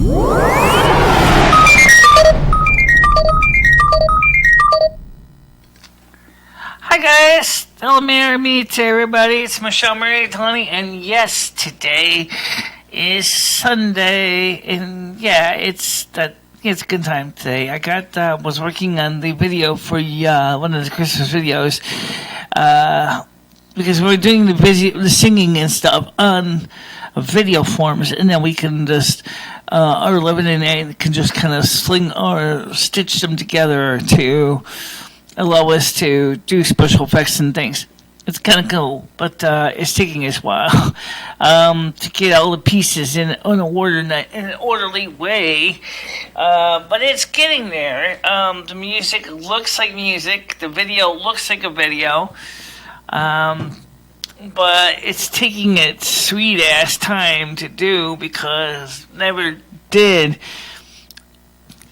Hi guys, Dalene to everybody. It's MicheleMarieDalene, and yes, today is Sunday, and yeah, it's a good time today. I was working on the video for one of the Christmas videos, because we're doing the singing and stuff on video forms, and then we can just our 11 and 8 can just kind of sling or stitch them together to allow us to do special effects and things. It's kind of cool, but it's taking us a while to get all the pieces in an orderly way. But it's getting there. The music looks like music. The video looks like a video. But it's taking its sweet ass time to do because never did.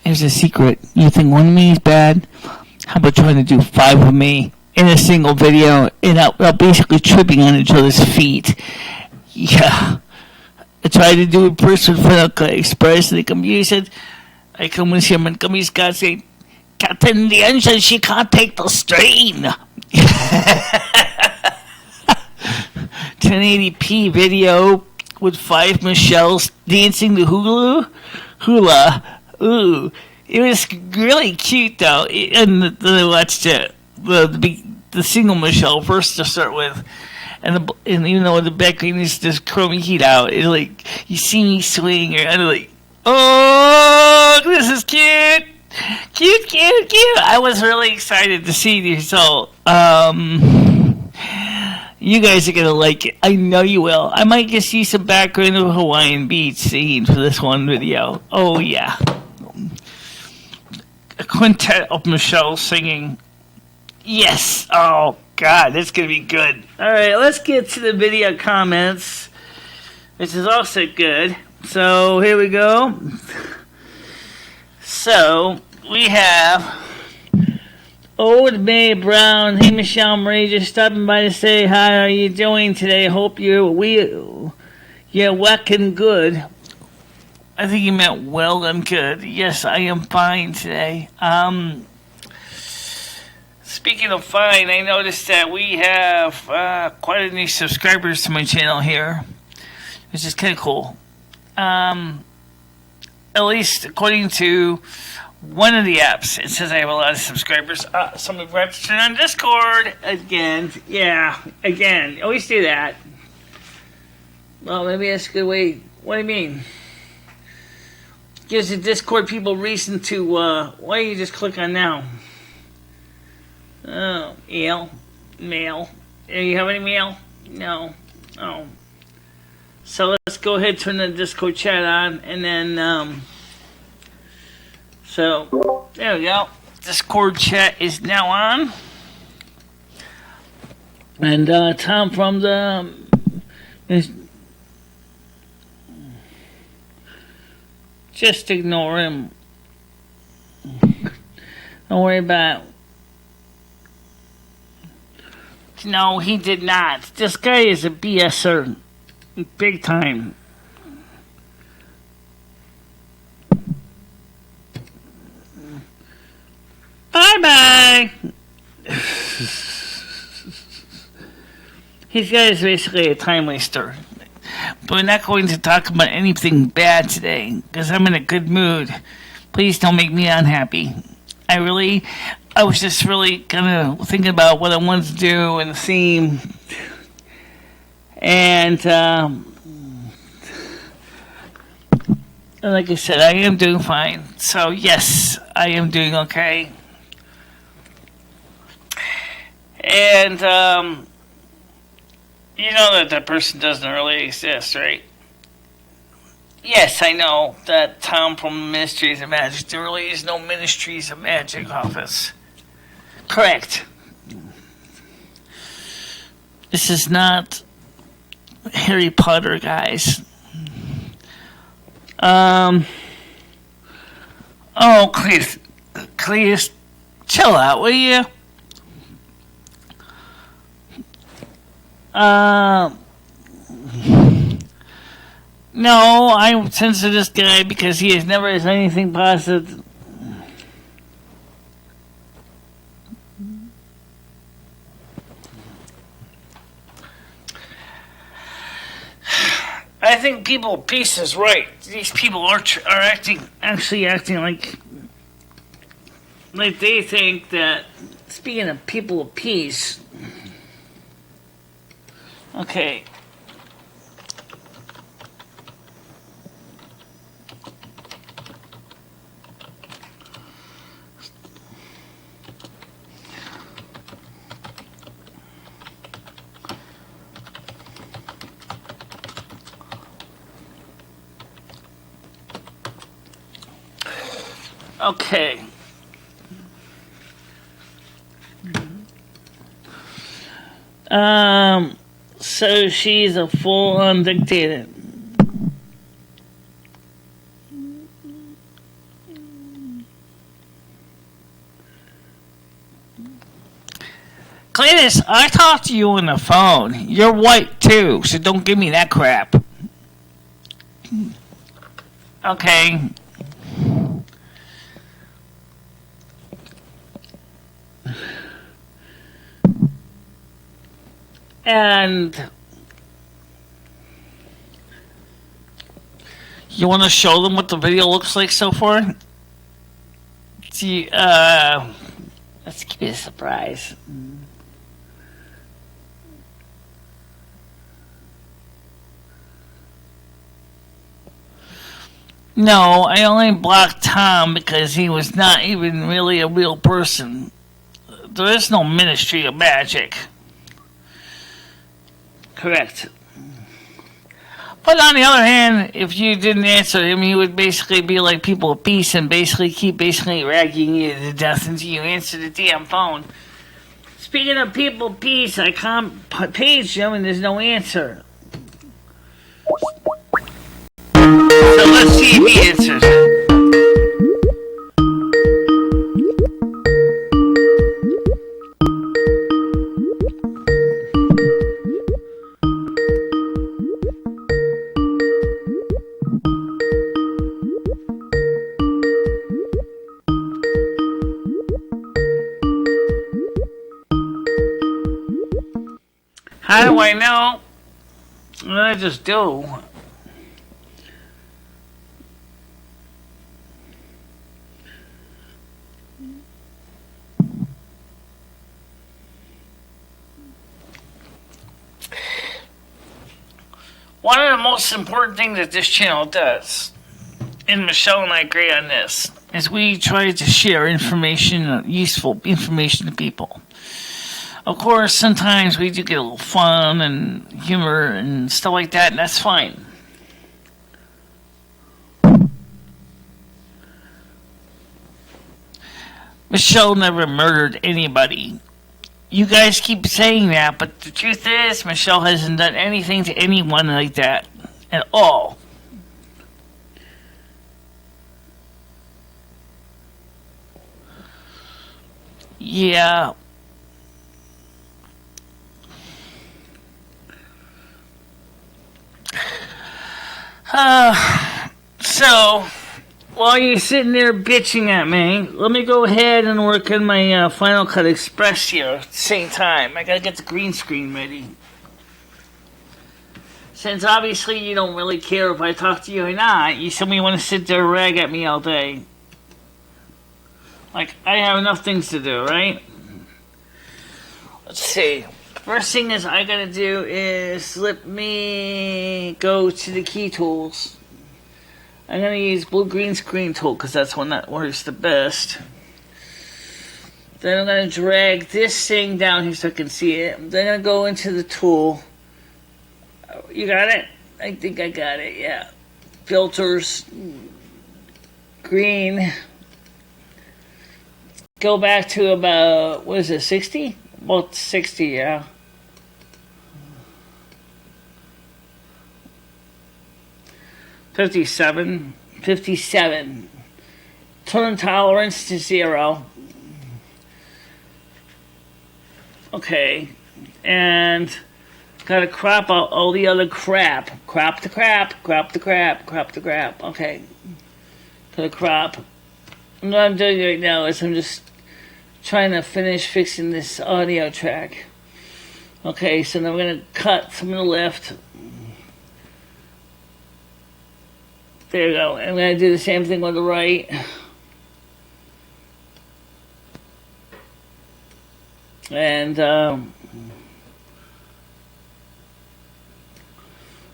Here's a secret. You think one of me is bad? How about trying to do 5 of me in a single video and out basically tripping on each other's feet? Yeah. I tried to do a person for the express the computer. I come with him and he's got say, Captain the engine, she can't take the strain. 1080p video with 5 Michelles dancing the hula. Ooh. It was really cute though, and then I watched the single Michele first to start with, and even though the background is this chromey heat out, it's like you see me swing, and I'm like, oh, this is cute. I was really excited to see the result. You guys are gonna like it. I know you will. I might just use some background of Hawaiian beach scene for this one video. Oh yeah. A quintet of Michele singing. Yes. Oh God, that's gonna be good. All right, let's get to the video comments, which is also good. So here we go. So we have Old May Brown. Hey Michele Marie, just stopping by to say hi. How are you doing today? Hope you're whacking good. I think you meant well and good. Yes, I am fine today. Speaking of fine, I noticed that we have quite a few subscribers to my channel here, which is kind of cool. At least according to one of the apps, it says I have a lot of subscribers. Somebody registered on Discord again. Yeah, again. Always do that. Well, maybe that's a good way. What do you mean? Gives the Discord people reason to, why don't you just click on now? Oh, mail. Do you have any mail? No. Oh. So let's go ahead and turn the Discord chat on, and then, so, there we go. Discord chat is now on. And, Tom from the, just ignore him. Don't worry about it. No, he did not. This guy is a BSer. Big time. Bye-bye. This guy is basically a time waster. But we're not going to talk about anything bad today, because I'm in a good mood. Please don't make me unhappy. I was just really kind of thinking about what I wanted to do and the theme. And, like I said, I am doing fine. So, yes, I am doing okay. And, you know that person doesn't really exist, right? Yes, I know that Tom from Ministries of Magic. There really is no Ministries of Magic office. Correct. This is not Harry Potter, guys. Oh, please, chill out, will you? No, I censor this guy because he has never said anything positive. I think people of peace is right. These people are actually acting like they think that. Speaking of people of peace, okay. Okay. So she's a full-on dictator. Cletus, I talked to you on the phone. You're white too, so don't give me that crap. Okay. And you want to show them what the video looks like so far? See, let's keep it a surprise. No, I only blocked Tom because he was not even really a real person. There is no Ministry of Magic. Correct. But on the other hand, if you didn't answer him, he would basically be like people of peace and keep ragging you to death until you answer the damn phone. Speaking of people of peace, I paged him and there's no answer. So let's see if he answers it. How do I know? Well, I just do. One of the most important things that this channel does, and Michele and I agree on this, is we try to share information, useful information to people. Of course, sometimes we do get a little fun and humor and stuff like that, and that's fine. Michele never murdered anybody. You guys keep saying that, but the truth is, Michele hasn't done anything to anyone like that at all. Yeah. So, while you're sitting there bitching at me, let me go ahead and work on my Final Cut Express here at the same time. I gotta get the green screen ready. Since obviously you don't really care if I talk to you or not, you simply want to sit there and rag at me all day. Like, I have enough things to do, right? Let's see. First thing is I gotta do is let me go to the key tools. I'm gonna use blue green screen tool because that's one that works the best. Then I'm gonna drag this thing down here so I can see it. Then I'm gonna go into the tool. You got it? I think I got it, yeah. Filters. Green. Go back to about, what is it, 60? About 60, yeah. $57. Turn tolerance to 0. Okay. And Gotta crop out all the other crap. Crop the crap, crop the crap, crop the crap. Okay. Gotta crop. What I'm doing right now is I'm just trying to finish fixing this audio track. Okay, so now I'm gonna cut from the left. There you go. I'm gonna do the same thing with the right. And,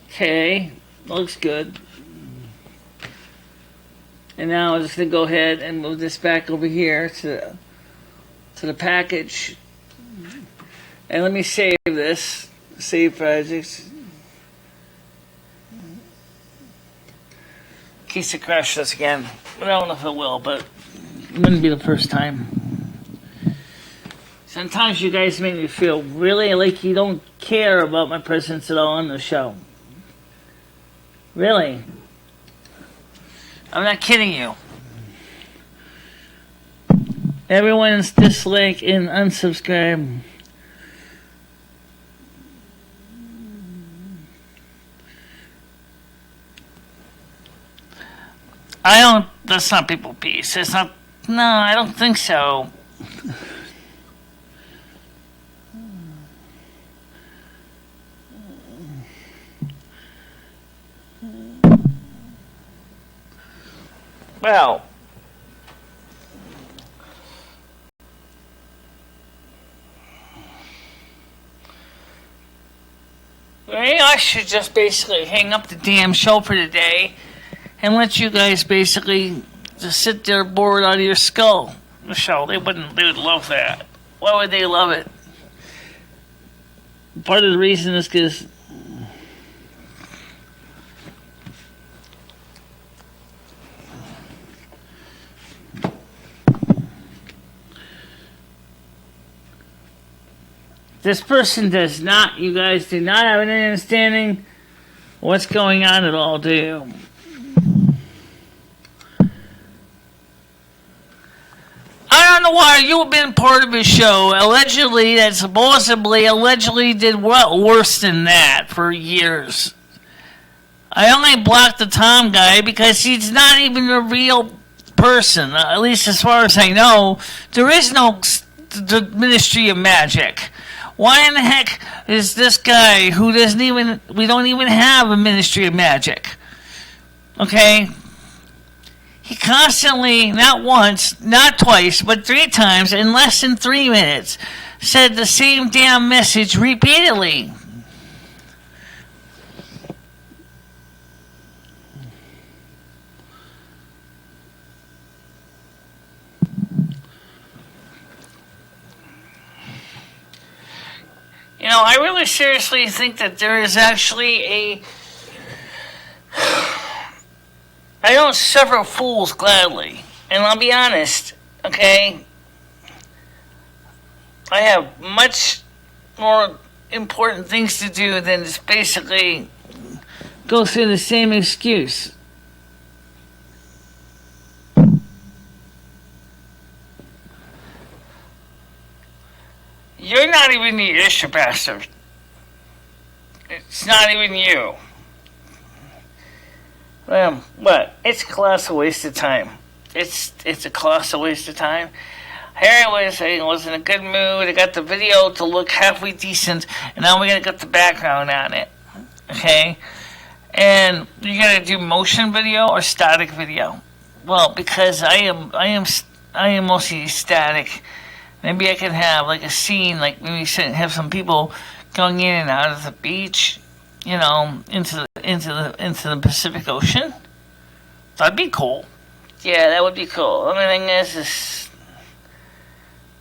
okay, looks good. And now I'm just going to go ahead and move this back over here to the package. And let me save this. Save projects. In case it crashes again. I don't know if it will, but it wouldn't be the first time. Sometimes you guys make me feel really like you don't care about my presence at all on the show. Really. I'm not kidding you. Everyone's dislike and unsubscribe. That's not people peace. It's not, no, I don't think so. Well, maybe I should just basically hang up the damn show for today and let you guys basically just sit there bored out of your skull. The show, they would love that. Why would they love it? Part of the reason is because this person does not, you guys do not have an understanding what's going on at all, do you? I don't know why you've been part of his show, allegedly, that supposedly, allegedly did well worse than that for years. I only blocked the Tom guy because he's not even a real person, at least as far as I know. There is no Ministry of Magic. Why in the heck is this guy who doesn't even, we don't even have a Ministry of Magic? Okay? He constantly, not once, not twice, but 3 times in less than 3 minutes, said the same damn message repeatedly. You know, I really seriously think that there is actually a... I don't suffer fools gladly. And I'll be honest, okay? I have much more important things to do than just basically go through the same excuse. You're not even the issue, bastard. It's not even you. Well, what? It's a colossal waste of time. It's a colossal waste of time. Here I was in a good mood. I got the video to look halfway decent, and now we're gonna get the background on it. Okay? And you're gonna do motion video or static video? Well, because I am mostly static. Maybe I can have like a scene, like maybe have some people going in and out of the beach, you know, into the Pacific Ocean. That'd be cool. Yeah, that would be cool. The only thing is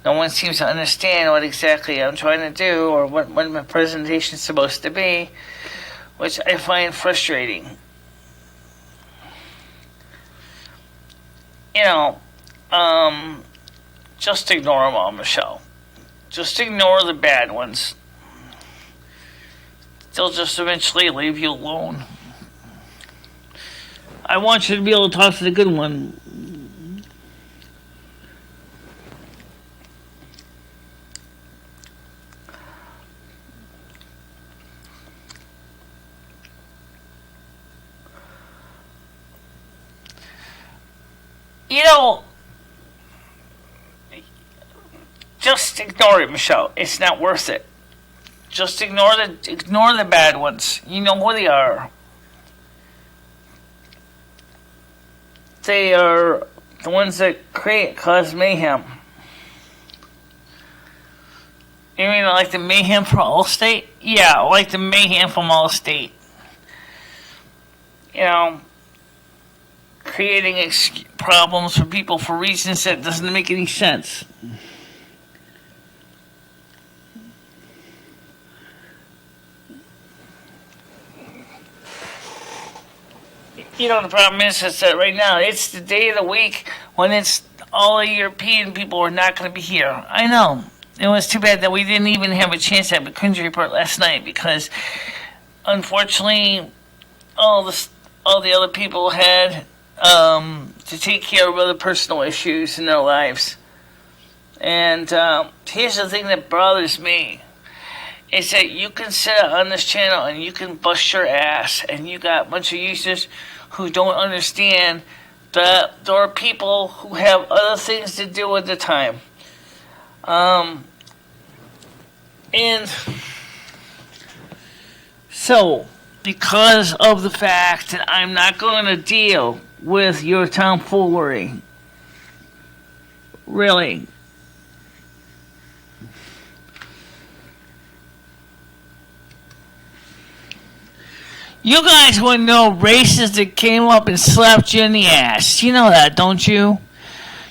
no one seems to understand what exactly I'm trying to do or what my presentation's supposed to be, which I find frustrating. You know, just ignore them all, Michele. Just ignore the bad ones. They'll just eventually leave you alone. I want you to be able to talk to the good one. You know, just ignore it, Michele. It's not worth it. Just ignore the bad ones. You know who they are. They are the ones that cause mayhem. You mean like the mayhem from Allstate? Yeah, like the mayhem from Allstate. You know, creating problems for people for reasons that doesn't make any sense. You know, the problem is that right now, it's the day of the week when it's all the European people are not going to be here. I know. It was too bad that we didn't even have a chance to have a country report last night because, unfortunately, all the other people had to take care of other personal issues in their lives. And here's the thing that bothers me. Is that you can sit on this channel and you can bust your ass and you got a bunch of users who don't understand that there are people who have other things to do at the time. And so, because of the fact that I'm not going to deal with your tomfoolery, really, you guys wouldn't know racists that came up and slapped you in the ass. You know that, don't you?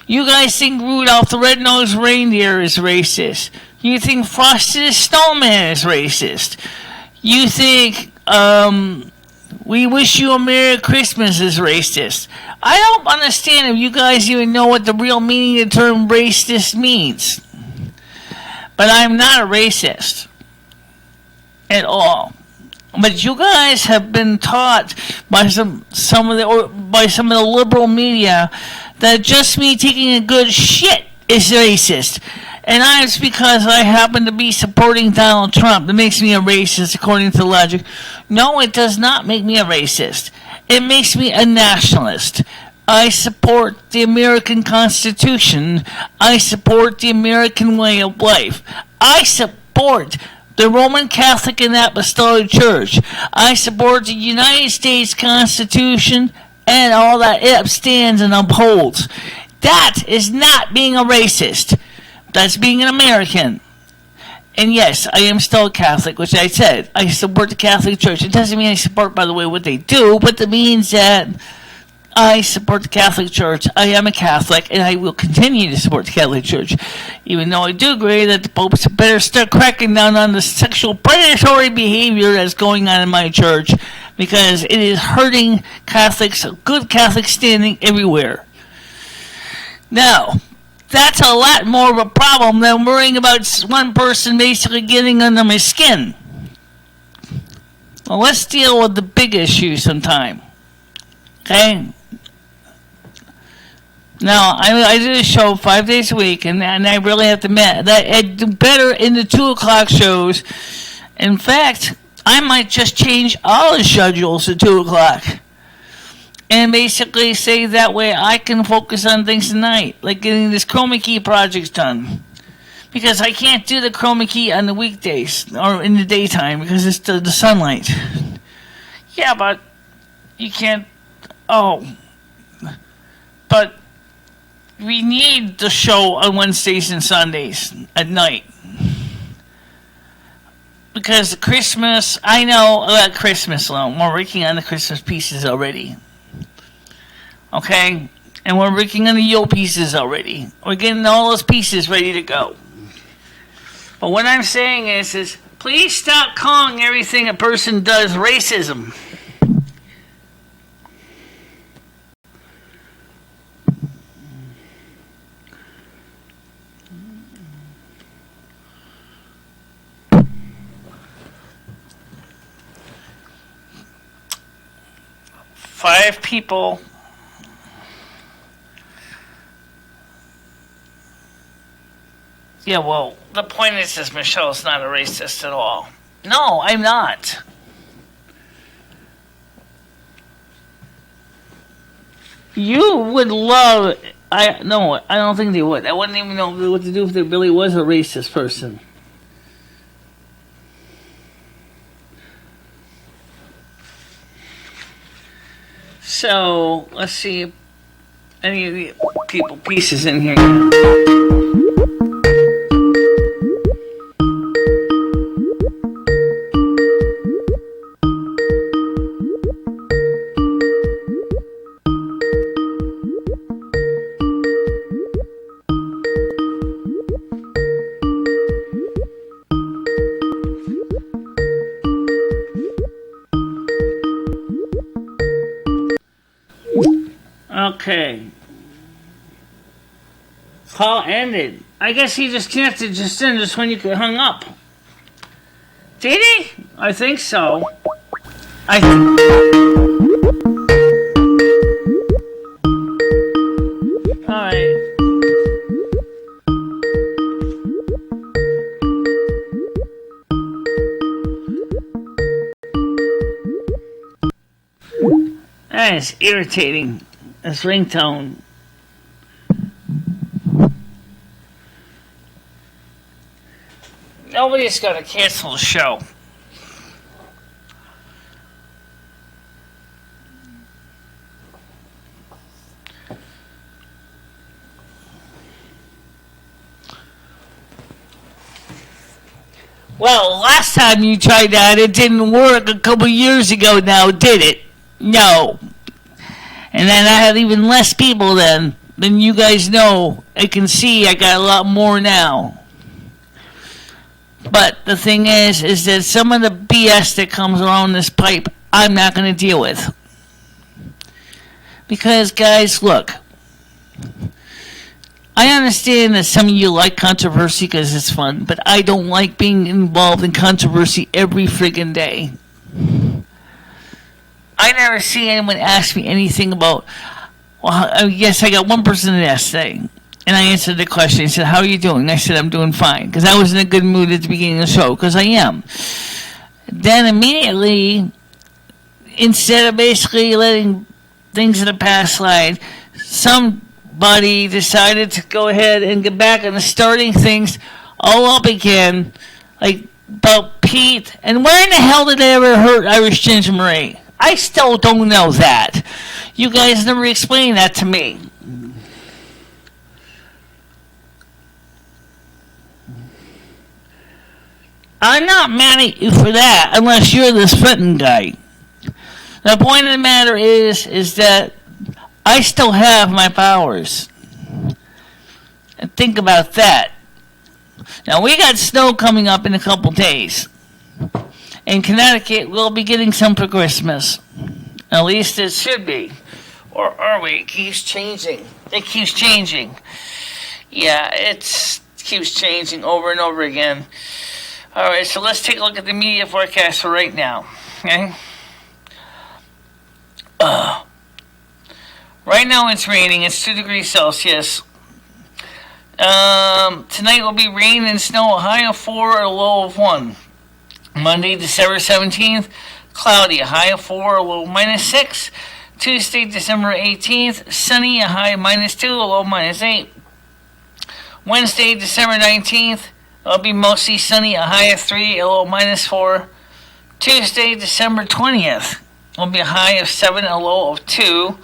You guys think Rudolph the Red-Nosed Reindeer is racist. You think Frosty the Snowman is racist. You think, We Wish You a Merry Christmas is racist. I don't understand if you guys even know what the real meaning of the term racist means. But I'm not a racist. At all. But you guys have been taught by some of the liberal media that just me taking a good shit is racist. And it's because I happen to be supporting Donald Trump that makes me a racist according to logic. No, it does not make me a racist. It makes me a nationalist. I support the American Constitution. I support the American way of life. I support the Roman Catholic and Apostolic Church. I support the United States Constitution and all that it stands and upholds. That is not being a racist. That's being an American. And yes, I am still a Catholic, which I said. I support the Catholic Church. It doesn't mean I support, by the way, what they do, but it means that I support the Catholic Church. I am a Catholic, and I will continue to support the Catholic Church, even though I do agree that the popes better start cracking down on the sexual predatory behavior that's going on in my church, because it is hurting Catholics, good Catholic standing everywhere. Now, that's a lot more of a problem than worrying about one person basically getting under my skin. Well, let's deal with the big issue sometime. Okay? Now, I do a show 5 days a week, and I really have to admit that I do better in the 2 o'clock shows. In fact, I might just change all the schedules to 2 o'clock. And basically say that way I can focus on things tonight, like getting this chroma key project done. Because I can't do the chroma key on the weekdays, or in the daytime, because it's the sunlight. Yeah, but you can't... Oh. But we need the show on Wednesdays and Sundays at night. Because Christmas, I know about Christmas alone. We're working on the Christmas pieces already. Okay? And we're working on the Yule pieces already. We're getting all those pieces ready to go. But what I'm saying is please stop calling everything a person does racism. Five people Yeah, well, the point is Michele's not a racist at all. No, I'm not. You would love No, I don't think they would. I wouldn't even know what to do if there really was a racist person. So let's see if any of the people pieces in here. Okay. Call ended. I guess he just connected just when you hung up. Did he? I think so. Alright. That is irritating. This ringtone. Nobody's gonna cancel the show. Well, last time you tried that, it didn't work a couple years ago now, did it? No. And then I had even less people then than you guys know. I can see I got a lot more now. But the thing is that some of the BS that comes around this pipe, I'm not going to deal with. Because, guys, look. I understand that some of you like controversy because it's fun, but I don't like being involved in controversy every friggin' day. I never see anyone ask me anything about, well, yes, I got one person that asked today, and I answered the question. He said, how are you doing? I said, I'm doing fine, because I was in a good mood at the beginning of the show, because I am. Then immediately, instead of basically letting things in the past slide, somebody decided to go ahead and get back into starting things all up again, like about Pete, and where in the hell did I ever hurt Irish Ginger Marie? I still don't know that. You guys never explained that to me. I'm not mad at you for that, unless you're this Fenton guy. The point of the matter is that I still have my powers. And think about that. Now, we got snow coming up in a couple days. In Connecticut, we'll be getting some for Christmas. At least it should be. Or are we? It keeps changing. It keeps changing. Yeah, it keeps changing over and over again. Alright, so let's take a look at the media forecast for right now. Okay? Right now it's raining. It's 2 degrees Celsius. Tonight will be rain and snow, a high of 4, a low of 1. Monday, December 17th, cloudy, a high of 4, a low -6. Tuesday, December 18th, sunny, a high of -2, a low -8. Wednesday, December 19th, it'll be mostly sunny, a high of 3, a low -4. Tuesday, December 20th, will be a high of 7, a low of 2,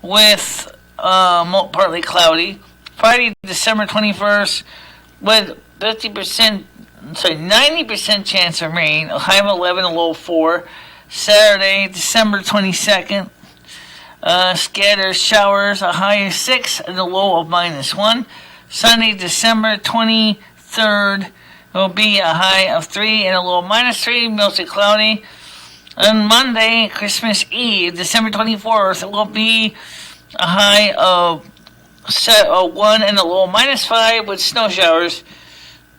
with partly cloudy. Friday, December 21st, with 90% chance of rain, a high of 11, a low of 4. Saturday, December 22nd, scattered showers, a high of 6 and a low of -1. Sunday, December 23rd, will be a high of 3 and a low of -3, mostly cloudy. On Monday, Christmas Eve, December 24th, it will be a high of 1 and a low of -5 with snow showers.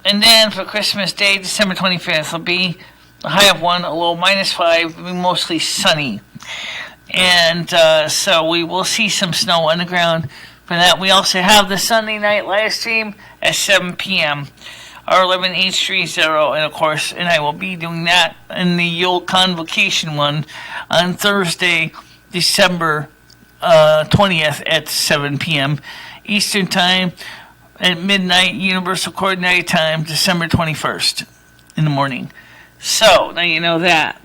And then for Christmas Day, December 25th, it'll be a high of 1, a low of -5, it'll be mostly sunny. And so we will see some snow on the ground for that. We also have the Sunday night live stream at 7 p.m. R11H30, and of course, and I will be doing that in the Yule Convocation one on Thursday, December 20th at 7 p.m. Eastern Time at midnight, Universal Coordinate Time, December 21st in the morning. So, now you know that.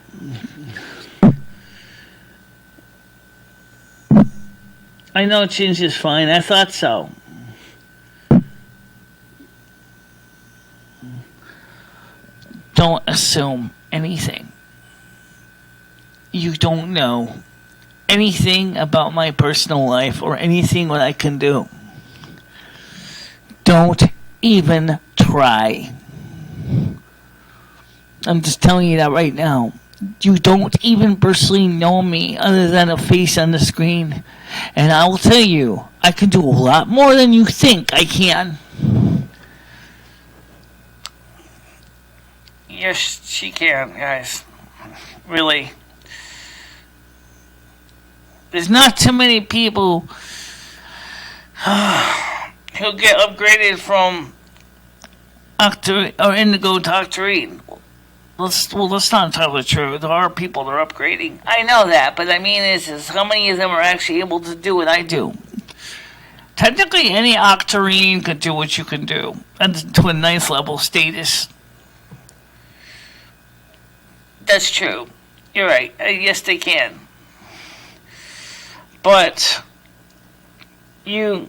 I know change is fine. I thought so. Don't assume anything. You don't know anything about my personal life or anything what I can do. Don't even try. I'm just telling you that right now. You don't even personally know me other than a face on the screen. And I will tell you, I can do a lot more than you think I can. Yes, she can, guys. Really. There's not too many people who get upgraded from indigo to octarine. Let's not tell the truth. There are people that are upgrading. I know that, but I mean is how many of them are actually able to do what I do? Technically, any octarine could do what you can do, and to a ninth level status. That's true. You're right. Yes, they can. But you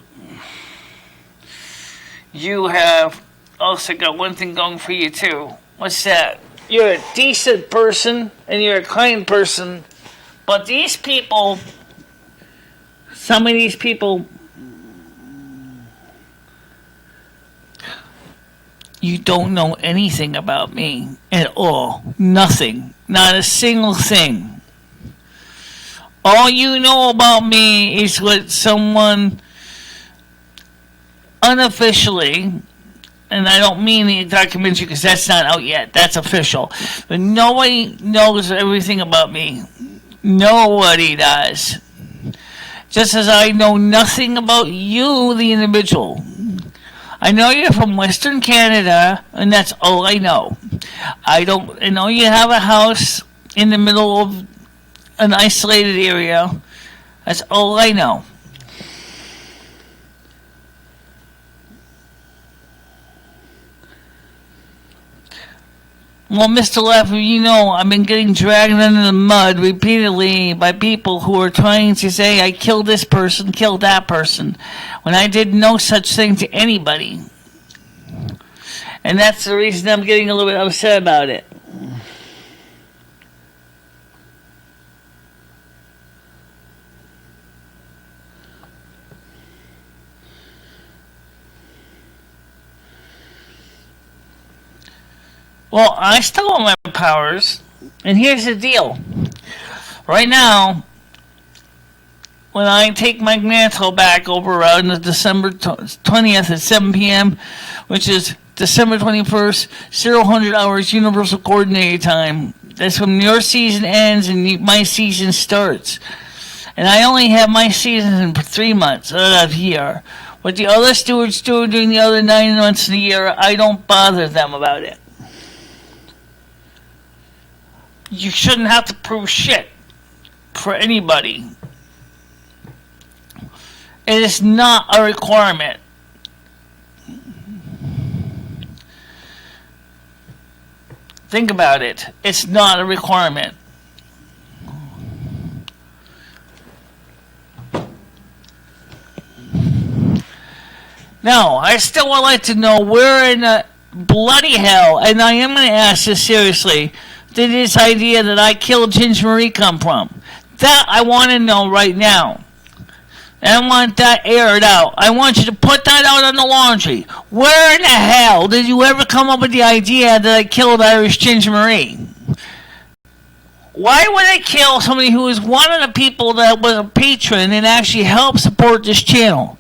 have also got one thing going for you too. What's that? You're a decent person and you're a kind person, but these people, some of these people, you don't know anything about me at all. Nothing. Not a single thing. All you know about me is what someone unofficially, and I don't mean the documentary because that's not out yet. That's official. But nobody knows everything about me. Nobody does. Just as I know nothing about you, the individual. I know you're from Western Canada, and that's all I know. I know you have a house in the middle of an isolated area. That's all I know. Well, Mr. Leffer, you know I've been getting dragged into the mud repeatedly by people who are trying to say I killed this person, killed that person, when I did no such thing to anybody. And that's the reason I'm getting a little bit upset about it. Well, I still want my powers, and here's the deal. Right now, when I take my mantle back over around the December 20th at 7 p.m., which is December 21st, 0000 hours Universal Coordinated Time. That's when your season ends and my season starts. And I only have my season for 3 months out of here. What the other stewards do during the other 9 months of the year, I don't bother them about it. You shouldn't have to prove shit for anybody. It is not a requirement. Think about it. It's not a requirement. Now, I still would like to know where in the bloody hell, and I am going to ask this seriously, did this idea that I killed Ginger Marie come from? That I want to know right now. And I want that aired out. I want you to put that out on the laundry. Where in the hell did you ever come up with the idea that I killed Irish Ginger Marie? Why would I kill somebody who is one of the people that was a patron and actually helped support this channel?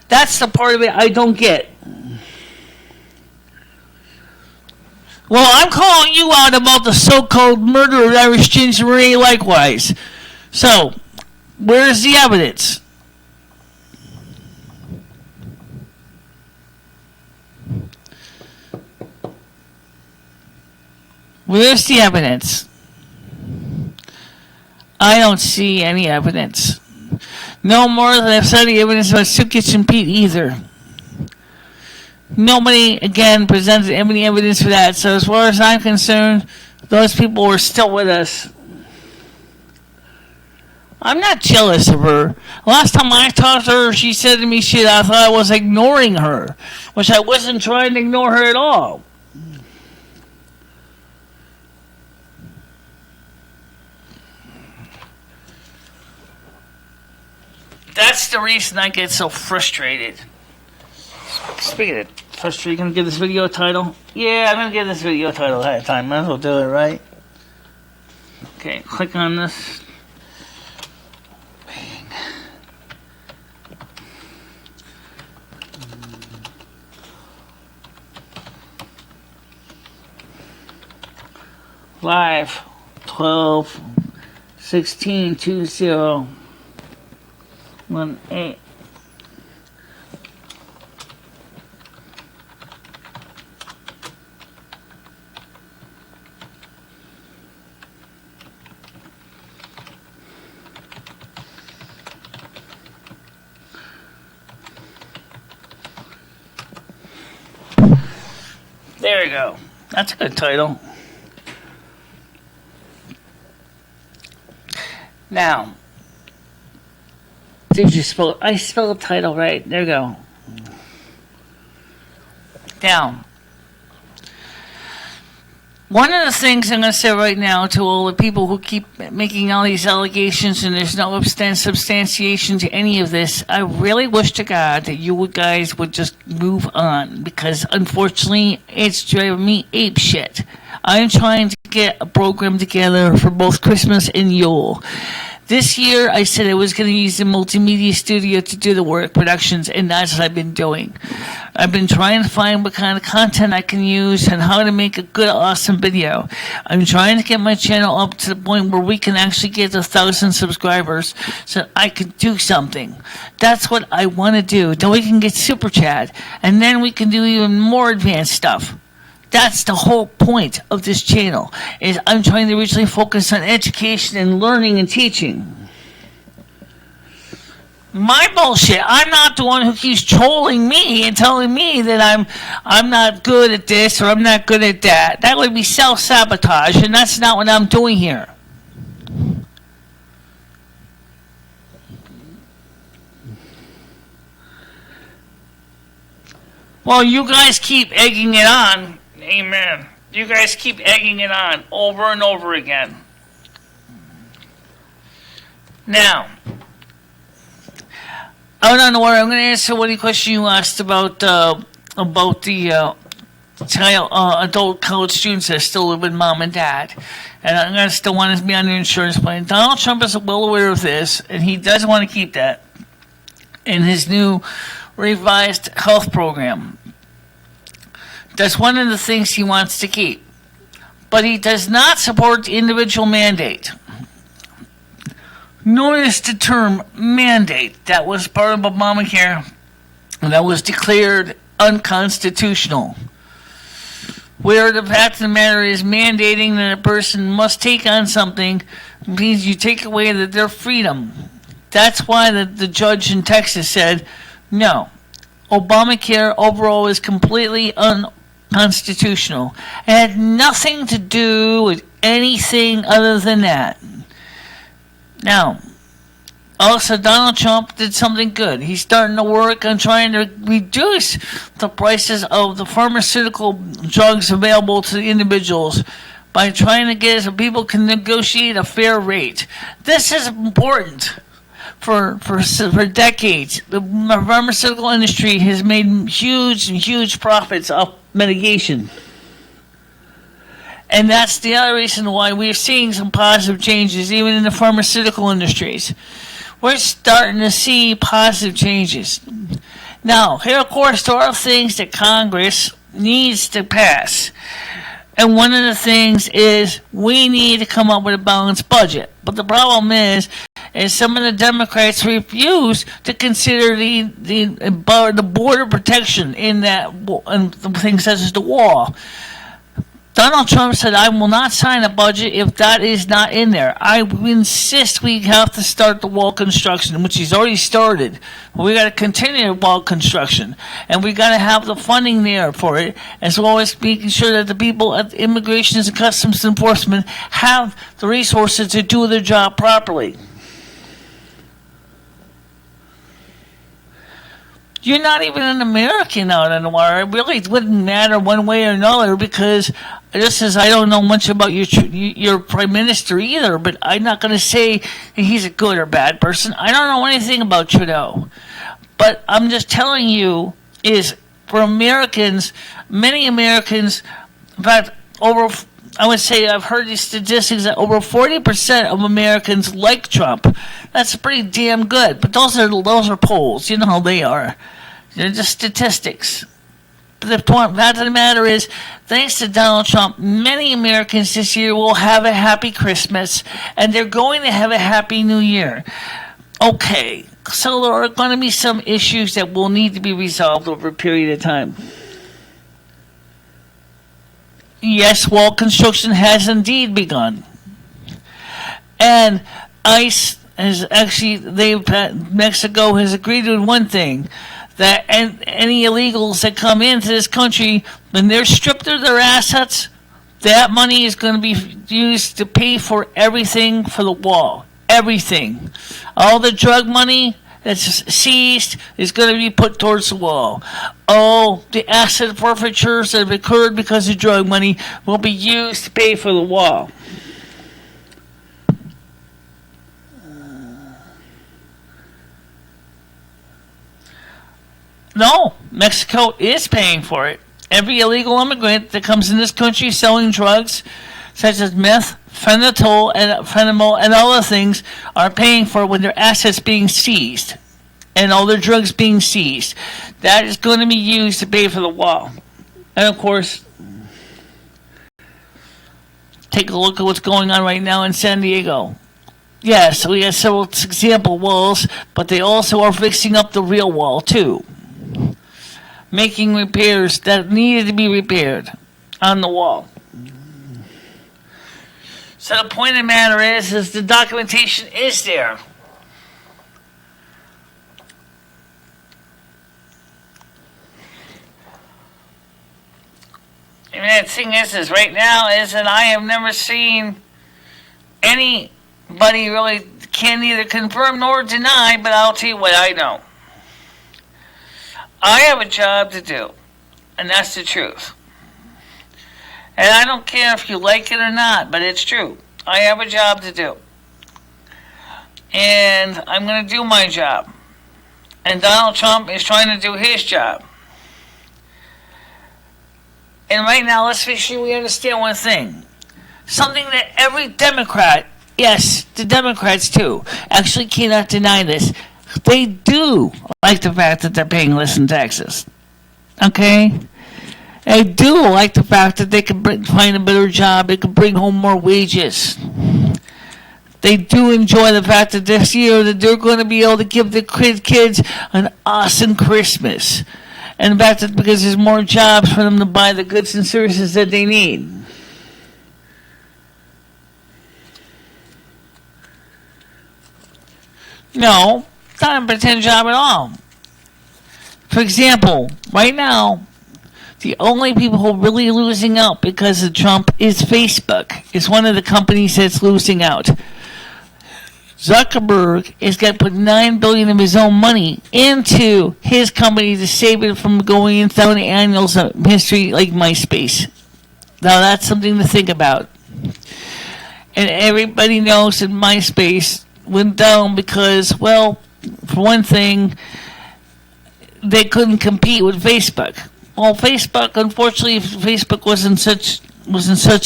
That's the part of it I don't get. Well, I'm calling you out about the so-called murder of Irish Ginger Marie likewise. So, where's the evidence? Where's the evidence? I don't see any evidence. No more than I've studied evidence about Soup Kitchen Pete either. Nobody, again, presented any evidence for that. So as far as I'm concerned, those people were still with us. I'm not jealous of her. Last time I talked to her, she said to me shit I thought I was ignoring her, which I wasn't trying to ignore her at all. That's the reason I get so frustrated. Speaking of frustrated, you gonna give this video a title? Yeah, I'm gonna give this video a title ahead of time. Might as well do it, right? Okay, click on this. Bang. Live 12 16 20 18. There we go. That's a good title. Now, did you spell? I spelled the title right. There we go. Now, one of the things I'm going to say right now to all the people who keep making all these allegations and there's no substantiation to any of this, I really wish to God that you guys would just move on, because unfortunately it's driving me ape shit. I'm trying to get a program together for both Christmas and Yule. This year, I said I was going to use the multimedia studio to do the work productions, and that's what I've been doing. I've been trying to find what kind of content I can use and how to make a good, awesome video. I'm trying to get my channel up to the point where we can actually get 1,000 subscribers so I can do something. That's what I want to do. Then we can get Super Chat, and then we can do even more advanced stuff. That's the whole point of this channel, is I'm trying to originally focus on education and learning and teaching. My bullshit. I'm not the one who keeps trolling me and telling me that I'm not good at this or I'm not good at that. That would be self-sabotage, and that's not what I'm doing here. Well, you guys keep egging it on. Amen. You guys keep egging it on over and over again. Now, out on the water, I'm going to answer one question you asked about the child, adult college students that still live with mom and dad, and I'm going to still want to be on their insurance plan. Donald Trump is well aware of this, and he does want to keep that in his new revised health program. That's one of the things he wants to keep. But he does not support the individual mandate. Notice the term mandate. That was part of Obamacare, and that was declared unconstitutional. Where the fact of the matter is, mandating that a person must take on something means you take away their freedom. That's why the judge in Texas said, no, Obamacare overall is completely unconstitutional. It had nothing to do with anything other than that. Now, also Donald Trump did something good. He's starting to work on trying to reduce the prices of the pharmaceutical drugs available to the individuals by trying to get it so people can negotiate a fair rate. This is important. For decades, the pharmaceutical industry has made huge profits off medication. And that's the other reason why we're seeing some positive changes, even in the pharmaceutical industries. We're starting to see positive changes. Now, here, of course, there are things that Congress needs to pass. And one of the things is we need to come up with a balanced budget. But the problem is some of the Democrats refuse to consider the border protection in that, and things such as the wall. Donald Trump said, I will not sign a budget if that is not in there. I insist we have to start the wall construction, which he's already started. We got to continue the wall construction, and we got to have the funding there for it, as well as making sure that the people at the Immigration and Customs Enforcement have the resources to do their job properly. You're not even an American out on the water. It really wouldn't matter one way or another, because just as I don't know much about your prime minister either, but I'm not going to say he's a good or bad person. I don't know anything about Trudeau. But I'm just telling you, is for Americans, many Americans, in fact, I would say I've heard these statistics that over 40% of Americans like Trump. That's pretty damn good. But those are polls. You know how they are. They're just statistics. But the fact of the matter is, thanks to Donald Trump, many Americans this year will have a happy Christmas, and they're going to have a happy New Year. Okay, so there are going to be some issues that will need to be resolved over a period of time. Yes, wall construction has indeed begun. And ICE has Mexico has agreed with one thing, that any illegals that come into this country, when they're stripped of their assets, that money is going to be used to pay for everything for the wall. Everything. All the drug money that's seized is going to be put towards the wall. Oh, the asset forfeitures that have occurred because of drug money will be used to pay for the wall. No, Mexico is paying for it. Every illegal immigrant that comes in this country selling drugs, such as meth, fentanyl, and other things, are paying for it when their assets being seized and all their drugs being seized. That is going to be used to pay for the wall. And of course, take a look at what's going on right now in San Diego. Yes, we have several example walls, but they also are fixing up the real wall too. Making repairs that needed to be repaired on the wall. So the point of the matter is the documentation is there. And the thing is right now is that I have never seen anybody really can neither confirm nor deny, but I'll tell you what I know. I have a job to do, and that's the truth. And I don't care if you like it or not, but it's true. I have a job to do. And I'm going to do my job. And Donald Trump is trying to do his job. And right now, let's make sure we understand one thing. Something that every Democrat, yes, the Democrats too, actually cannot deny this. They do like the fact that they're paying less in taxes. Okay? They do like the fact that they can find a better job. They can bring home more wages. They do enjoy the fact that this year that they're going to be able to give the kids an awesome Christmas. And the fact that because there's more jobs for them to buy the goods and services that they need. No, it's not a pretend job at all. For example, right now, the only people who are really losing out because of Trump is Facebook. It's one of the companies that's losing out. Zuckerberg is going to put $9 billion of his own money into his company to save it from going down the annals of history like MySpace. Now that's something to think about. And everybody knows that MySpace went down because, well, for one thing, they couldn't compete with Facebook. Well, Facebook, unfortunately, Facebook wasn't such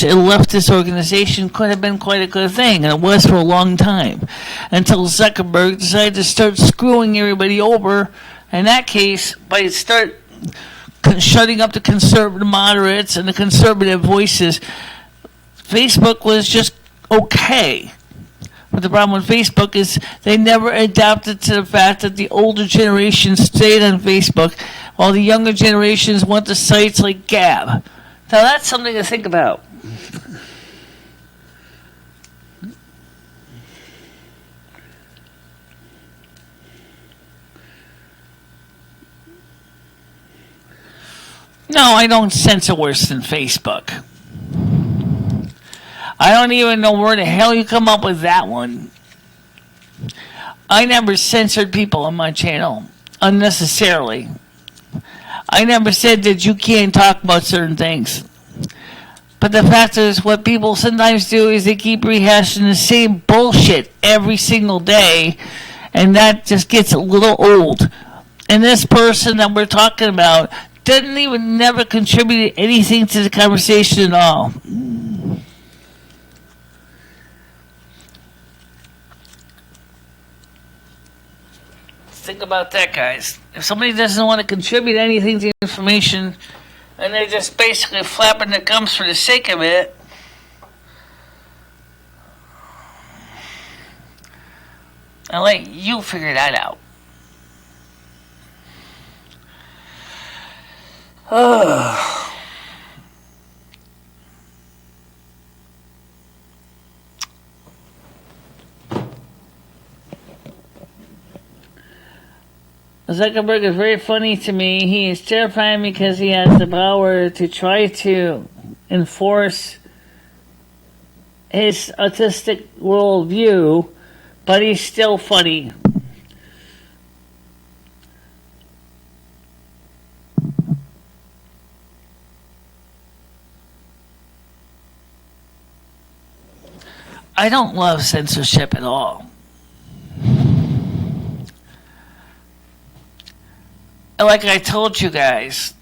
a leftist organization, could have been quite a good thing, and it was for a long time, until Zuckerberg decided to start screwing everybody over. In that case, by start shutting up the conservative moderates and the conservative voices, Facebook was just okay. But the problem with Facebook is they never adapted to the fact that the older generation stayed on Facebook, while the younger generations went to sites like Gab Now that's something to think about. No, I don't censor worse than Facebook. I don't even know where the hell you come up with that one. I never censored people on my channel unnecessarily. I never said that you can't talk about certain things. But the fact is, what people sometimes do is they keep rehashing the same bullshit every single day, and that just gets a little old. And this person that we're talking about didn't even never contribute anything to the conversation at all. Think about that, guys. If somebody doesn't want to contribute anything to the information, and they're just basically flapping their gums for the sake of it, I'll let you figure that out. Zuckerberg is very funny to me. He is terrifying because he has the power to try to enforce his autistic worldview, but he's still funny. I don't love censorship at all. Like I told you guys,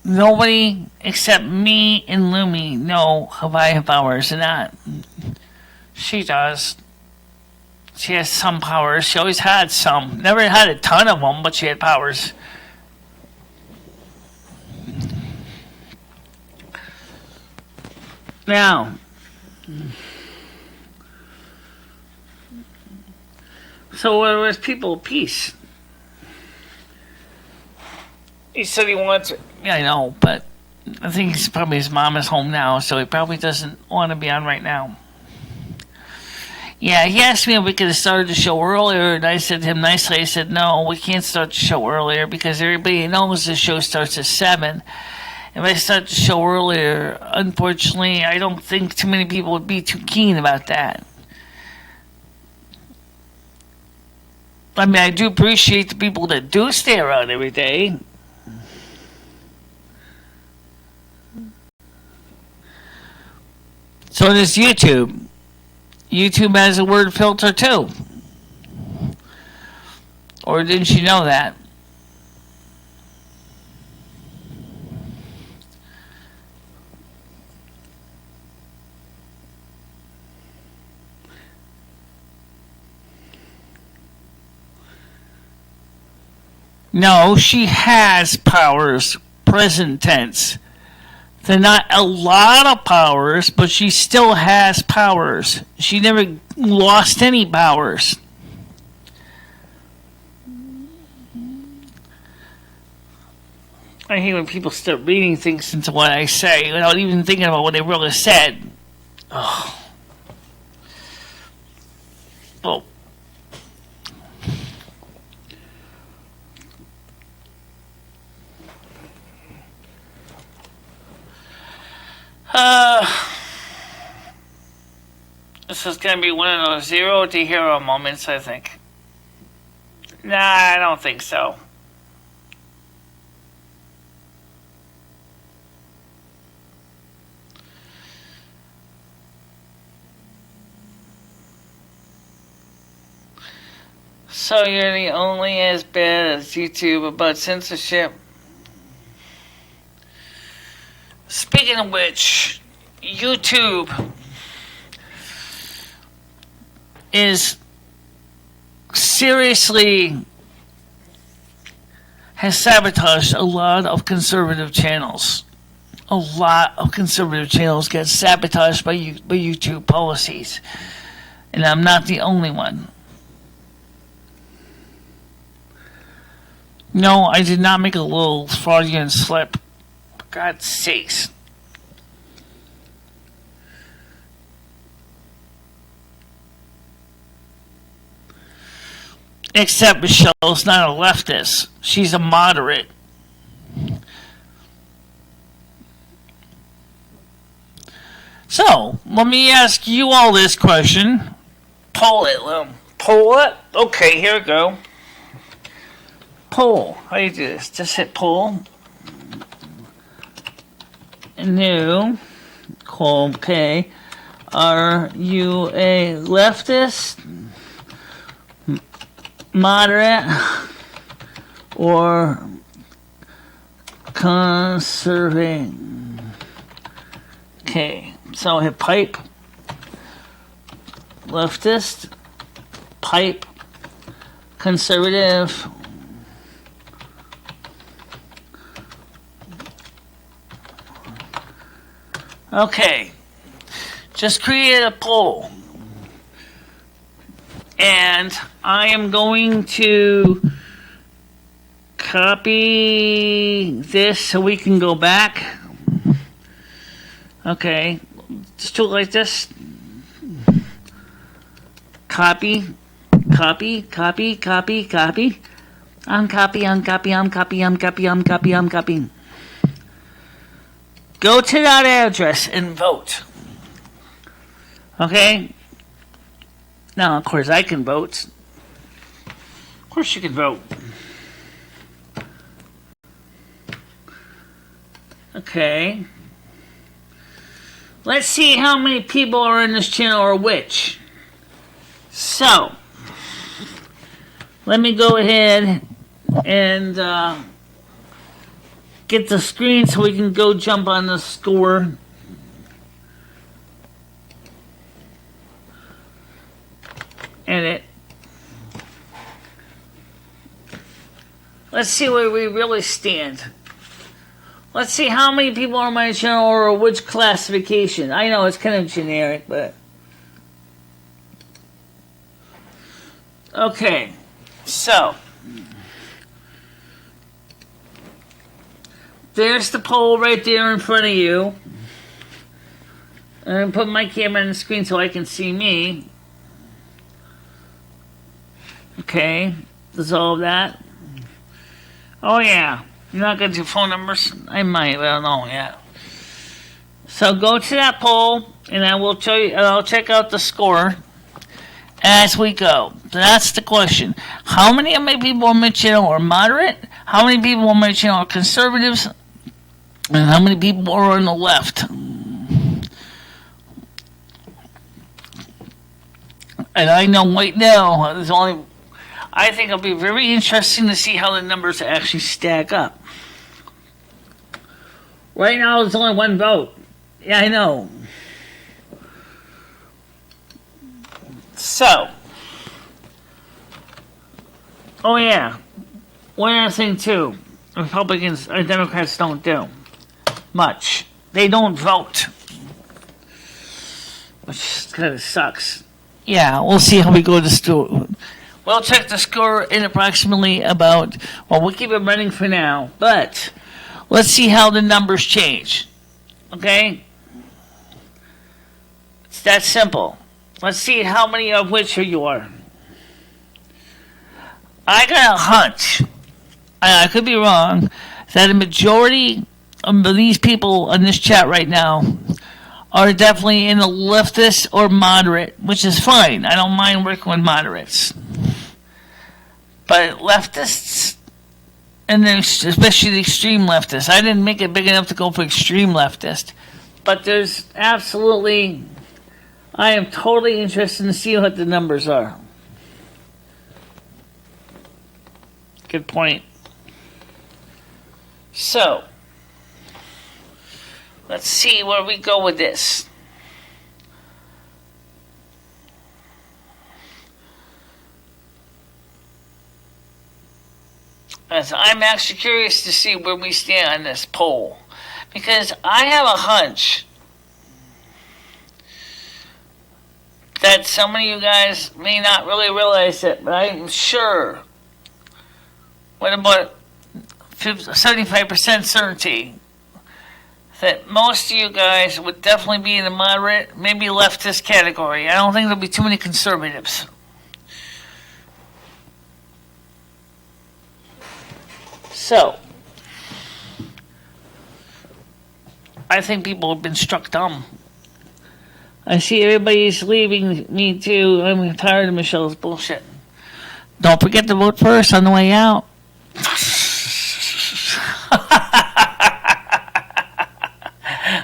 nobody except me and Lumi know if I have powers or not. She does. She has some powers. She always had some. Never had a ton of them, but she had powers. Now, so there was people of peace. He said he wants. Yeah, I know, but I think he's probably his mom is home now, so he probably doesn't want to be on right now. Yeah, he asked me if we could have started the show earlier, and I said to him nicely, I said, no, we can't start the show earlier because everybody knows the show starts at 7. If I start the show earlier, unfortunately, I don't think too many people would be too keen about that. I mean, I do appreciate the people that do stay around every day. So does YouTube. YouTube has a word filter too. Or didn't you know that? No, she has powers, present tense. They're not a lot of powers, but she still has powers. She never lost any powers. I hate when people start reading things into what I say without even thinking about what they really said. Oh. Oh. This is going to be one of those 0 to hero moments, I think. Nah, I don't think so. So you're the only as bad as YouTube about censorship. Speaking of which, YouTube is seriously has sabotaged a lot of conservative channels. A lot of conservative channels get sabotaged by YouTube policies. And I'm not the only one. No, I did not make a little fraudulent slip. For God's sakes. Except Michelle's not a leftist. She's a moderate. So, let me ask you all this question. Poll it, Lum. Poll it? Okay, here we go. Poll. How do you do this? Just hit poll. New. Okay. Are you a leftist, moderate, or conservative? Okay. So hit pipe. Leftist. Pipe. Conservative. Okay. Just create a poll. And I am going to copy this so we can go back. Okay. Just do it like this. Copy. Copy. Copy. Copy. Copy. Uncopy. Uncopy. Uncopy. Uncopy. Uncopy. Uncopy. Go to that address and vote. Okay? Now, of course, I can vote. Of course, you can vote. Okay. Let's see how many people are in this channel or which. So, let me go ahead and get the screen so we can go jump on the score. Edit. Let's see where we really stand. Let's see how many people on my channel or which classification. I know it's kind of generic, but... Okay. So... There's the poll right there in front of you. I'm going to put my camera on the screen so I can see me. Okay. Dissolve that. Oh, yeah. You're not going to do phone numbers? I might. I don't know yet. So go to that poll, and I will show you. I'll check out the score as we go. That's the question. How many of my people on my channel are moderate? How many people on my channel are conservatives? And how many people are on the left? And I know right now, there's only... I think it'll be very interesting to see how the numbers actually stack up. Right now, there's only one vote. Yeah, I know. So. Oh, yeah. One other thing, too. Republicans or Democrats don't do much. They don't vote. Which kind of sucks. Yeah, we'll see how we go to school. We'll check the score in approximately about, well, we'll keep it running for now, but let's see how the numbers change. Okay? It's that simple. Let's see how many of which you are. I got a hunch, I could be wrong, that a majority of these people in this chat right now are definitely in the leftist or moderate, which is fine. I don't mind working with moderates. But leftists, and especially the extreme leftists, I didn't make it big enough to go for extreme leftist. But there's absolutely, I am totally interested to see what the numbers are. Good point. So, let's see where we go with this. As I'm actually curious to see where we stand on this poll. Because I have a hunch that some of you guys may not really realize it, but I'm sure. What about 75% certainty that most of you guys would definitely be in the moderate, maybe leftist category. I don't think there'll be too many conservatives. So, I think people have been struck dumb. I see everybody's leaving me too. I'm tired of Michele's bullshit. Don't forget to vote first on the way out.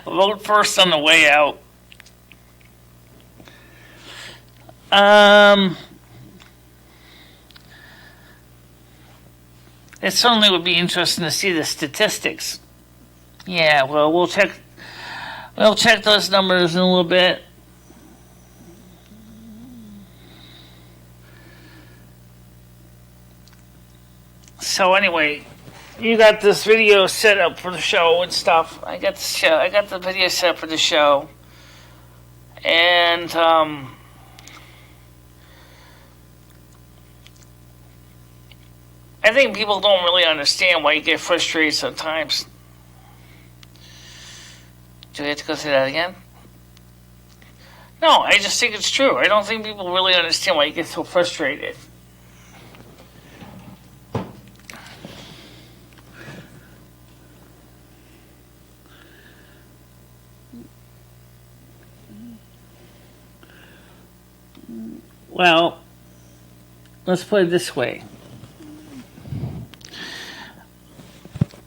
Vote first on the way out. It certainly would be interesting to see the statistics. Yeah, well, we'll check those numbers in a little bit. So anyway, you got this video set up for the show and stuff. I got the video set up for the show, and I think people don't really understand why you get frustrated sometimes. Do we have to go through that again? No, I just think it's true. I don't think people really understand why you get so frustrated. Well, let's put it this way.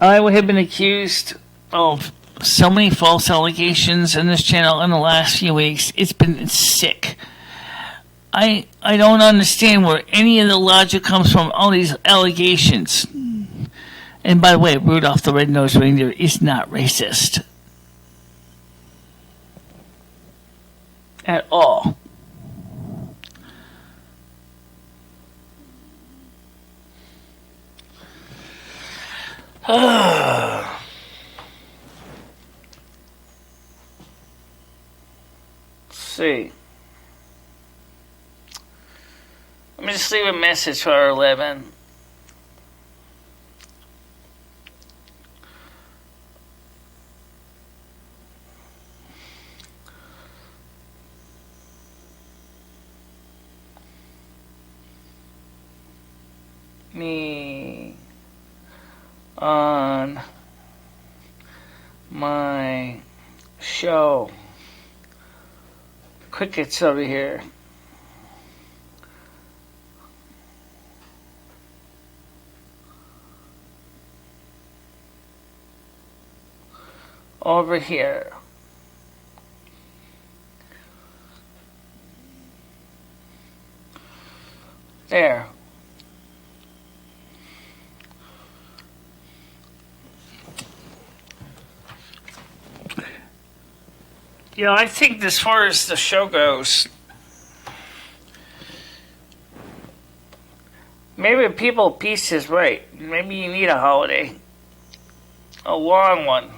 I have been accused of so many false allegations in this channel in the last few weeks. It's been sick. I don't understand where any of the logic comes from, all these allegations. And by the way, Rudolph the Red-Nosed Reindeer is not racist. At all. Let's see. Let me just leave a message for our 11. Me on my show. Crickets over here. Over here. There. You know, I think as far as the show goes, maybe People of Peace is right. Maybe you need a holiday. A long one.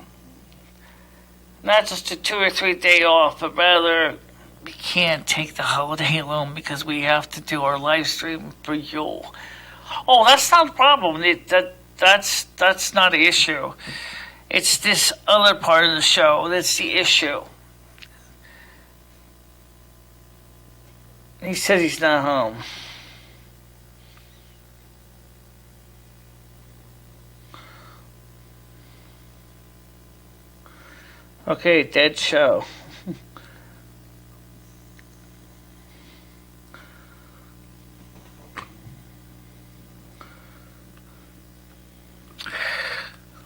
Not just a 2 or 3 day off, but rather we can't take the holiday alone because we have to do our live stream for Yule. Oh, that's not a problem. That's not an issue. It's this other part of the show that's the issue. He says he's not home. Okay, dead show.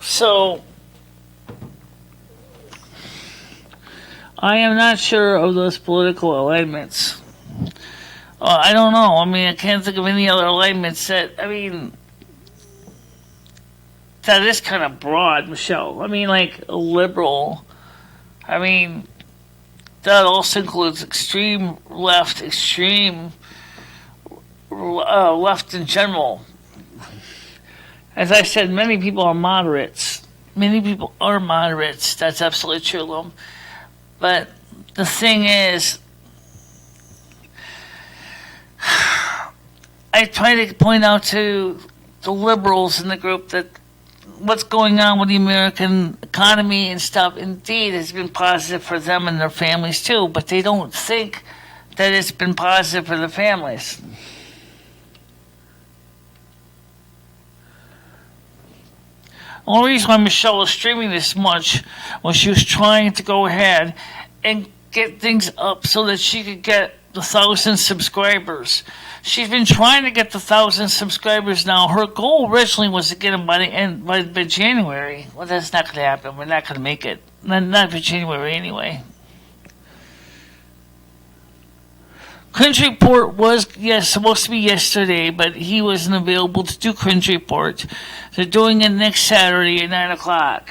So, I am not sure of those political alignments. I don't know. I mean, I can't think of any other alignments that, I mean, that is kind of broad, Michele. I mean, like, a liberal. I mean, that also includes extreme left, extreme left in general. As I said, many people are moderates. Many people are moderates. That's absolutely true. But the thing is, I try to point out to the liberals in the group that what's going on with the American economy and stuff, indeed, has been positive for them and their families too, but they don't think that it's been positive for the families. The only reason why Michele was streaming this much was she was trying to go ahead and get things up so that she could get the 1,000 subscribers. She's been trying to get the 1,000 subscribers now. Her goal originally was to get them by January. Well, that's not going to happen. We're not going to make it. Not for January anyway. Cringe Report was, yes, supposed to be yesterday, but he wasn't available to do Cringe Report. They're doing it next Saturday at 9 o'clock.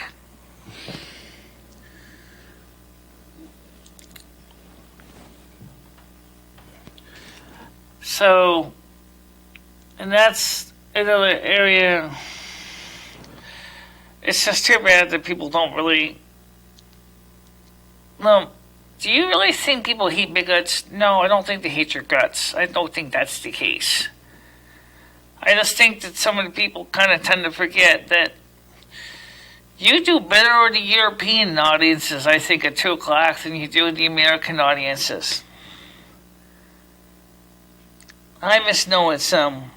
So, and that's another area. It's just too bad that people don't really. No, do you really think people hate bigots? No, I don't think they hate your guts. I don't think that's the case. I just think that some of the people kind of tend to forget that you do better with the European audiences, I think, at 2 o'clock than you do with the American audiences. I must know it some.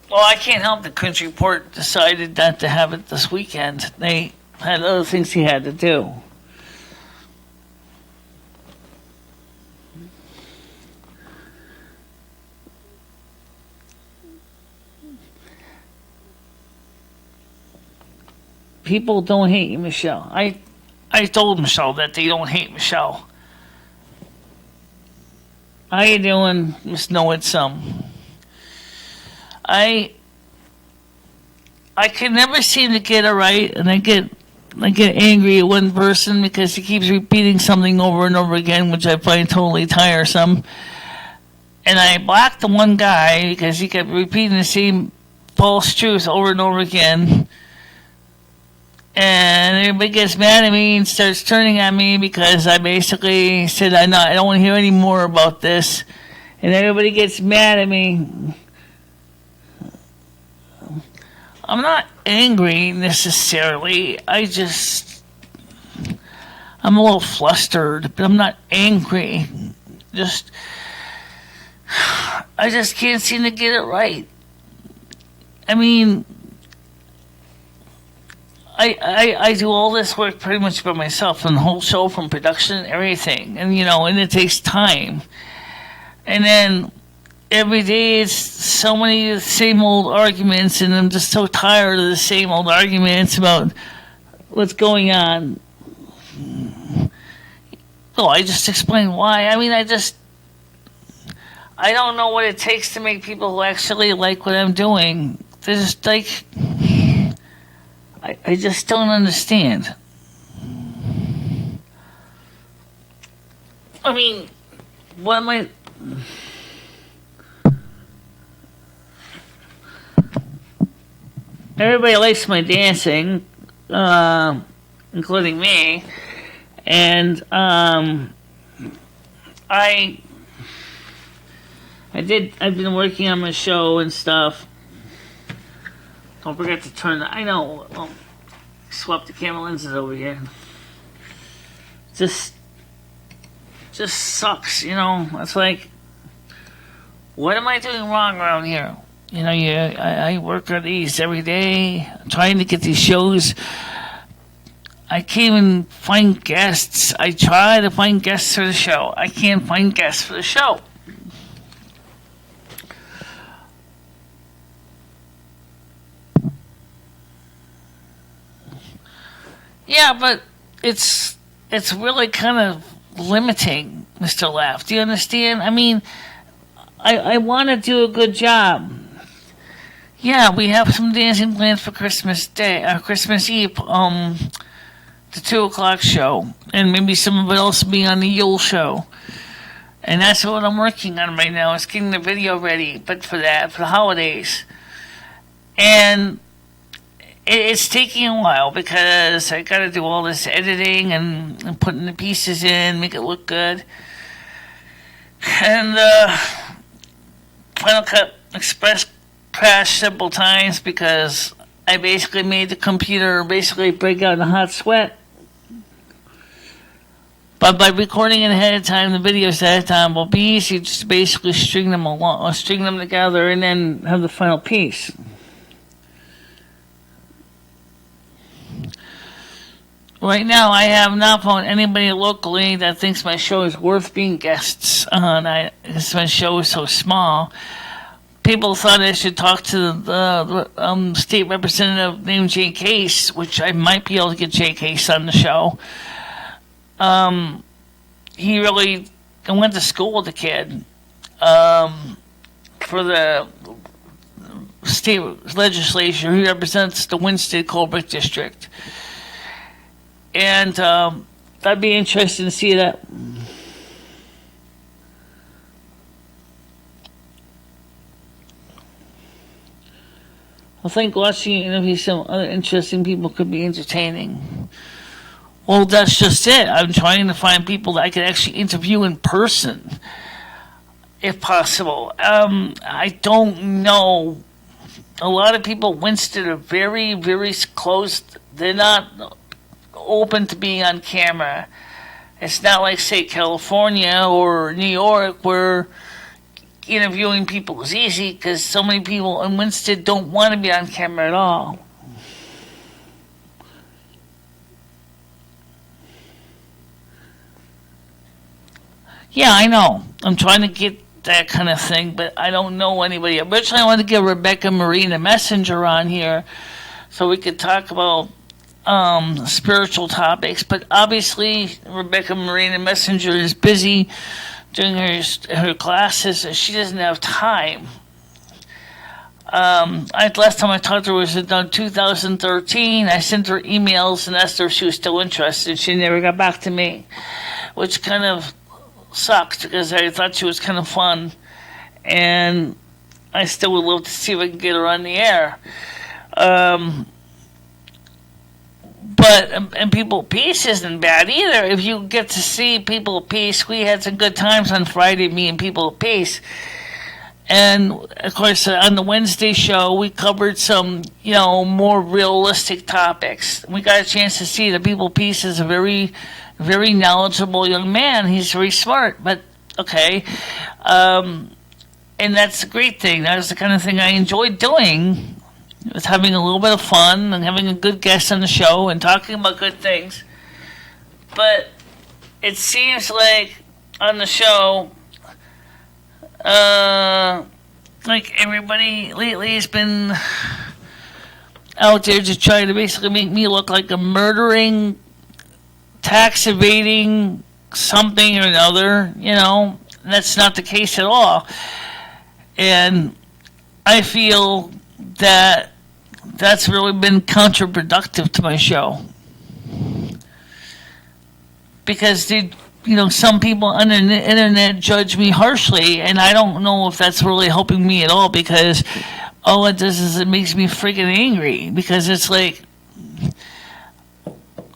Well, I can't help the Cringe Report decided not to have it this weekend. They had other things he had to do. People don't hate you, Michele. I told Michele that they don't hate Michele. How you doing? Must know it some. I can never seem to get it right, and I get angry at one person because he keeps repeating something over and over again, which I find totally tiresome. And I blocked the one guy because he kept repeating the same false truth over and over again. And everybody gets mad at me and starts turning on me because I basically said I don't want to hear any more about this. And everybody gets mad at me. I'm not angry necessarily. I'm a little flustered, but I'm not angry. I just can't seem to get it right. I mean, I do all this work pretty much by myself, and the whole show from production and everything, and and it takes time. And then every day it's so many of the same old arguments, and I'm just so tired of the same old arguments about what's going on. Oh, I just explained why. I mean, I don't know what it takes to make people actually like what I'm doing. They're just like, I just don't understand. I mean, what am I... Everybody likes my dancing, including me, and I've been working on my show and stuff. Don't forget to turn I know, swap the camera lenses over here. Just sucks, It's like, what am I doing wrong around here? I work on these every day, trying to get these shows. I can't even find guests. I try to find guests for the show. I can't find guests for the show. Yeah, but it's really kind of limiting, Mr. Laugh. Do you understand? I mean, I want to do a good job. Yeah, we have some dancing plans for Christmas Eve, the 2 o'clock show, and maybe some of it else will be on the Yule show. And that's what I'm working on right now, is getting the video ready, but for the holidays. And it's taking a while because I got to do all this editing and putting the pieces in, make it look good. And Final Cut Express crashed several times because I basically made the computer basically break out in a hot sweat. But by recording it ahead of time, the videos ahead of time will be easy just to basically string them along, or string them together, and then have the final piece. Right now, I have not found anybody locally that thinks my show is worth being guests on. Because my show is so small. People thought I should talk to the state representative named Jay Case, which I might be able to get Jay Case on the show. He really went to school with the kid for the state legislature. He represents the Winston Colbert district. And that'd be interesting to see that. I think watching interview some other interesting people could be entertaining. Well, that's just it. I'm trying to find people that I can actually interview in person, if possible. I don't know. A lot of people in Winston are very, very closed. They're not open to being on camera. It's not like, say, California or New York, where interviewing people is easy because so many people in Winston don't want to be on camera at all. Yeah, I know. I'm trying to get that kind of thing, but I don't know anybody. Originally, I wanted to get Rebecca Marie, the messenger, on here so we could talk about spiritual topics, but obviously Rebecca Marie, the messenger, is busy doing her classes, and she doesn't have time. Last time I talked to her was in 2013. I sent her emails and asked her if she was still interested. She never got back to me, which kind of sucked because I thought she was kind of fun, and I still would love to see if I can get her on the air. But and People of Peace isn't bad either. If you get to see People of Peace, we had some good times on Friday, me and People of Peace. And of course, on the Wednesday show, we covered some, more realistic topics. We got a chance to see that People of Peace is a very, very knowledgeable young man. He's very smart, but okay. And that's a great thing. That's the kind of thing I enjoyed doing. It was having a little bit of fun and having a good guest on the show and talking about good things. But it seems like on the show, like everybody lately has been out there just trying to basically make me look like a murdering, tax evading something or another, and that's not the case at all. And I feel that that's really been counterproductive to my show, because some people on the internet judge me harshly, and I don't know if that's really helping me at all, because all it does is it makes me freaking angry, because it's like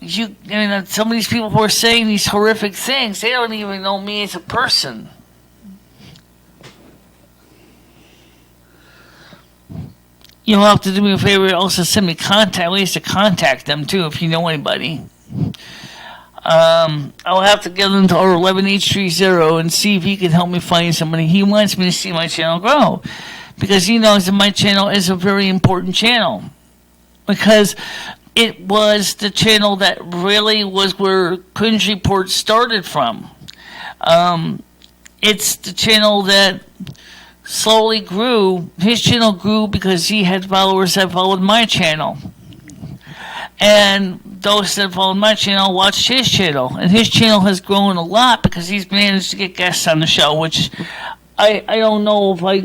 some of these people who are saying these horrific things, they don't even know me as a person. You'll have to do me a favor, also send me ways to contact them too, if you know anybody. I'll have to get into our 11830 and see if he can help me find somebody. He wants me to see my channel grow, because he knows that my channel is a very important channel, because it was the channel that really was where Cringe Report started from. It's the channel that slowly grew. His channel grew because he had followers that followed my channel, and those that followed my channel watched his channel, and his channel has grown a lot because he's managed to get guests on the show, which I don't know if I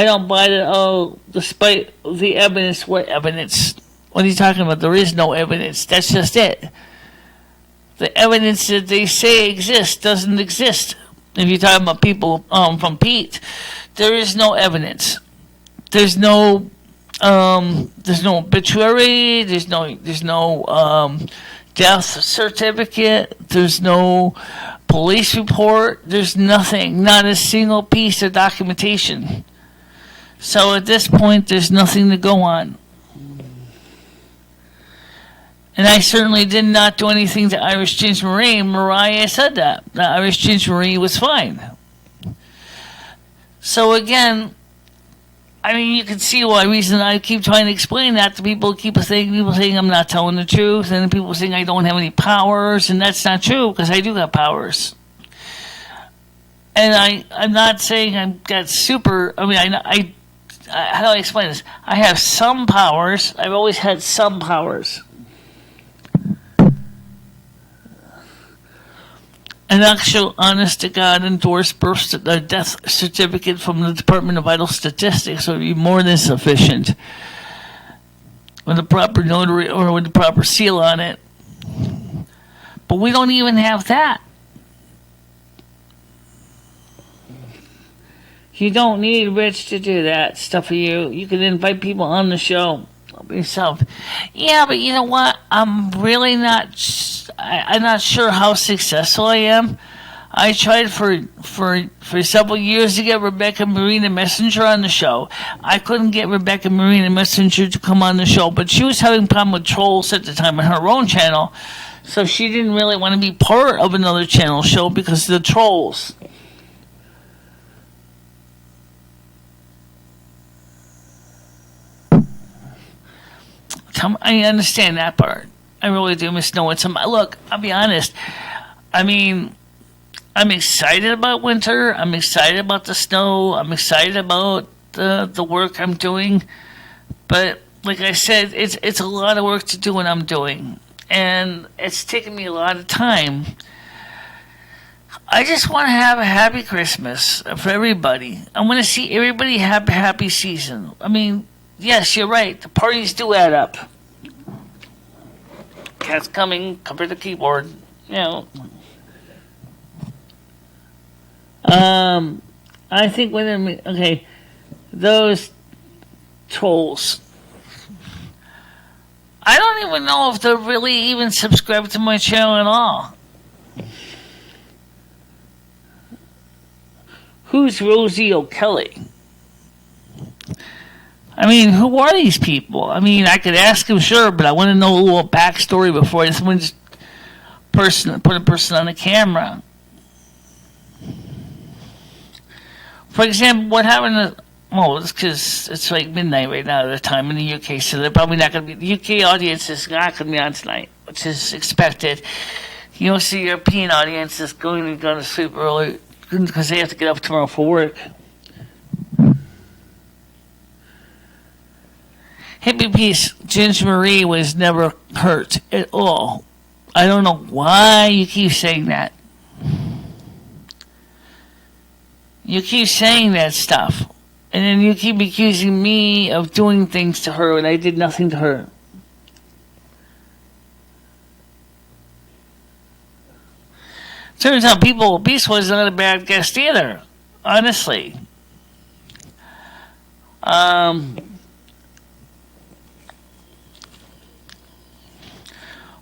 don't buy that. Despite the evidence, what evidence? What are you talking about? There is no evidence. That's just it. The evidence that they say exists doesn't exist. If you're talking about people from Pete, there is no evidence. There's no obituary. There's no death certificate. There's no police report. There's nothing. Not a single piece of documentation. So at this point, there's nothing to go on. And I certainly did not do anything to Irish Ginger Marie. Mariah said that. The Irish Ginger Marie was fine. So again, I mean, you can see why reason I keep trying to explain that to people. People saying I'm not telling the truth, and people saying I don't have any powers, and that's not true because I do have powers. And I'm not saying I've got super. I mean, I how do I explain this? I have some powers. I've always had some powers. An actual honest-to-God endorsed death certificate from the Department of Vital Statistics would be more than sufficient. With the proper notary or with the proper seal on it. But we don't even have that. You don't need Rich to do that stuff for you. You can invite people on the show yourself. Yeah, but you know what? I'm really not. I'm not sure how successful I am. I tried for several years to get Rebecca Marina Messenger on the show. I couldn't get Rebecca Marina Messenger to come on the show, but she was having problem with trolls at the time on her own channel, so she didn't really want to be part of another channel show because of the trolls. I understand that part. I really do miss knowing some. Look, I'll be honest. I mean, I'm excited about winter. I'm excited about the snow. I'm excited about the work I'm doing. But like I said, it's a lot of work to do what I'm doing, and it's taken me a lot of time. I just want to have a happy Christmas for everybody. I want to see everybody have a happy season. I mean, yes, you're right. The parties do add up. Cat's coming. Cover the keyboard. You know. I think okay, those trolls. I don't even know if they're really even subscribed to my channel at all. Who's Rosie O'Kelly? I mean, who are these people? I mean, I could ask him, sure, but I want to know a little backstory before I just put a person on the camera. For example, what happened to... Well, it's because it's like midnight right now at the time in the UK, so they're probably not going to be... The UK audience is not going to be on tonight, which is expected. You know, the European audience is going to go to sleep early because they have to get up tomorrow for work. Hippie Peace, Ginger Marie was never hurt at all. I don't know why you keep saying that. You keep saying that stuff. And then you keep accusing me of doing things to her when I did nothing to her. Turns out Peace was not a bad guest either. Honestly.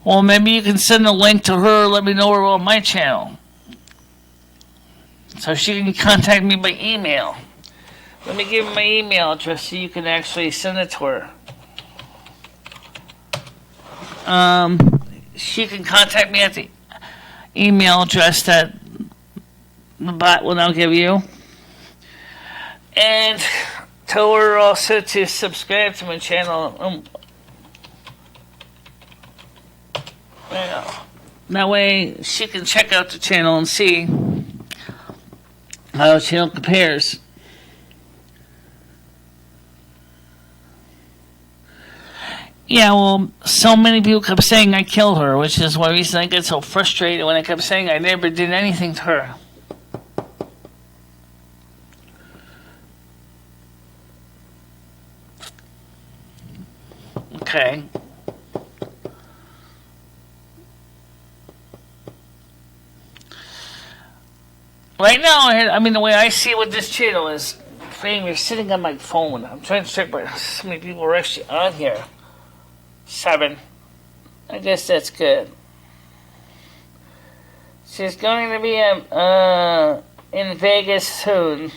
Well, maybe you can send a link to her, let me know her on my channel. So she can contact me by email. Let me give her my email address so you can actually send it to her. She can contact me at the email address that the bot will now give you. And tell her also to subscribe to my channel. That way she can check out the channel and see how the channel compares. Yeah, well, so many people kept saying I killed her, which is why reason I get so frustrated when I kept saying I never did anything to her. Okay. Right now, I mean, the way I see what this channel is, you're sitting on my phone. I'm trying to check, but so many people are actually on here. 7. I guess that's good. She's going to be in Vegas soon.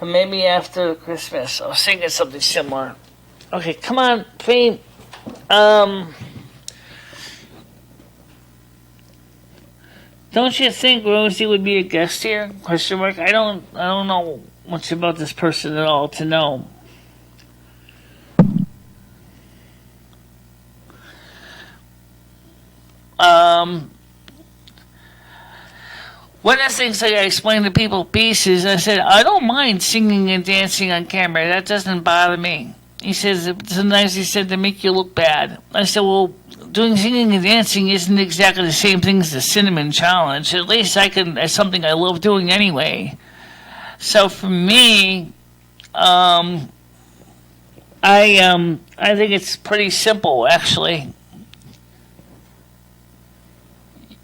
Or maybe after Christmas. I was thinking something similar. Okay, come on, Fame. Don't you think Rosie would be a guest here? Question mark. I don't know much about this person at all to know. One of the things I explained to people pieces, I said, I don't mind singing and dancing on camera. That doesn't bother me. He says, sometimes he said, they make you look bad. I said, well, doing singing and dancing isn't exactly the same thing as the cinnamon challenge. At least it's something I love doing anyway. So for me, I think it's pretty simple, actually.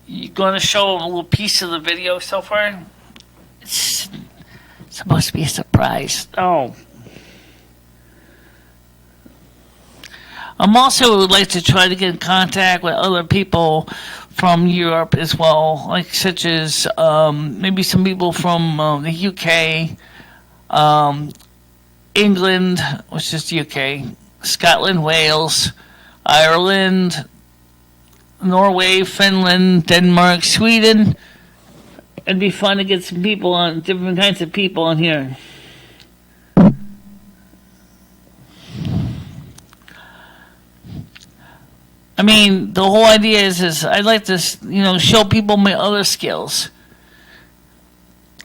You going to show a little piece of the video so far? It's supposed to be a surprise. Oh. I'm also would like to try to get in contact with other people from Europe as well, like such as maybe some people from the UK, England, which is the UK, Scotland, Wales, Ireland, Norway, Finland, Denmark, Sweden. It'd be fun to get some people on, different kinds of people on here. I mean, the whole idea is I'd like to, show people my other skills.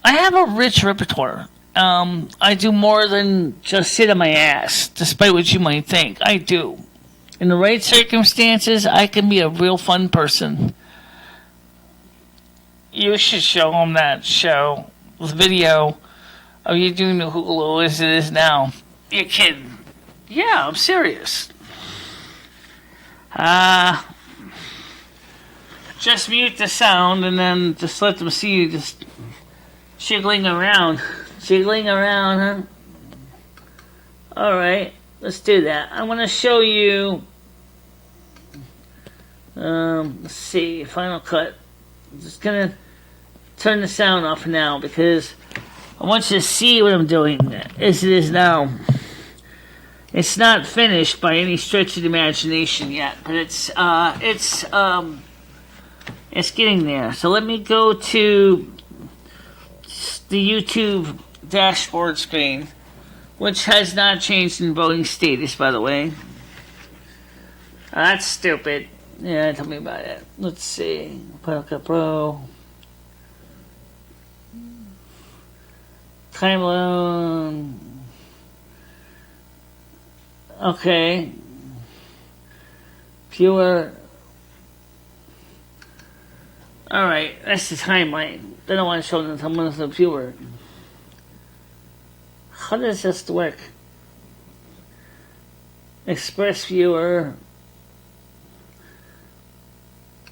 I have a rich repertoire. I do more than just sit on my ass, despite what you might think. I do. In the right circumstances, I can be a real fun person. You should show them that show with video of you doing the hula as it is now. You're kidding. Yeah, I'm serious. Just mute the sound and then just let them see you just jiggling around. Jiggling around, huh? Alright, let's do that. I want to show you, let's see, Final Cut. I'm just going to turn the sound off now because I want you to see what I'm doing as it is now. It's not finished by any stretch of the imagination yet, but it's getting there. So let me go to the YouTube dashboard screen, which has not changed in voting status, by the way. That's stupid. Yeah, tell me about it. Let's see. Final Cut Pro. Timeline. Okay. Viewer. Alright, that's the timeline. They don't want to show them someone as a viewer. How does this work? Express viewer.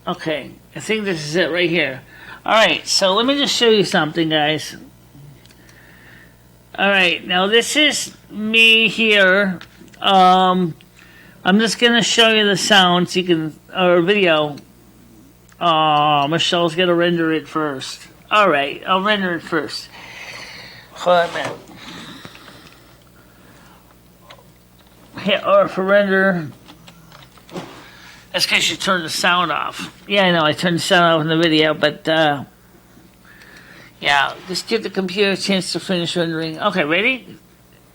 Okay, I think this is it right here. Alright, so let me just show you something, guys. Alright, now this is me here. I'm just gonna show you the sound so you can, or video. Michelle's gonna render it first. Alright, I'll render it first. Hold on a minute. Hit R for render. That's because you turned the sound off. Yeah, I know, I turned the sound off in the video, but, yeah, just give the computer a chance to finish rendering. Okay, ready?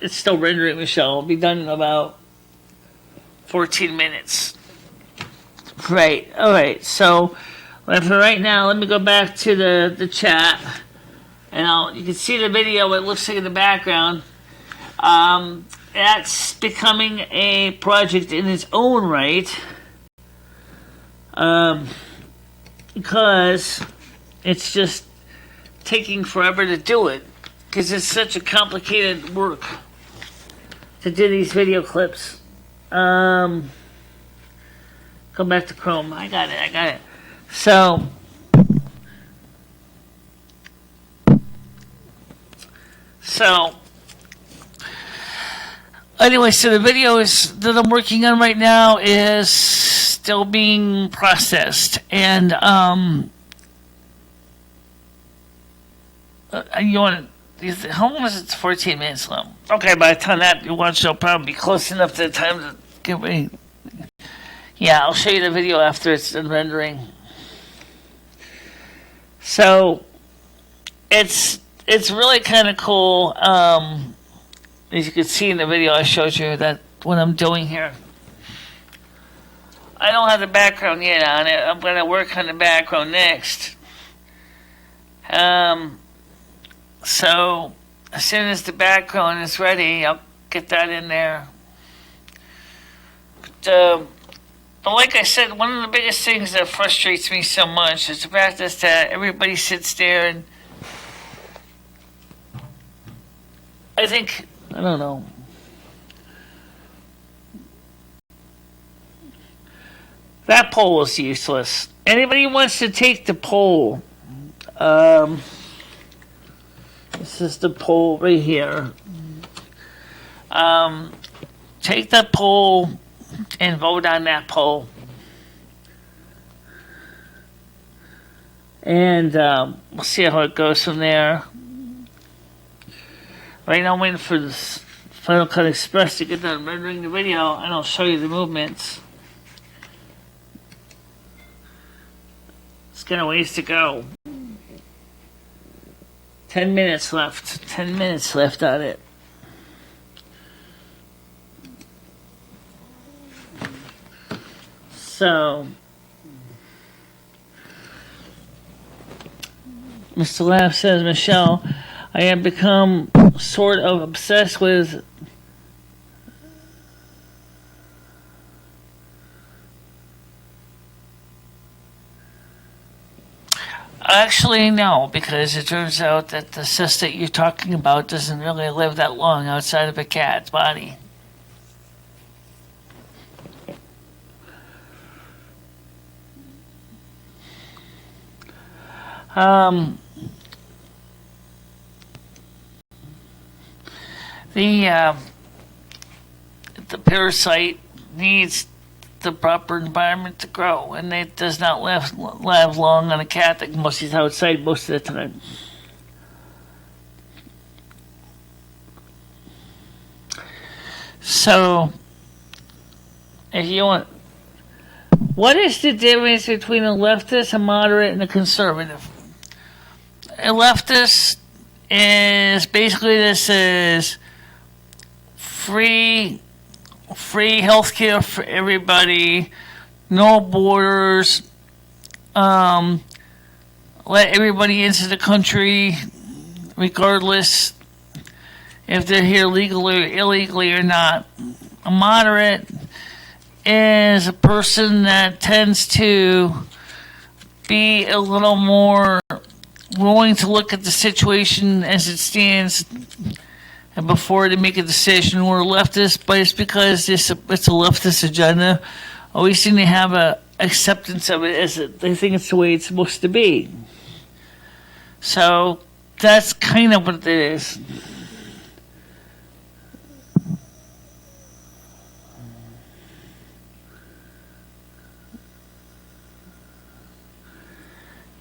It's still rendering, Michelle. It'll be done in about 14 minutes. Right, alright, so for right now, let me go back to the chat. And you can see the video, what it looks like in the background. That's becoming a project in its own right. Because it's just taking forever to do it. Because it's such a complicated work to do these video clips. Go back to Chrome. I got it. So, anyway, so the video that I'm working on right now is still being processed, and You want how long is it? It's 14 minutes long. Okay, by the time that you watch, it'll probably be close enough to the time to get ready. Yeah, I'll show you the video after it's done rendering. So, it's really kind of cool. As you can see in the video I showed you, that what I'm doing here. I don't have the background yet on it. I'm going to work on the background next. So, as soon as the background is ready, I'll get that in there. But like I said, one of the biggest things that frustrates me so much is the fact that everybody sits there and I don't know. That poll is useless. Anybody wants to take the poll? This is the poll right here. Take that poll and vote on that poll. And we'll see how it goes from there. Right now I'm waiting for this Final Cut Express to get done rendering the video, and I'll show you the movements. It's got a ways to go. 10 minutes left. 10 minutes left on it. So, Mr. Laugh says, Michele, I have become sort of obsessed with actually no, because it turns out that the cyst that you're talking about doesn't really live that long outside of a cat's body. The parasite needs the proper environment to grow, and it does not live long on a cat that most is outside most of the time. So, if you want, what is the difference between a leftist, a moderate, and a conservative? A leftist is basically this is free healthcare for everybody, no borders, let everybody into the country regardless if they're here legally or illegally or not. A moderate is a person that tends to be a little more willing to look at the situation as it stands and before they make a decision. We're leftist, but it's because it's a leftist agenda. Always seem to have a acceptance of it as they think it's the way it's supposed to be. So that's kind of what it is.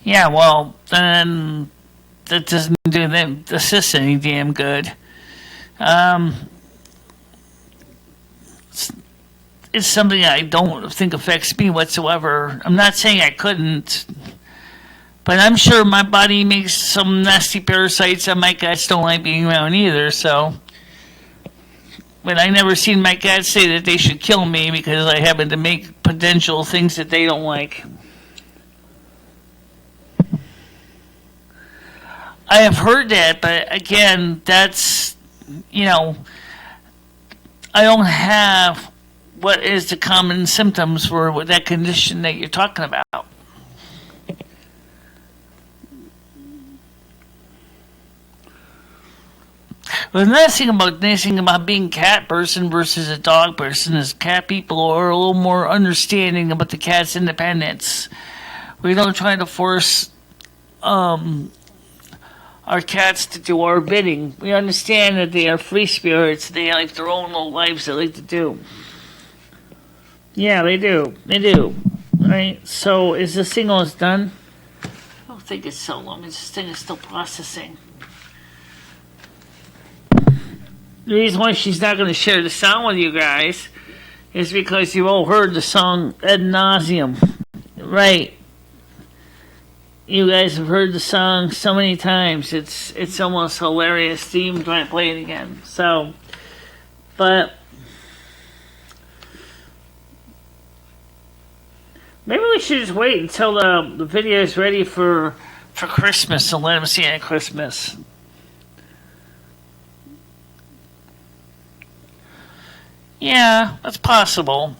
Yeah, well, then that doesn't do them assist any damn good. It's something I don't think affects me whatsoever. I'm not saying I couldn't, but I'm sure my body makes some nasty parasites that my cats don't like being around either, so. But I never seen my cats say that they should kill me because I happen to make potential things that they don't like. I have heard that, but again, that's, I don't have what is the common symptoms for that condition that you're talking about. The nice thing about being a cat person versus a dog person is cat people are a little more understanding about the cat's independence. We don't try to force our cats to do our bidding. We understand that they are free spirits. They have their own little lives they like to do. Yeah, they do. They do. Right? So, is the thing almost done? I don't think it's so long. This thing is still processing. The reason why she's not going to share the song with you guys is because you've all heard the song ad nauseum. Right. You guys have heard the song so many times. It's almost hilarious to even try to play it again. So, but maybe we should just wait until the video is ready for Christmas and let them see it at Christmas. Yeah, that's possible.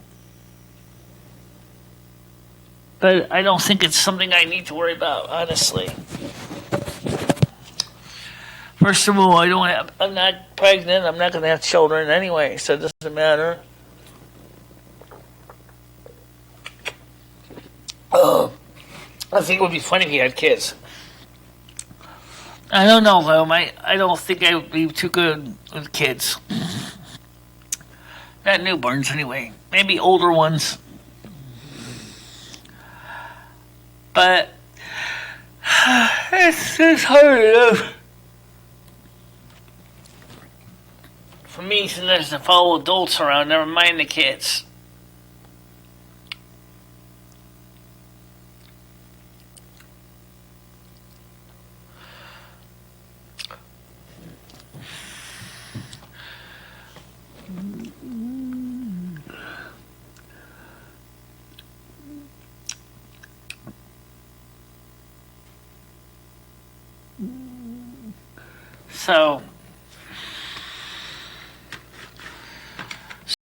But I don't think it's something I need to worry about, honestly. First of all, I'm not pregnant. I'm not going to have children anyway, so it doesn't matter. I think it would be funny if you had kids. I don't know, though. I don't think I would be too good with kids. Not newborns, anyway. Maybe older ones. But it's hard enough for me since there's to follow adults around, never mind the kids.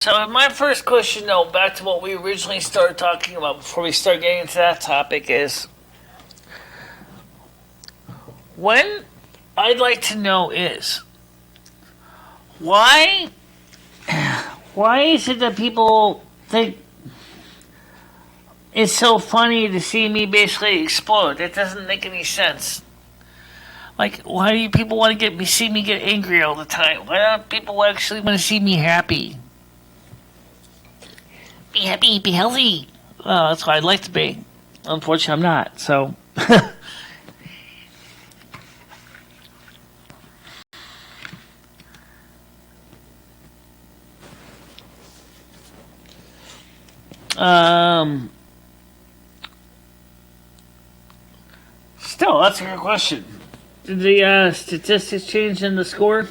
So my first question, though, back to what we originally started talking about before we start getting into that topic is, when I'd like to know is, why is it that people think it's so funny to see me basically explode? That doesn't make any sense. Like, why do people want to see me get angry all the time? Why don't people actually want to see me happy? Be happy, be healthy. Well, that's what I'd like to be. Unfortunately, I'm not, so. Still, that's a good question. Did the statistics change in the score?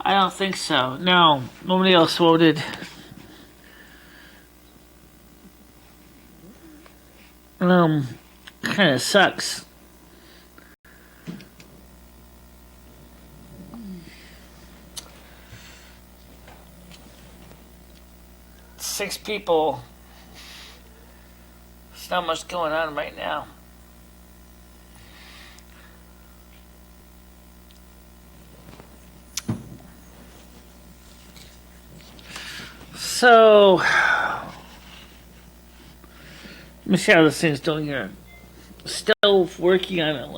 I don't think so. No, nobody else voted. Kind of sucks. Six people. There's not much going on right now. So, let me see how this thing's doing here. Still working on it.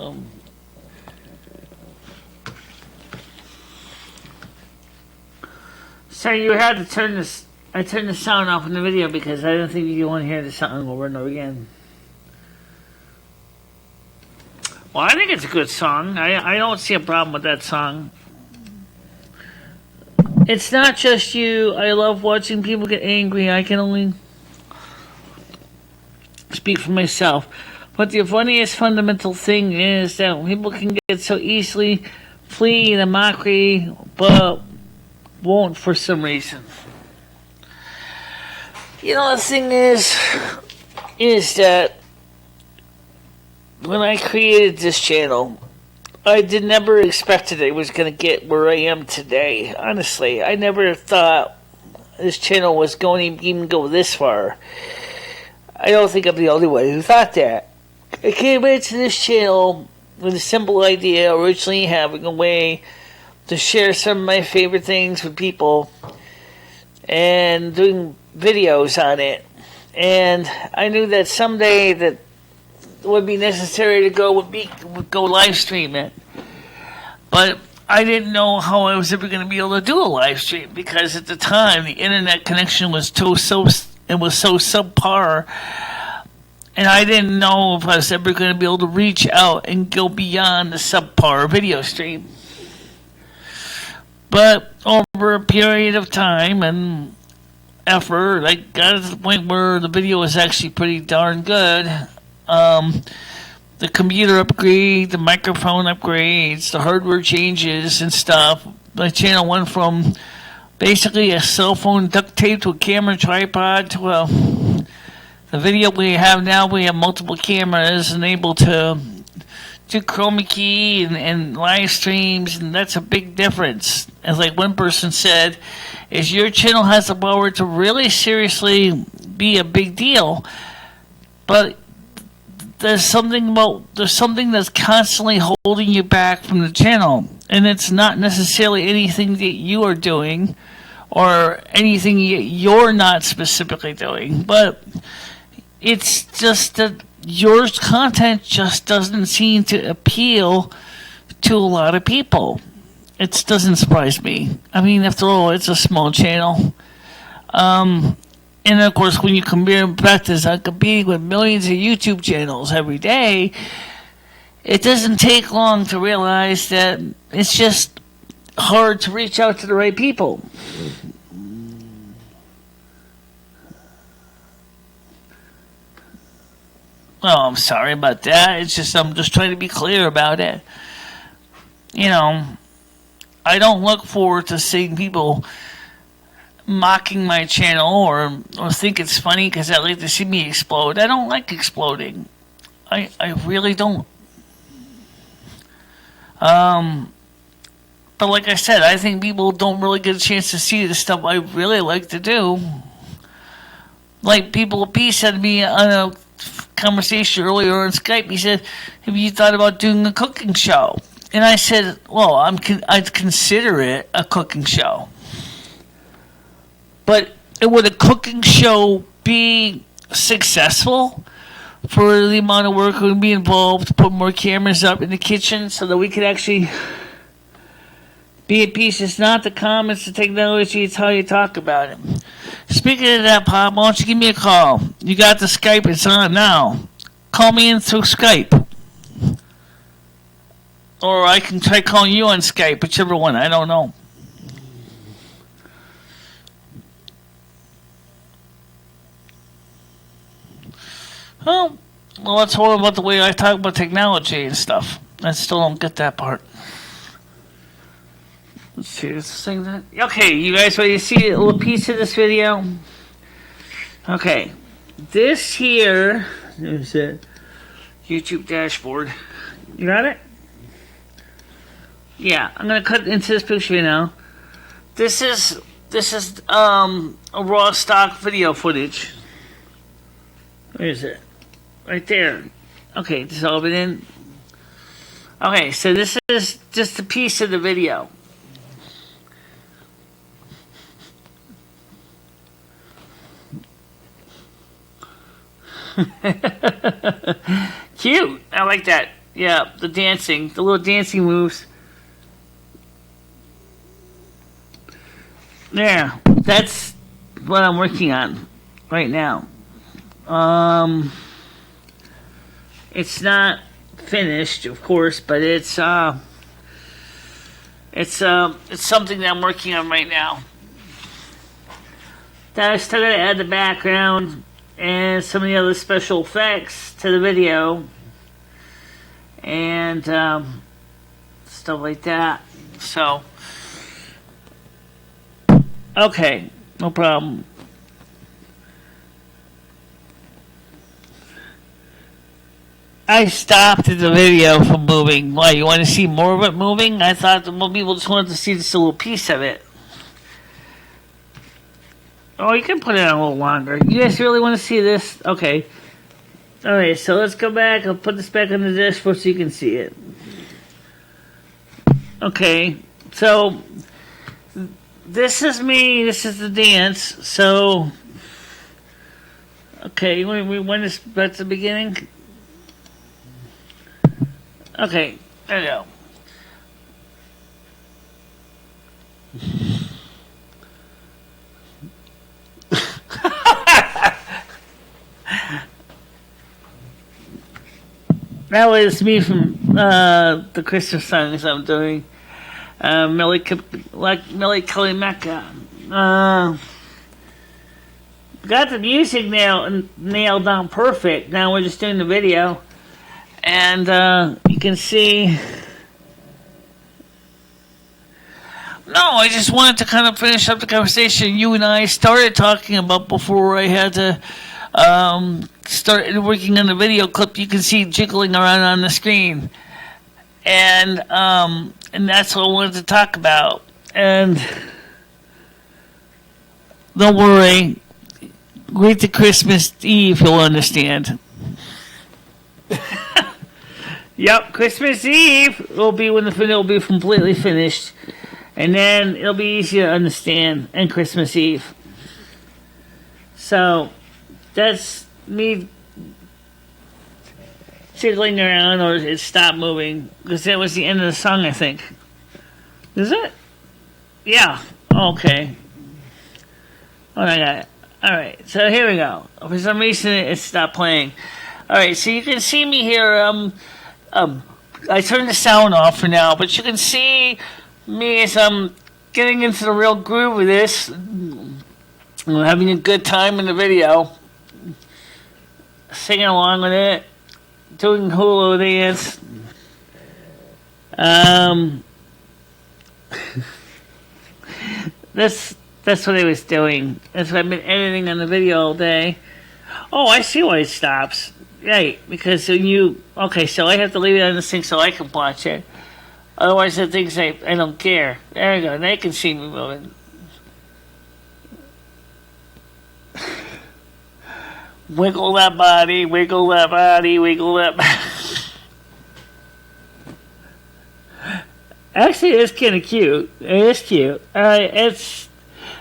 So you had to turn this. I turned the sound off in the video because I didn't think you want to hear the song over and over again. Well, I think it's a good song. I don't see a problem with that song. It's not just you. I love watching people get angry. I can only speak for myself. But the funniest fundamental thing is that people can get so easily flee the mockery, but won't for some reason. You know, the thing is that when I created this channel, I never expected it was going to get where I am today. Honestly, I never thought this channel was going to even go this far. I don't think I'm the only one who thought that. I came into this channel with a simple idea, originally having a way to share some of my favorite things with people and doing videos on it. And I knew that someday that would be necessary to go live stream it. But I didn't know how I was ever going to be able to do a live stream because at the time the internet connection was so subpar, And I didn't know if I was ever going to be able to reach out and go beyond the subpar video stream. But over a period of time and effort, I got to the point where the video was actually pretty darn good. The computer upgrade, the microphone upgrades, the hardware changes and stuff. My channel went from basically a cell phone duct tape to a camera tripod to the video we have now. We have multiple cameras and able to do chroma key and live streams, and that's a big difference. As like one person said, is your channel has the power to really seriously be a big deal, but there's something that's constantly holding you back from the channel, and it's not necessarily anything that you are doing or anything you're not specifically doing, but it's just that your content just doesn't seem to appeal to a lot of people. It doesn't surprise me. I mean, after all, it's a small channel. And of course, when you compare practice on competing with millions of YouTube channels every day, it doesn't take long to realize that it's just hard to reach out to the right people. Oh, I'm sorry about that. It's just I'm just trying to be clear about it. You know, I don't look forward to seeing people mocking my channel or think it's funny because they like to see me explode. I don't like exploding. I really don't. But like I said, I think people don't really get a chance to see the stuff I really like to do. Like P said to me on a conversation earlier on Skype, he said, have you thought about doing a cooking show? And I said, well, I'd consider it a cooking show. But would a cooking show be successful for the amount of work that would be involved to put more cameras up in the kitchen so that we could actually be at peace? It's not the comments, the technology, it's how you talk about it. Speaking of that, Pop, why don't you give me a call? You got the Skype, it's on now. Call me in through Skype. Or I can try calling you on Skype, whichever one, I don't know. Well, that's all about the way I talk about technology and stuff. I still don't get that part. Let's see, this thing that. Okay, you guys ready to see a little piece of this video? Okay, this here is a YouTube dashboard. You got it? Yeah, I'm gonna cut into this picture now. This is a raw stock video footage. Where is it? Right there. Okay, this is all been in. Okay, so this is just a piece of the video. Cute. I like that. Yeah, the dancing, the little dancing moves. Yeah, that's what I'm working on right now. It's not finished, of course, but it's something that I'm working on right now. That I still gotta add the background and some of the other special effects to the video and stuff like that. So, okay, no problem. I stopped the video from moving. Why, you want to see more of it moving? I thought that more people just wanted to see just a little piece of it. Oh, you can put it on a little longer. You guys really want to see this? Okay. Alright, so let's go back. I'll put this back on the dashboard so you can see it. Okay, so this is me. This is the dance. So, okay, you want to rewind this back to the beginning? Okay, there you go. That was me from the Christmas songs I'm doing. Kelly Mecca. Got the music nailed down perfect. Now we're just doing the video. And you can see... No, I just wanted to kind of finish up the conversation you and I started talking about before I had to start working on the video clip. You can see jiggling around on the screen. And that's what I wanted to talk about. And don't worry, wait till Christmas Eve, you'll understand. Yep, Christmas Eve will be when the video will be completely finished. And then it'll be easy to understand, and Christmas Eve. So, that's me jiggling around, or it stopped moving, because that was the end of the song, I think. Is it? Yeah. Okay. Oh, I got it. Alright, so here we go. For some reason, it stopped playing. Alright, so you can see me here. I turned the sound off for now, but you can see me as I'm getting into the real groove of this. I'm having a good time in the video. Singing along with it. Doing hula dance. That's what I was doing. That's what I've been editing on the video all day. Oh, I see why it stops. Right, because when you... Okay, so I have to leave it on the thing so I can watch it. Otherwise, it thinks I don't care. There we go. They can see me moving. Wiggle that body, wiggle that body, wiggle that body. Actually, it's kind of cute. It is cute.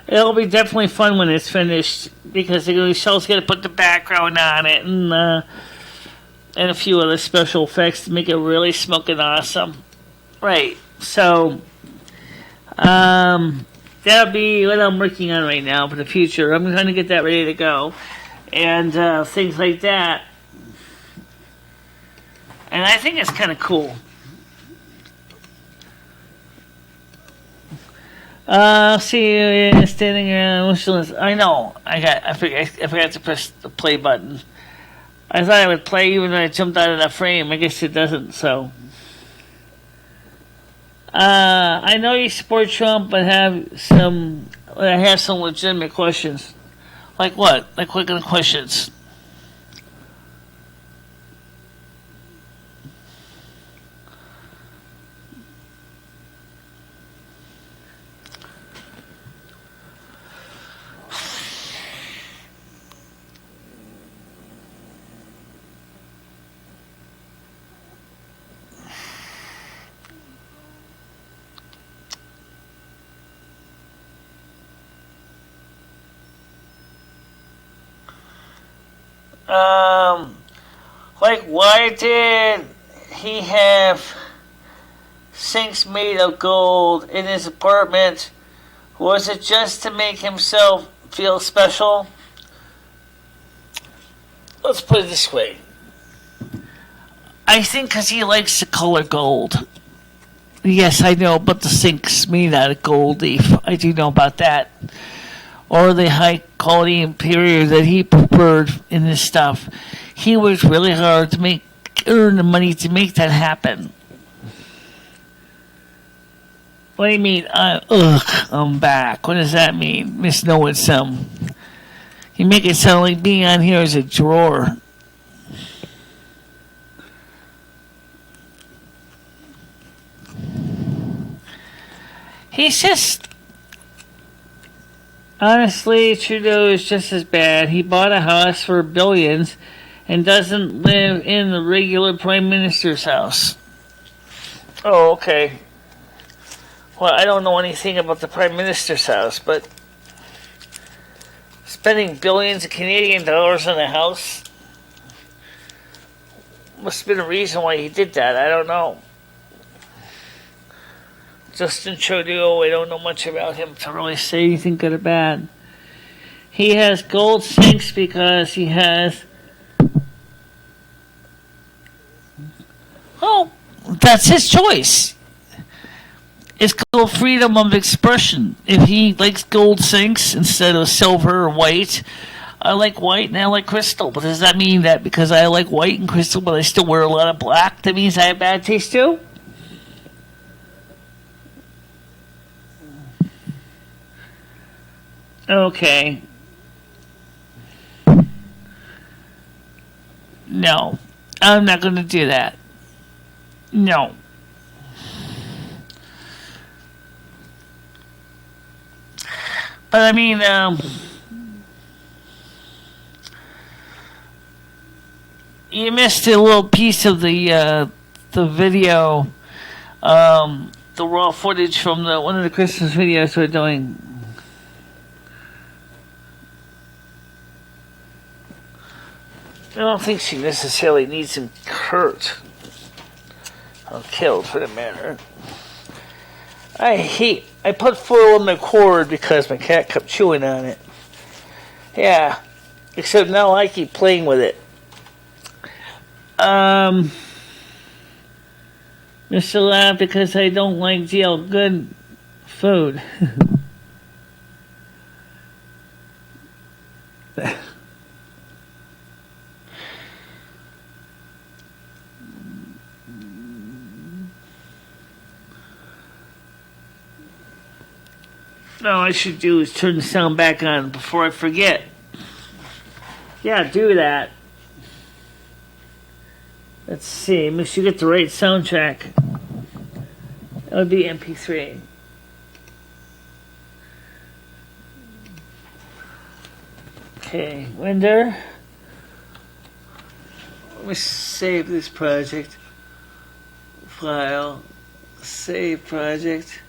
It'll be definitely fun when it's finished, because Michelle's going to put the background on it and a few other special effects to make it really smoking awesome. Right, so that'll be what I'm working on right now for the future. I'm trying to get that ready to go, and things like that. And I think it's kind of cool. See you standing around. I know. I forgot to press the play button. I thought it would play even when I jumped out of that frame. I guess it doesn't. So. I know you support Trump, but I have some legitimate questions. Like what? Like what kind of questions? Like, why did he have sinks made of gold in his apartment? Was it just to make himself feel special? Let's put it this way. I think because he likes the color gold. Yes, I know about the sinks made out of gold leaf. I do know about that. Or the high quality interior that he preferred in this stuff. He worked really hard to earn the money to make that happen. What do you mean? I'm back. What does that mean? Misnowing some. You make it sound like being on here is a drawer. He's just... Honestly, Trudeau is just as bad. He bought a house for billions and doesn't live in the regular Prime Minister's house. Oh, okay. Well, I don't know anything about the Prime Minister's house, but spending billions of Canadian dollars on a house must have been a reason why he did that. I don't know. Justin Trudeau, I don't know much about him to really say anything good or bad. He has gold sinks because he has that's his choice. It's called freedom of expression. If he likes gold sinks instead of silver or white, I like white and I like crystal. But does that mean that because I like white and crystal, but I still wear a lot of black, that means I have bad taste too? Okay. No, I'm not going to do that. No. But I mean, you missed a little piece of the video, the raw footage from one of the Christmas videos we're doing. I don't think she necessarily needs him hurt or killed, for the matter. I put foil in my cord because my cat kept chewing on it. Yeah, except now I keep playing with it. Mr. Laugh because I don't like GL good food. All I should do is turn the sound back on before I forget. Yeah, do that. Let's see. Make sure you get the right soundtrack. That would be MP3. Okay, Winder. Let me save this project. File. Save project.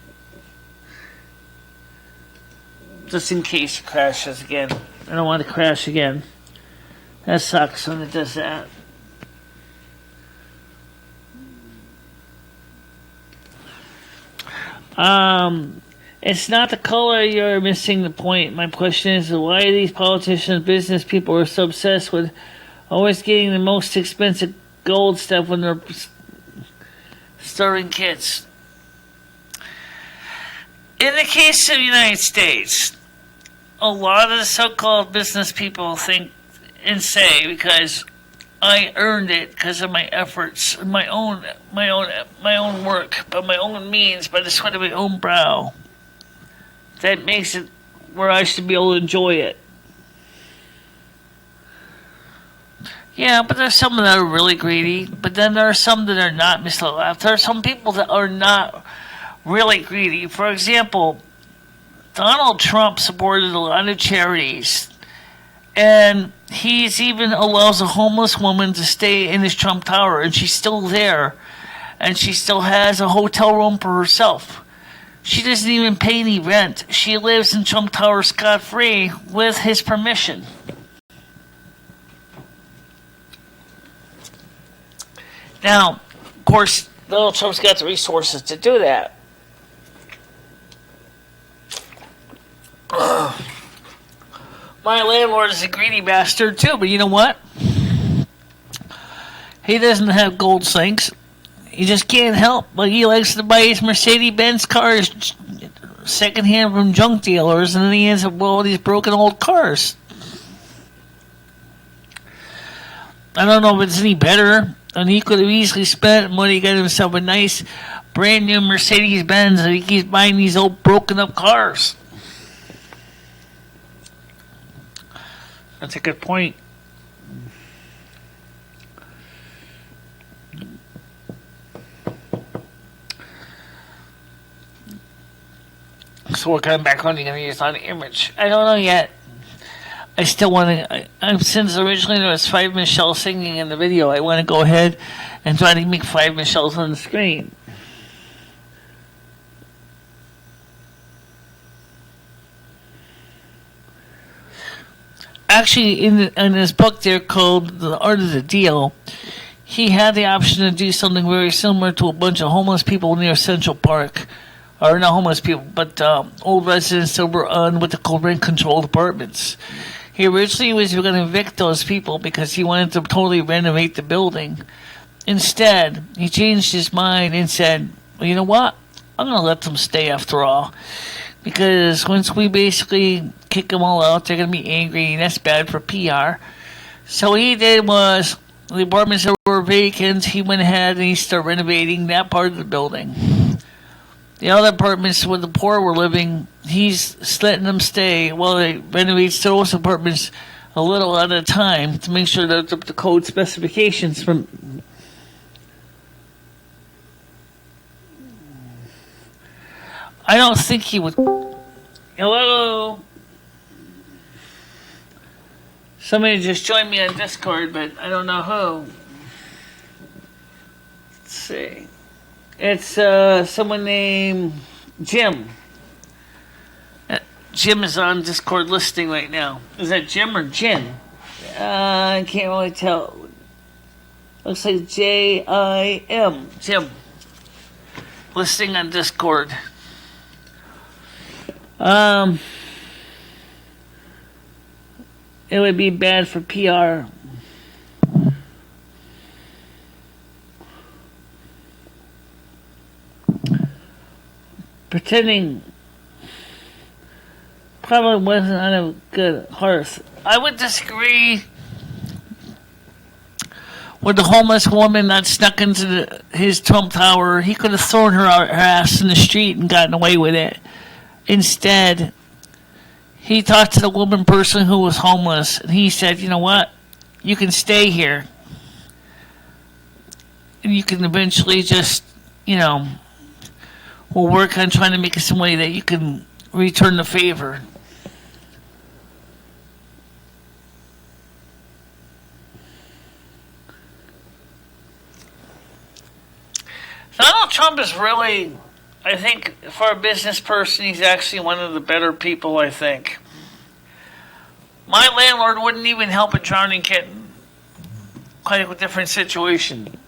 Just in case it crashes again. I don't want to crash again. That sucks when it does that. It's not the color you're missing the point. My question is why these politicians, business people are so obsessed with always getting the most expensive gold stuff when they're starting kids. In the case of the United States, a lot of the so-called business people think and say because I earned it because of my efforts, my own work, by my own means, by the sweat of my own brow. That makes it where I should be able to enjoy it. Yeah, but there's some that are really greedy, but then there are some that are not, Mr. Laugh. There are some people that are not really greedy. For example, Donald Trump supported a lot of charities, and he's even allows a homeless woman to stay in his Trump Tower, and she's still there, and she still has a hotel room for herself. She doesn't even pay any rent. She lives in Trump Tower scot-free with his permission. Now, of course, Donald Trump's got the resources to do that. My landlord is a greedy bastard too, but you know what? He doesn't have gold sinks. He just can't help, but he likes to buy his Mercedes-Benz cars secondhand from junk dealers, and then he ends up with all these broken old cars. I don't know if it's any better, and he could have easily spent money, got himself a nice brand new Mercedes-Benz, and he keeps buying these old broken up cars. That's a good point. So what kind of background are you going to use on the image? I don't know yet. I still want to... since originally there was 5 Michele singing in the video, I want to go ahead and try to make 5 Michelles on the screen. Actually, in his book there called The Art of the Deal, he had the option to do something very similar to a bunch of homeless people near Central Park. Or not homeless people, but old residents that were on what they call rent-controlled apartments. He originally was going to evict those people because he wanted to totally renovate the building. Instead, he changed his mind and said, well, you know what? I'm going to let them stay after all. Because once we basically kick them all out, they're going to be angry, and that's bad for PR. So what he did was, the apartments that were vacant, he went ahead and he started renovating that part of the building. The other apartments where the poor were living, he's letting them stay while they renovate those apartments a little at a time to make sure that the code specifications from... I don't think he would... Hello? Somebody just joined me on Discord, but I don't know who. Let's see. It's someone named Jim. Jim is on Discord listening right now. Is that Jim or Jin? I can't really tell. Looks like J-I-M. Jim. Listening on Discord. It would be bad for PR. Pretending probably wasn't on a good hearth. I would disagree with the homeless woman that snuck into his Trump Tower. He could have thrown her ass in the street and gotten away with it. Instead, he talked to the woman person who was homeless, and he said, you know what? You can stay here. And you can eventually just, we'll work on trying to make it some way that you can return the favor. Donald Trump is really, I think, for a business person, he's actually one of the better people, I think. My landlord wouldn't even help a drowning kitten. Quite a different situation.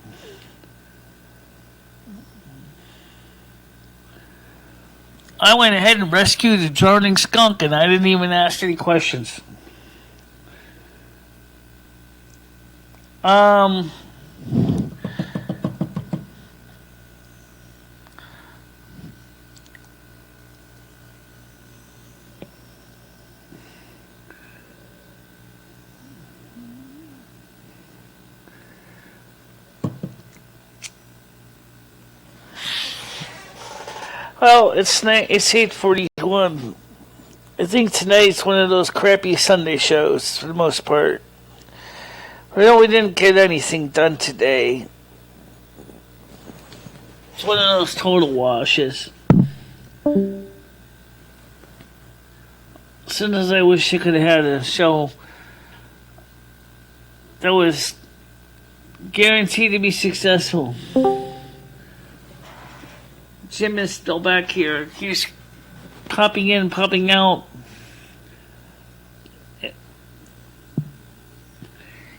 I went ahead and rescued a drowning skunk, and I didn't even ask any questions. Well, it's 8:41. I think tonight's one of those crappy Sunday shows for the most part. We didn't get anything done today. It's one of those total washes. As soon as I wish I could have had a show that was guaranteed to be successful. Jim is still back here. He's popping in, popping out.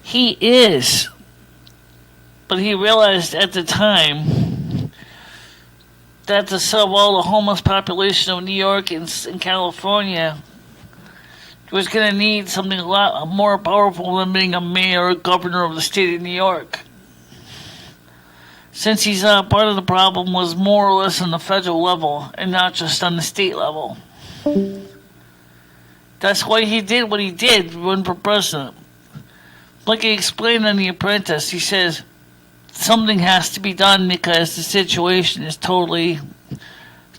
He is. But he realized at the time that to solve all the homeless population of New York and California was going to need something a lot more powerful than being a mayor or governor of the state of New York. Since he's part of the problem was more or less on the federal level and not just on the state level. That's why he did what he did, run for president. Like he explained on The Apprentice, he says something has to be done because the situation is totally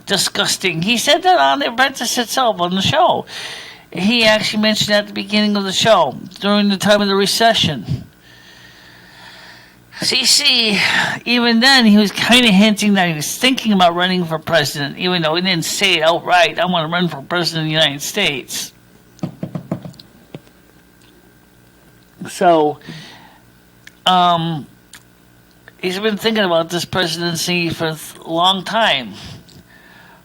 disgusting. He said that on The Apprentice itself, on the show. He actually mentioned that at the beginning of the show, during the time of the recession. See, even then he was kind of hinting that he was thinking about running for president, even though he didn't say it outright, I want to run for president of the United States. So, he's been thinking about this presidency for a long time.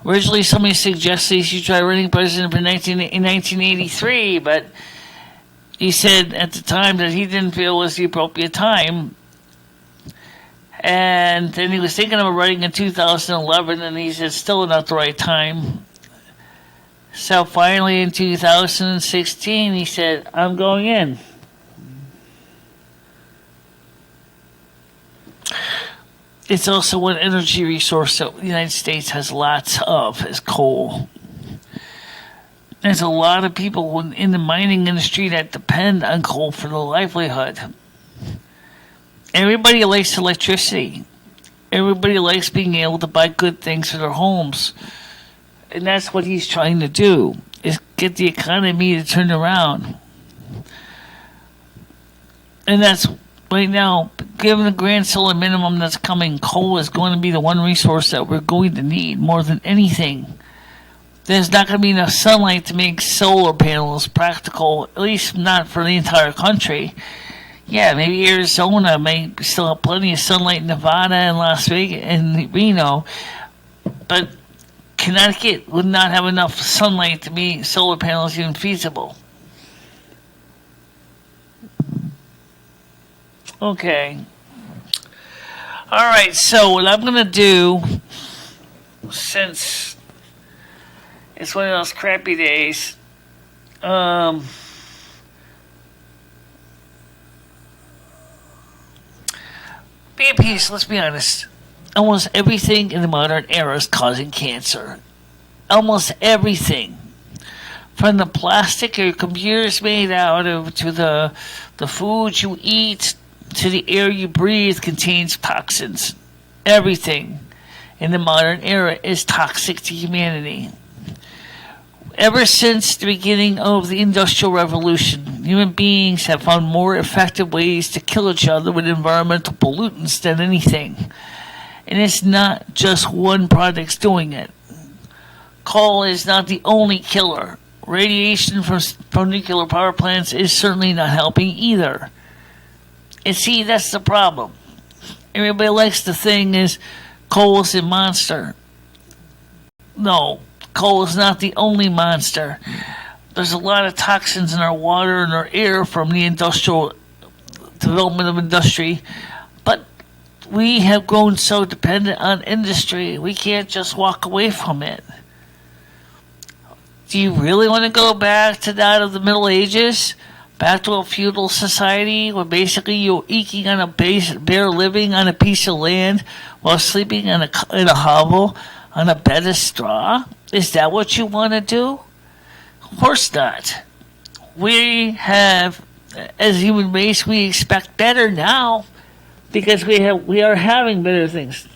Originally, somebody suggested he should try running president in 1983, but he said at the time that he didn't feel was the appropriate time. And then he was thinking about running in 2011, and he said still not the right time. So finally in 2016, he said, I'm going in. It's also one energy resource that the United States has lots of, is coal. There's a lot of people in the mining industry that depend on coal for their livelihood. Everybody likes electricity. Everybody likes being able to buy good things for their homes. And that's what he's trying to do, is get the economy to turn around. And that's right now, given the grand solar minimum that's coming, coal is going to be the one resource that we're going to need more than anything. There's not going to be enough sunlight to make solar panels practical, at least not for the entire country. Yeah, maybe Arizona may still have plenty of sunlight in Nevada and Las Vegas and Reno, but Connecticut would not have enough sunlight to make solar panels even feasible. Okay. Alright, so what I'm going to do, since it's one of those crappy days, be at peace, let's be honest. Almost everything in the modern era is causing cancer. Almost everything. From the plastic your computer's made out of, to the food you eat, to the air you breathe contains toxins. Everything in the modern era is toxic to humanity. Ever since the beginning of the Industrial Revolution, human beings have found more effective ways to kill each other with environmental pollutants than anything. And it's not just one product's doing it. Coal is not the only killer. Radiation from nuclear power plants is certainly not helping either. And see, that's the problem. Everybody likes to think is coal is a monster. No, coal is not the only monster. There's a lot of toxins in our water and our air from the industrial development of industry. But we have grown so dependent on industry, we can't just walk away from it. Do you really want to go back to that of the Middle Ages? Back to a feudal society where basically you're eking on a bare living on a piece of land while sleeping in a hovel on a bed of straw? Is that what you want to do? Of course not. We have, as a human race, we expect better now because we are having better things.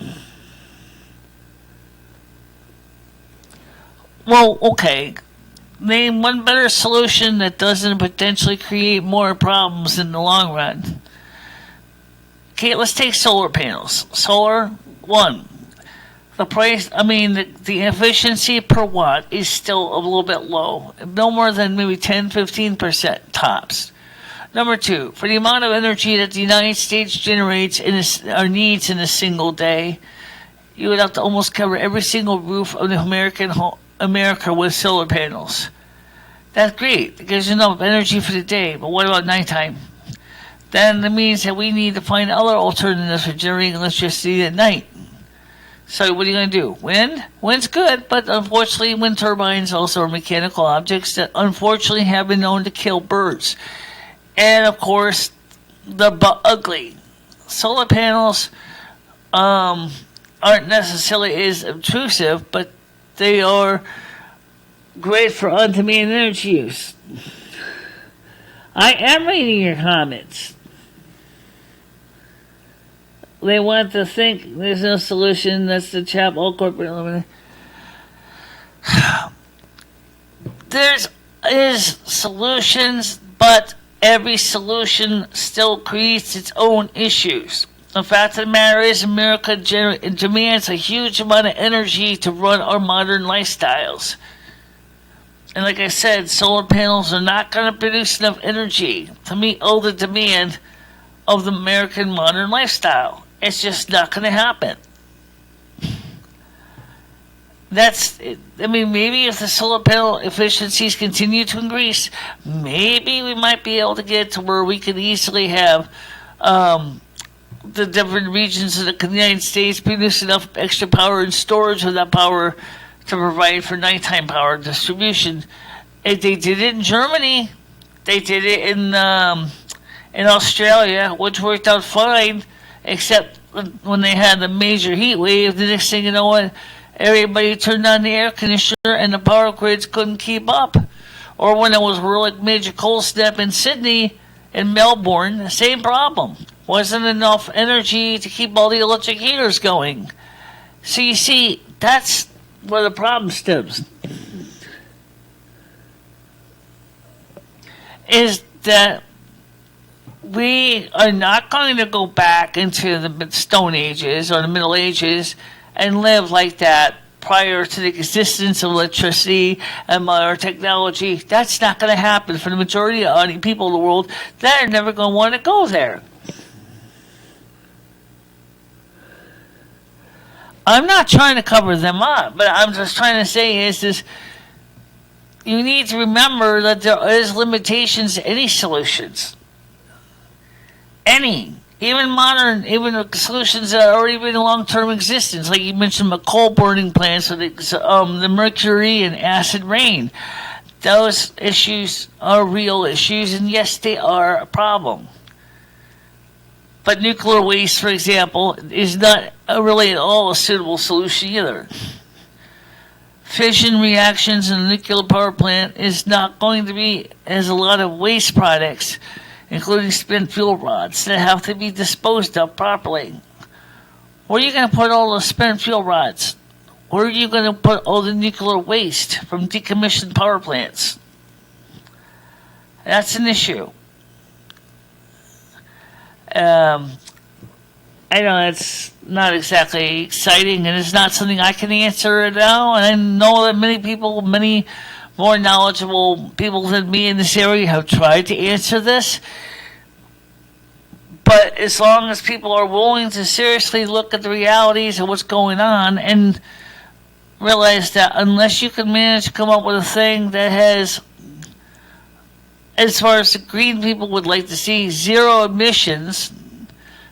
Well, okay. Name one better solution that doesn't potentially create more problems in the long run. Okay, let's take solar panels. Solar, one. The price, the efficiency per watt is still a little bit low. No more than maybe 10-15% tops. Number two, for the amount of energy that the United States generates or needs in a single day, you would have to almost cover every single roof of the America with solar panels. That's great. It gives enough energy for the day, but what about nighttime? Then that means that we need to find other alternatives for generating electricity at night. So what are you going to do? Wind? Wind's good, but unfortunately wind turbines also are mechanical objects that unfortunately have been known to kill birds. And of course, they're ugly. Solar panels aren't necessarily as obtrusive, but they are great for on-demand energy use. I am reading your comments. They want to think there's no solution. That's the chap all corporate eliminate. There is solutions, but every solution still creates its own issues. The fact of the matter is, America demands a huge amount of energy to run our modern lifestyles. And like I said, solar panels are not going to produce enough energy to meet all the demand of the American modern lifestyle. It's just not going to happen. Maybe if the solar panel efficiencies continue to increase, maybe we might be able to get to where we can easily have the different regions of the United States produce enough extra power and storage of that power to provide for nighttime power distribution. If they did it in Germany, they did it in Australia, which worked out fine, except when they had the major heat wave, the next thing you know, what, everybody turned on the air conditioner and the power grids couldn't keep up. Or when it was a really major cold snap in Sydney and Melbourne, the same problem. Wasn't enough energy to keep all the electric heaters going. So you see, that's where the problem stems. Is that we are not going to go back into the Stone Ages or the Middle Ages and live like that prior to the existence of electricity and modern technology. That's not going to happen for the majority of the people in the world. They're never going to want to go there. I'm not trying to cover them up, but I'm just trying to say is this: you need to remember that there is limitations to any solutions. Any. Even modern, even solutions that are already been in long-term existence, like you mentioned, the coal burning plants, or the mercury and acid rain. Those issues are real issues, and yes, they are a problem. But nuclear waste, for example, is not really at all a suitable solution either. Fission reactions in a nuclear power plant is not going to be as a lot of waste products, including spent fuel rods, that have to be disposed of properly. Where are you going to put all the spent fuel rods? Where are you going to put all the nuclear waste from decommissioned power plants? That's an issue. I know it's not exactly exciting, and it's not something I can answer now, and I know that many more knowledgeable people than me in this area have tried to answer this. But as long as people are willing to seriously look at the realities of what's going on and realize that unless you can manage to come up with a thing that has, as far as the green people would like to see, zero emissions,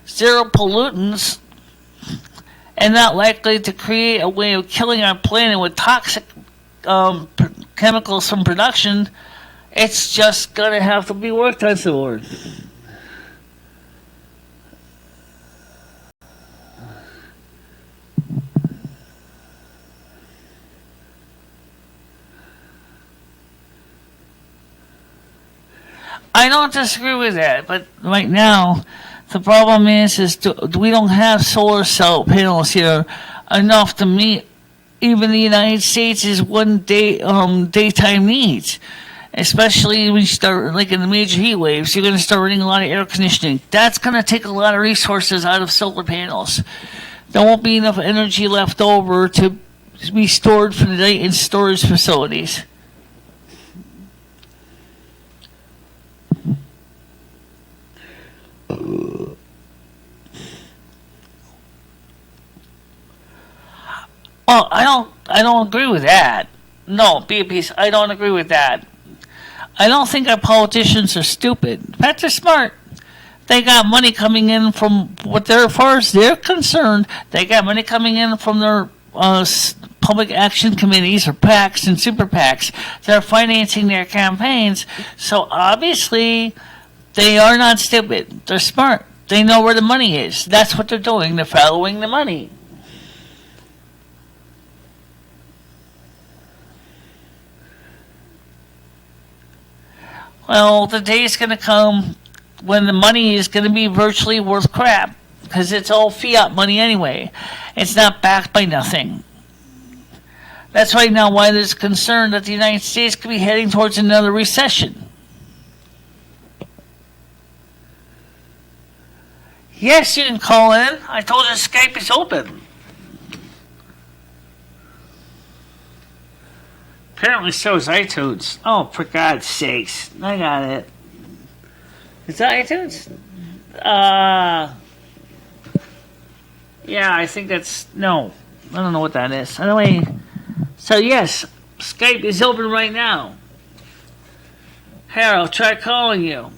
zero pollutants, and not likely to create a way of killing our planet with toxic chemicals from production, it's just going to have to be worked on some more. I don't disagree with that, but right now, the problem is we don't have solar cell panels here enough to meet even the United States' daytime needs. Especially when you start, like in the major heat waves, you're going to start running a lot of air conditioning. That's going to take a lot of resources out of solar panels. There won't be enough energy left over to be stored for the night in storage facilities. Well, I don't agree with that. No, be a piece. I don't agree with that. I don't think our politicians are stupid. In fact, they're smart. They got money coming in from as far as they're concerned, they got money coming in from their public action committees or PACs and super PACs. They're financing their campaigns. So obviously, they are not stupid. They're smart. They know where the money is. That's what they're doing. They're following the money. Well, the day is going to come when the money is going to be virtually worth crap, because it's all fiat money anyway. It's not backed by nothing. That's right now why there's concern that the United States could be heading towards another recession. Yes, you can call in. I told you Skype is open. Apparently so is iTunes. Oh, for God's sakes. I got it. Is that iTunes? Yeah, I think that's... No. I don't know what that is. Anyway, so yes, Skype is open right now. Harold, try calling you.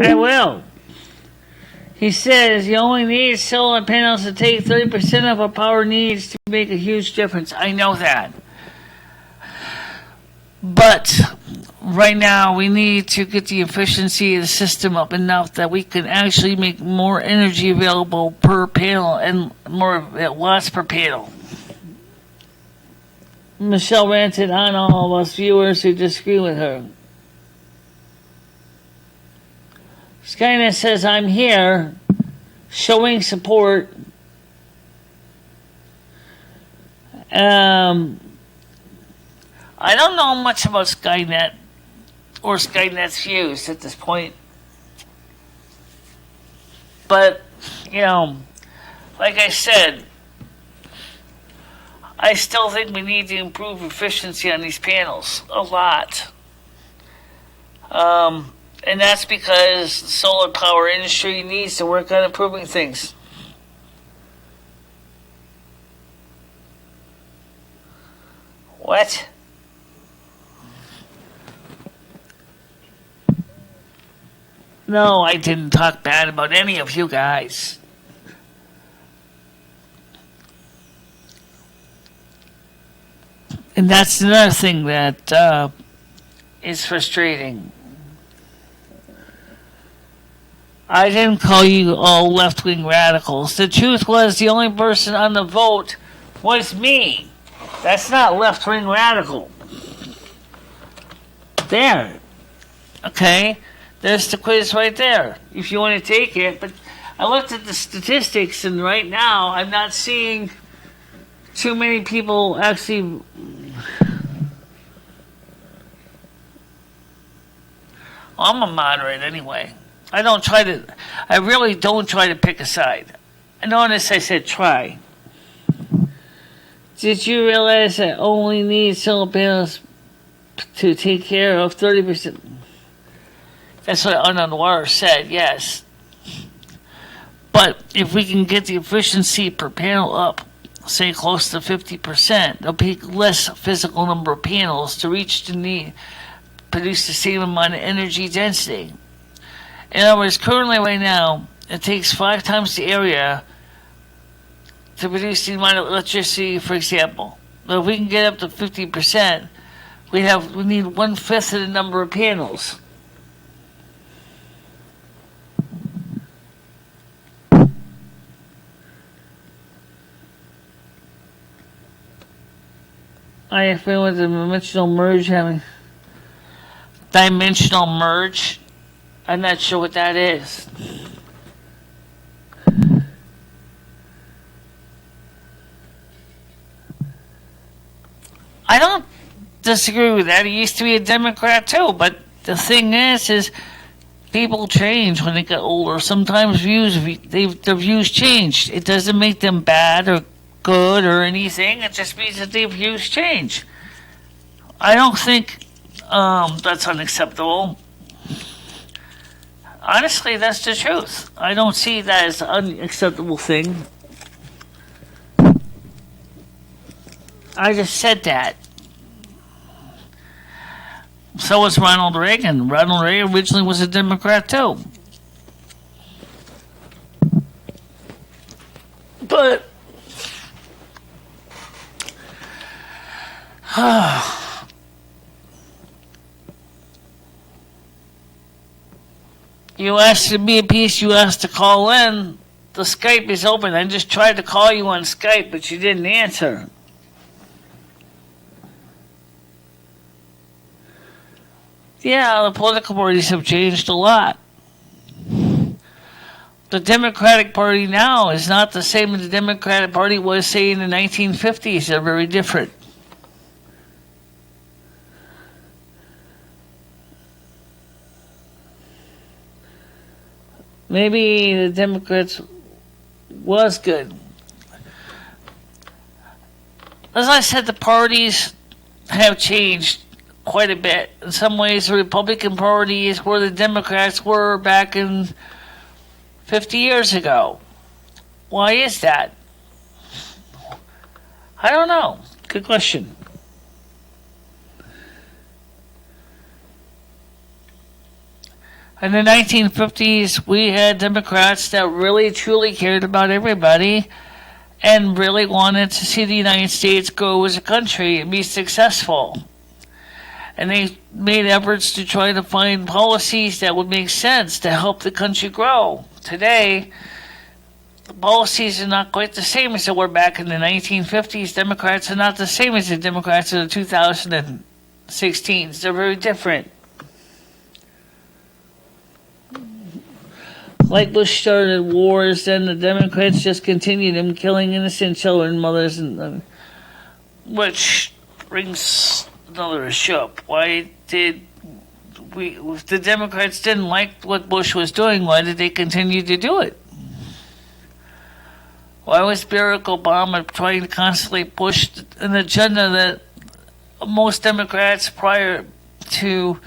I will. He says you only need solar panels to take 30% of our power needs to make a huge difference. I know that. But right now we need to get the efficiency of the system up enough that we can actually make more energy available per panel and more watts per panel. Michele ranted on all of us viewers who disagree with her. Skynet says, I'm here, showing support. I don't know much about Skynet or Skynet's views at this point. But, like I said, I still think we need to improve efficiency on these panels a lot. And that's because the solar power industry needs to work on improving things. What? No, I didn't talk bad about any of you guys. And that's another thing that is frustrating. I didn't call you all left-wing radicals. The truth was the only person on the vote was me. That's not left-wing radical. There. Okay? There's the quiz right there, if you want to take it. But I looked at the statistics, and right now I'm not seeing too many people actually... I'm a moderate anyway. I really don't try to pick a side. Notice I said try. Did you realize that only need solar panels to take care of 30%? That's what Anwar said, yes. But if we can get the efficiency per panel up, say close to 50%, there'll be less physical number of panels to reach the need, produce the same amount of energy density. In other words, currently right now, it takes 5 times the area to produce the amount of electricity, for example. But if we can get up to 50%, we need 1/5 of the number of panels. I feel with the dimensional merge having dimensional merge. I'm not sure what that is. I don't disagree with that. He used to be a Democrat too, but the thing is people change when they get older. Sometimes their views change. It doesn't make them bad or good or anything. It just means that their views change. I don't think that's unacceptable. Honestly, that's the truth. I don't see that as an unacceptable thing. I just said that. So was Ronald Reagan. Ronald Reagan originally was a Democrat too. But you asked to be a piece, you asked to call in. The Skype is open. I just tried to call you on Skype, but you didn't answer. Yeah, the political parties have changed a lot. The Democratic Party now is not the same as the Democratic Party was, say, in the 1950s. They're very different. Maybe the Democrats was good. As I said, the parties have changed quite a bit. In some ways, the Republican Party is where the Democrats were back in 50 years ago. Why is that? I don't know. Good question. In the 1950s, we had Democrats that really truly cared about everybody and really wanted to see the United States grow as a country and be successful. And they made efforts to try to find policies that would make sense to help the country grow. Today, the policies are not quite the same as they were back in the 1950s. Democrats are not the same as the Democrats of the 2016s. They're very different. Like Bush started wars, then the Democrats just continued them, killing innocent children, mothers, and which brings another issue up. Why did if the Democrats didn't like what Bush was doing, why did they continue to do it? Why was Barack Obama trying to constantly push an agenda that most Democrats prior to,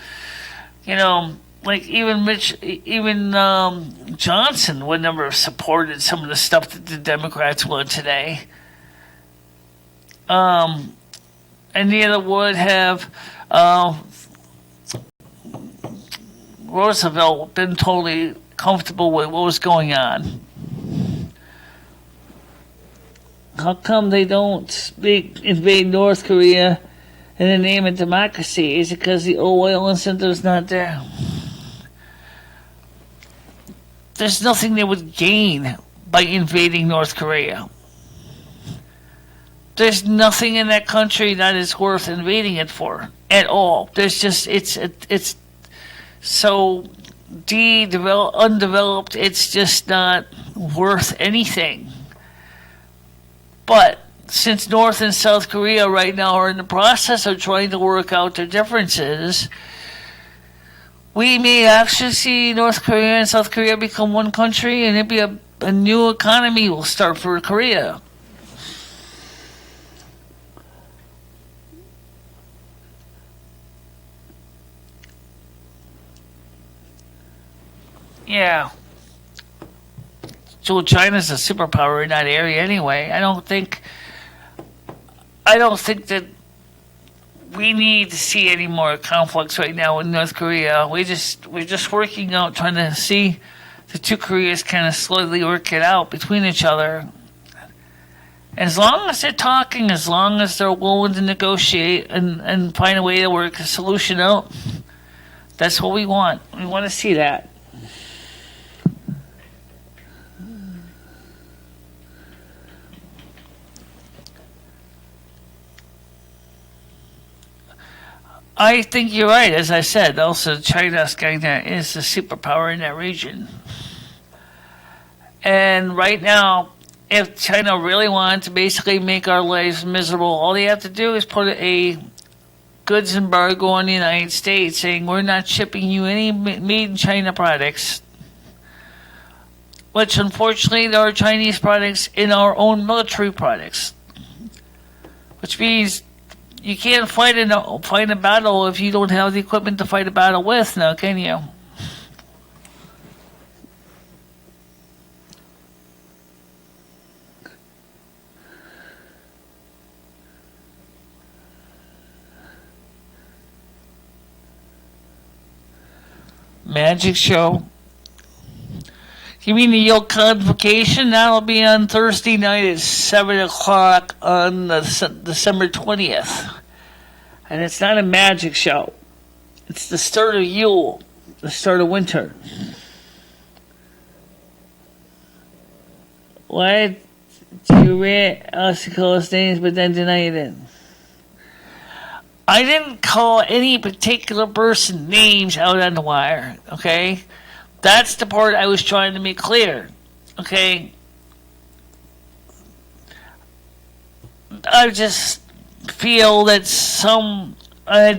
like even Johnson would never have supported some of the stuff that the Democrats would today. And neither would have Roosevelt been totally comfortable with what was going on. How come they don't invade North Korea in the name of democracy? Is it because the oil incentive's not there? There's nothing they would gain by invading North Korea. There's nothing in that country that is worth invading it for at all. There's just it's so undeveloped. It's just not worth anything. But since North and South Korea right now are in the process of trying to work out their differences, we may actually see North Korea and South Korea become one country, and it'd be a new economy will start for Korea. Yeah. So China's a superpower in that area anyway. I don't think that we need to see any more conflicts right now in North Korea. We're just working out, trying to see the two Koreas kind of slowly work it out between each other. As long as they're talking, as long as they're willing to negotiate and find a way to work a solution out, that's what we want. We want to see that. I think you're right. As I said, also China is a superpower in that region. And right now, if China really wanted to basically make our lives miserable, all they have to do is put a goods embargo on the United States, saying we're not shipping you any made in China products. Which unfortunately there are Chinese products in our own military products. Which means you can't fight a battle if you don't have the equipment to fight a battle with now, can you? Magic show. You mean the Yule Convocation? That'll be on Thursday night at 7 o'clock on December 20th. And it's not a magic show. It's the start of Yule, the start of winter. Why do you read us to call us names but then deny it? I didn't call any particular person names out on the wire, okay? That's the part I was trying to make clear, okay? I just feel that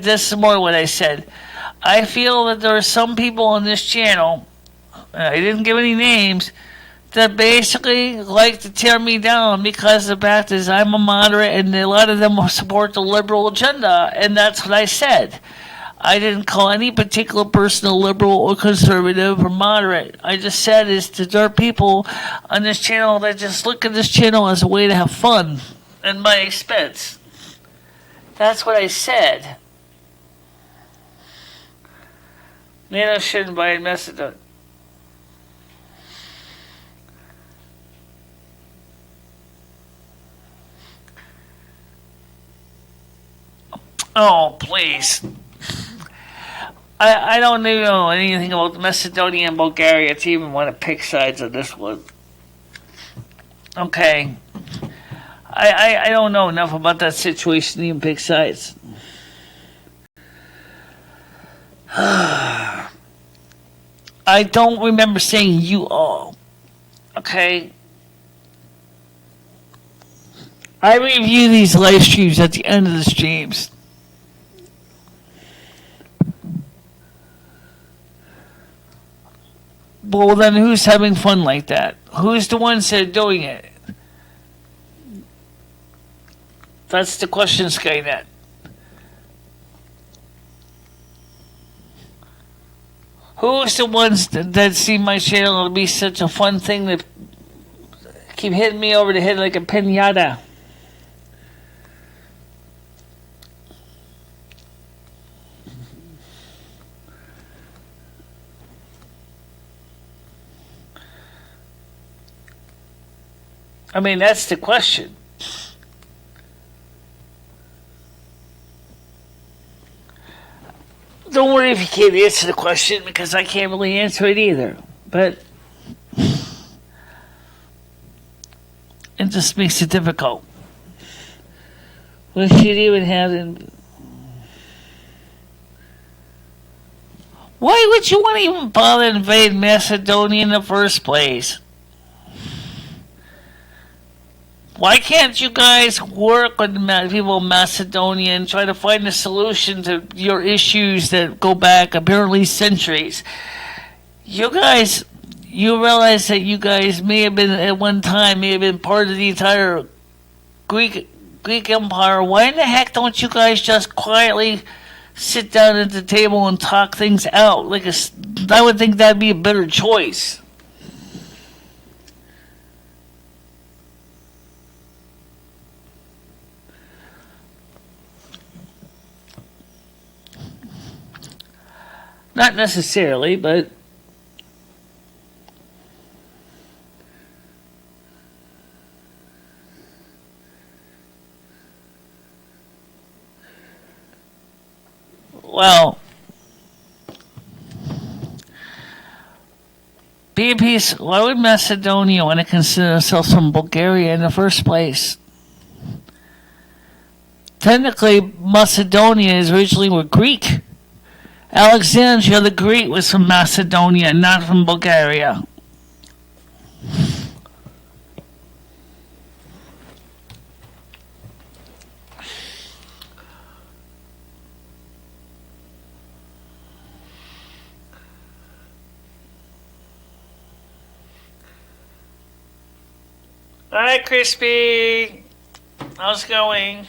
this is more what I said. I feel that there are some people on this channel, I didn't give any names, that basically like to tear me down because the fact is I'm a moderate and a lot of them will support the liberal agenda, and that's what I said. I didn't call any particular person a liberal or conservative or moderate. I just said is that there are people on this channel that just look at this channel as a way to have fun at my expense. That's what I said. NATO should invite Macedonia. Oh, please. I don't even know anything about Macedonia and Bulgaria to even want to pick sides on this one. Okay. I don't know enough about that situation to even pick sides. I don't remember saying you all. Okay? I review these live streams at the end of the streams. Well, then who's having fun like that? Who's the ones that are doing it? That's the question, Skynet. Who's the ones that see my channel to be such a fun thing that keep hitting me over the head like a piñata? I mean, that's the question. Don't worry if you can't answer the question, because I can't really answer it either. But it just makes it difficult. We should even have them. Why would you want to even bother invade Macedonia in the first place? Why can't you guys work with the people of Macedonia and try to find a solution to your issues that go back apparently centuries? You guys, you realize that you guys may have been at one time, may have been part of the entire Greek Empire. Why in the heck don't you guys just quietly sit down at the table and talk things out? I would think that'd be a better choice. Not necessarily, but well, be at peace. Why would Macedonia want to consider themselves from Bulgaria in the first place? Technically, Macedonia is originally were Greek. Alexandria the Great was from Macedonia, not from Bulgaria. Hi, Crispy. How's it going?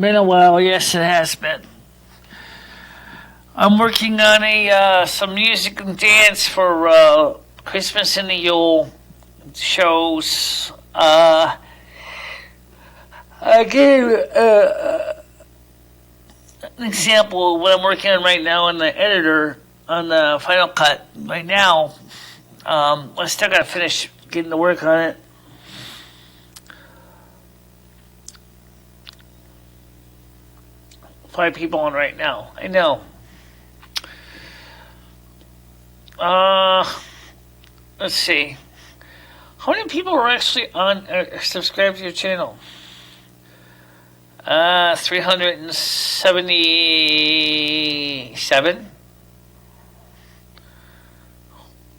Been a while, yes, it has been. I'm working on some music and dance for Christmas and the Yule shows. I gave an example of what I'm working on right now in the editor on the Final Cut right now. I still gotta finish getting to work on it. Five people on right now. I know. Let's see. How many people are actually on subscribed to your channel? 377.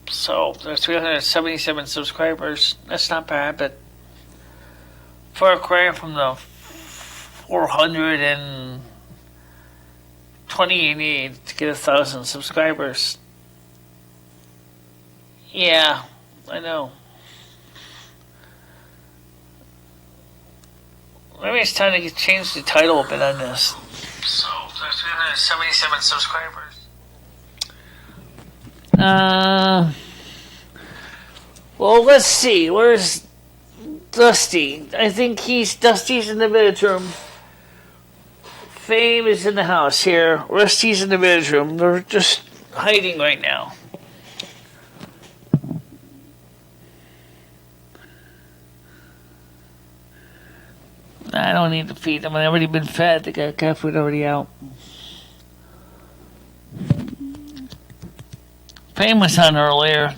So there's 377 subscribers. That's not bad, but far cry from the 420 you need to get 1,000 subscribers. Yeah, I know. Maybe it's time to change the title a bit on this. So there's 377 subscribers. Well, let's see. Where's Dusty? I think Dusty's in the bedroom. Fame is in the house here. Rusty's in the bedroom. They're just hiding right now. I don't need to feed them. I've already been fed. They got cat food already out. Fame was on earlier.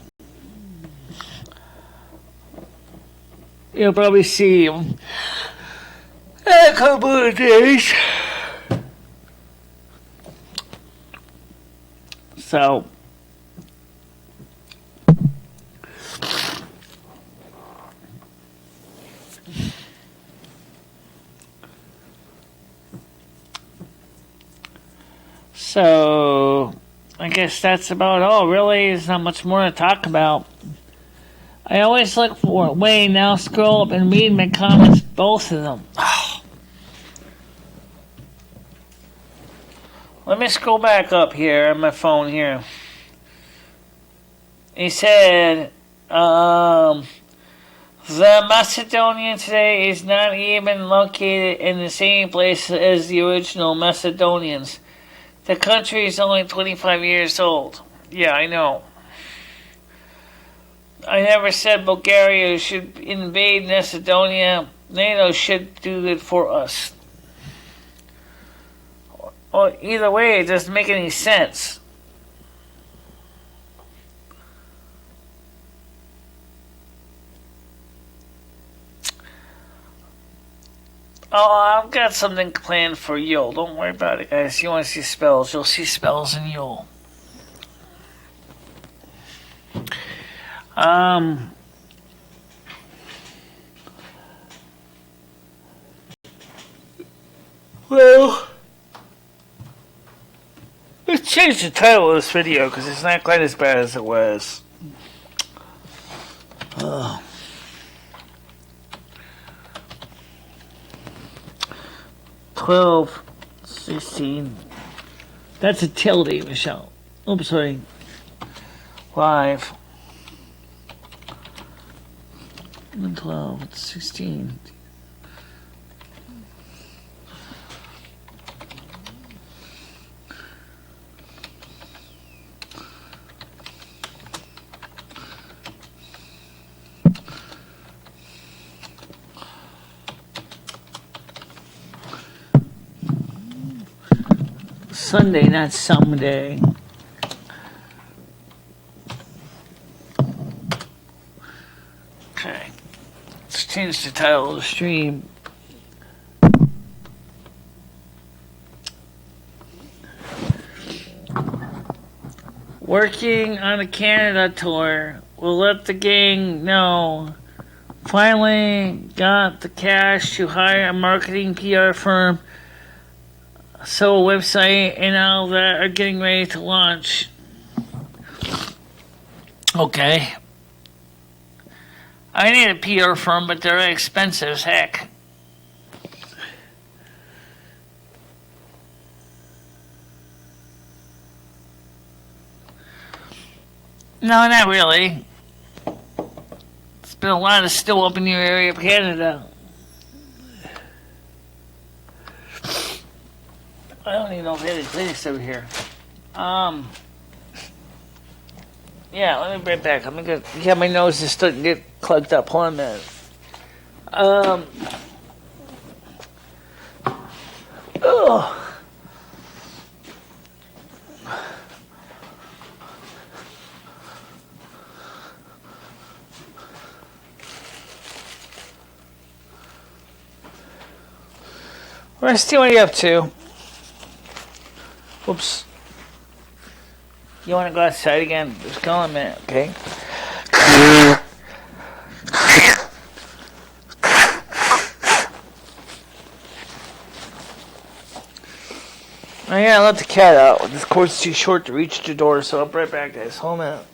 You'll probably see him in a couple of days. So, I guess that's about all. Really, there's not much more to talk about. I always look for it. Wait, now scroll up and read my comments, both of them. Let me scroll back up here on my phone here. He said, the Macedonian today is not even located in the same place as the original Macedonians. The country is only 25 years old. Yeah, I know. I never said Bulgaria should invade Macedonia. NATO should do it for us. Well, either way, it doesn't make any sense. Oh, I've got something planned for Yule. Don't worry about it, guys. You want to see spells, you'll see spells in Yule. Well, let's change the title of this video because it's not quite as bad as it was. 12, 16. That's a tilde, Michele. Oops, sorry. Live. 12, 16. Sunday, not someday. Okay. Let's change the title of the stream. Working on a Canada tour. We'll let the gang know. Finally got the cash to hire a marketing PR firm. So a website and all that are getting ready to launch. Okay. I need a PR firm, but they're expensive as heck. No, not really. There's been a lot of snow up in your area of Canada. I don't even know if they have any clinics over here. Yeah, let me bring it back. I'm gonna get my nose is starting to get plugged up. Hold on a minute. Rusty, what are you up to? Whoops. You want to go outside again? Just go in a minute, okay? I gotta let the cat out. This cord's too short to reach the door, so I'll be right back, guys. Hold on a minute.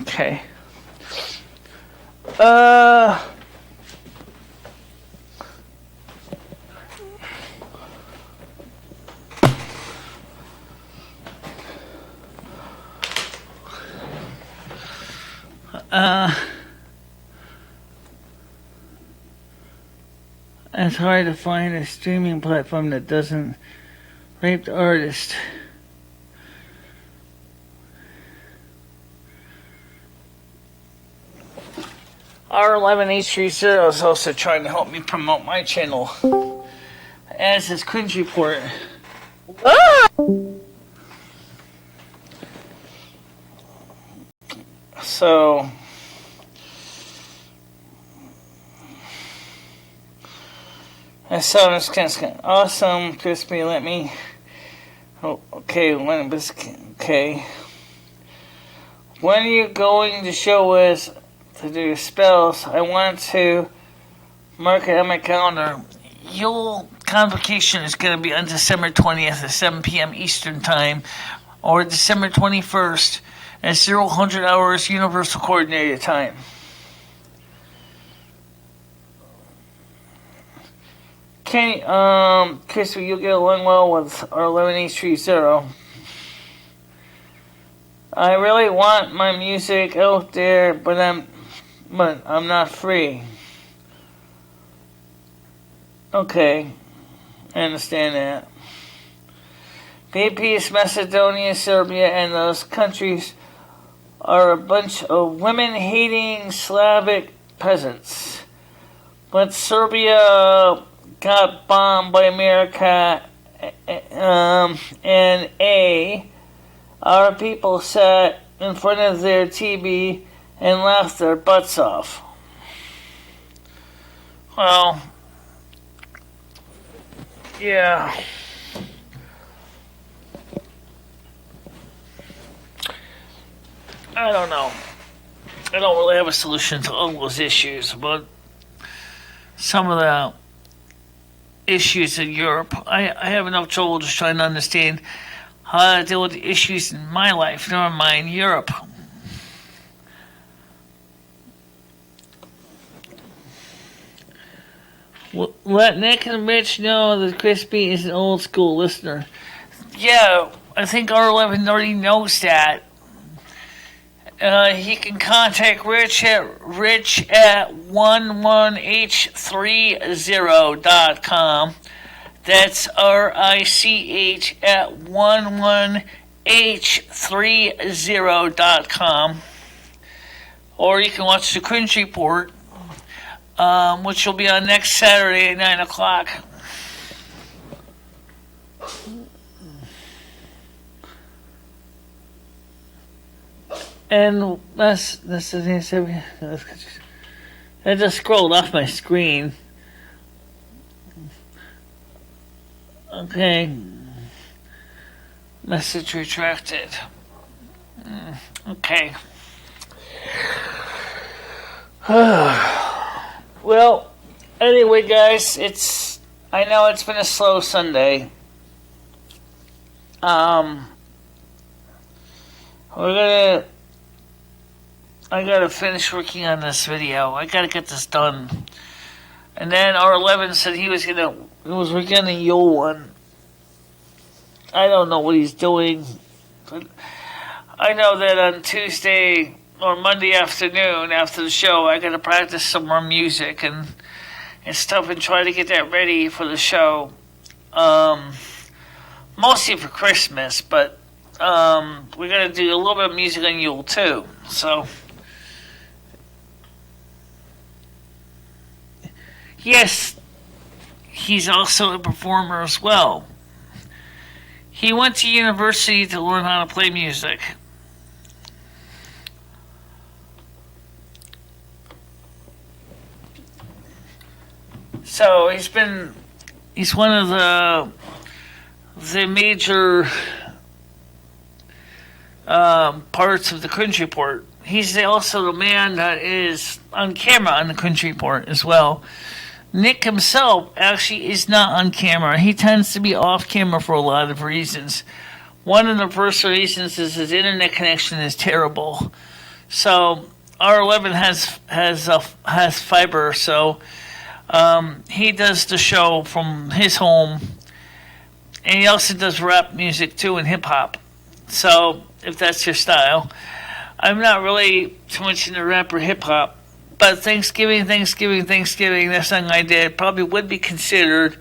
Okay. It's hard to find a streaming platform that doesn't rape the artist. R11H30 is also trying to help me promote my channel, as is Cringe Report. So, that sounds kind of awesome. Crispy, let me. Oh, okay, okay. When are you going to show us to do spells? I want to mark it on my calendar. Yule Convocation is going to be on December 20th at 7 p.m. Eastern Time, or December 21st at 0000 hours Universal Coordinated Time. Chris, you'll get along well with R11H30. I really want my music out there, but I'm not free. Okay, I understand that. VPs, Macedonia, Serbia, and those countries are a bunch of women-hating Slavic peasants. But Serbia got bombed by America, and our people sat in front of their TV and laughed their butts off. Well, yeah. I don't know. I don't really have a solution to all those issues, but some of the issues in Europe, I have enough trouble just trying to understand how to deal with the issues in my life, never mind Europe. Let Nick and Rich know that Crispy is an old school listener. Yeah, I think R11 already knows that. He can contact Rich at 11h30.com. That's RICH at 11h30.com. Or you can watch the Cringe Report, which will be on next Saturday at 9 o'clock. And that's the thing. I just scrolled off my screen. Okay. Message retracted. Okay. Well, anyway, guys, I know it's been a slow Sunday. I gotta finish working on this video. I gotta get this done. And then R11 said he was working on the Yule one. I don't know what he's doing. But I know that on Tuesday or Monday afternoon after the show, I gotta practice some more music and stuff and try to get that ready for the show. Mostly for Christmas, but we're gonna do a little bit of music on Yule too. So. Yes, he's also a performer as well. He went to university to learn how to play music. So he's one of the major parts of the Cringe Report. He's also the man that is on camera on the Cringe Report as well. Nick himself actually is not on camera. He tends to be off camera for a lot of reasons. One of the first reasons is his internet connection is terrible. So R11 has fiber, so he does the show from his home, and he also does rap music too and hip hop. So if that's your style, I'm not really too much into rap or hip hop, but Thanksgiving, that song I did probably would be considered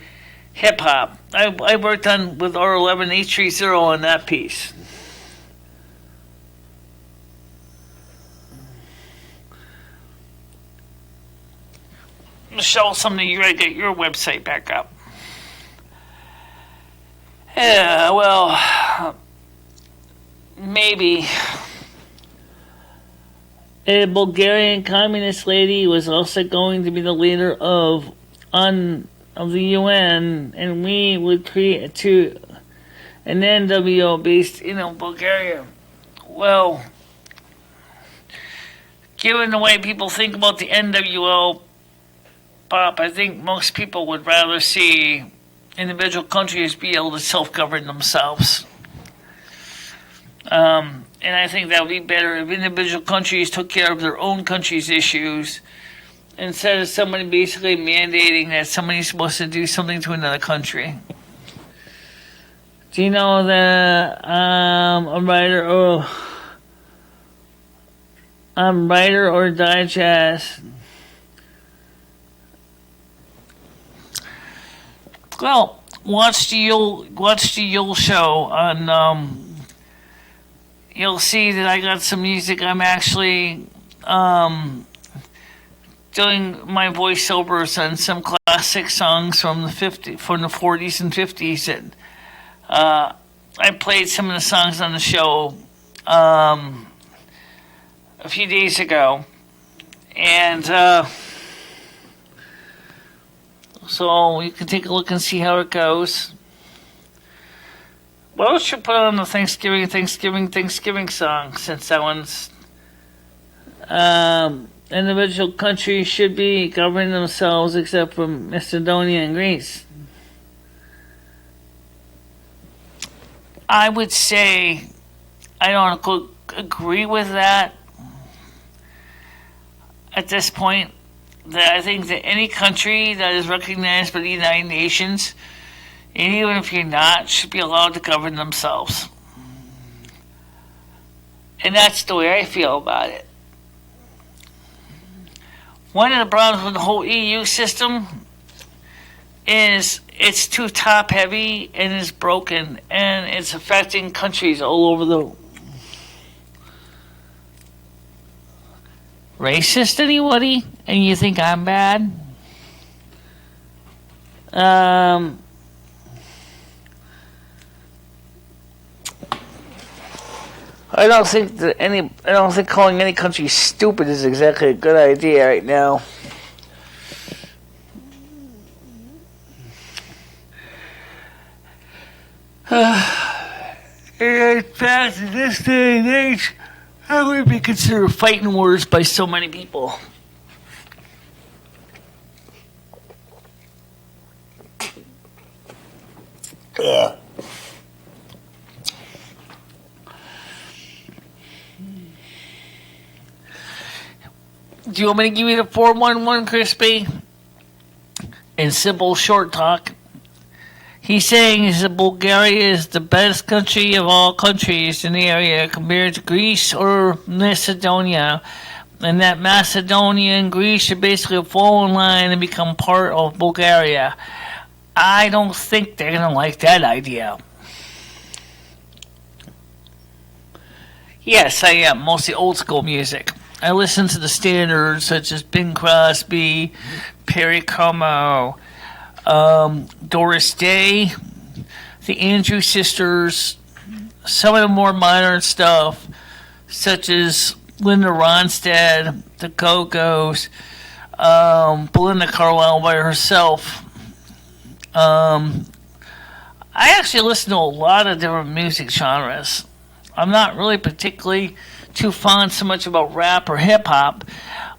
hip hop. I worked on with R11 830 on that piece. Michele, something you gotta get your website back up. Yeah, well, maybe. A Bulgarian communist lady was also going to be the leader of the UN, and we would create an NWO based in Bulgaria. Well, given the way people think about the NWO pop, I think most people would rather see individual countries be able to self-govern themselves. And I think that would be better if individual countries took care of their own country's issues instead of somebody basically mandating that somebody's supposed to do something to another country. Do you know that a writer or digest? Well, watch the Yule show on. You'll see that I got some music. I'm actually doing my voiceovers on some classic songs from the 40s and 50s. And I played some of the songs on the show a few days ago, and so you can take a look and see how it goes. Well, we should put on the Thanksgiving song, since that one's individual countries should be governing themselves except for Macedonia and Greece. I would say I don't agree with that at this point. That I think that any country that is recognized by the United Nations, and even if you're not, should be allowed to govern themselves. And that's the way I feel about it. One of the problems with the whole EU system is it's too top heavy and it's broken, and it's affecting countries all over the racist, anybody? And you think I'm bad? I don't think calling any country stupid is exactly a good idea right now. In fact, in this day and age, I would be considered fighting words by so many people. Yeah. Do you want me to give you the 411, Crispy? In simple short talk, he's saying that Bulgaria is the best country of all countries in the area compared to Greece or Macedonia, and that Macedonia and Greece should basically fall in line and become part of Bulgaria. I don't think they're going to like that idea. Yes, I am. Mostly old school music. I listen to the standards such as Bing Crosby, Perry Como, Doris Day, the Andrews Sisters, some of the more modern stuff such as Linda Ronstadt, the Go-Go's, Belinda Carlisle by herself. I actually listen to a lot of different music genres. I'm not really particularly too fond so much about rap or hip-hop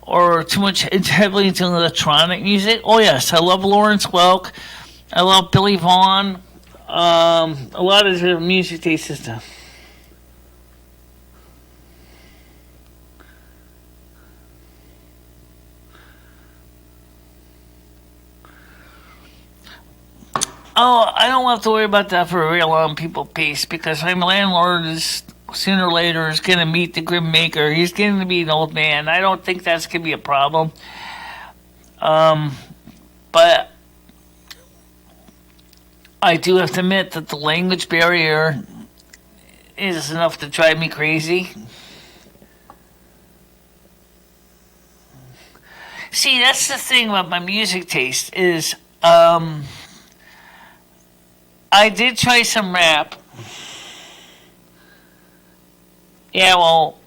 or too much heavily into electronic music. Oh, yes, I love Lawrence Welk. I love Billy Vaughn. A lot of different music tastes and stuff. Oh, I don't have to worry about that for a real long people piece because my landlord is sooner or later is going to meet the Grim Maker. He's going to be an old man. I don't think that's going to be a problem. But I do have to admit that the language barrier is enough to drive me crazy. See, that's the thing about my music taste is I did try some rap. Yeah, well,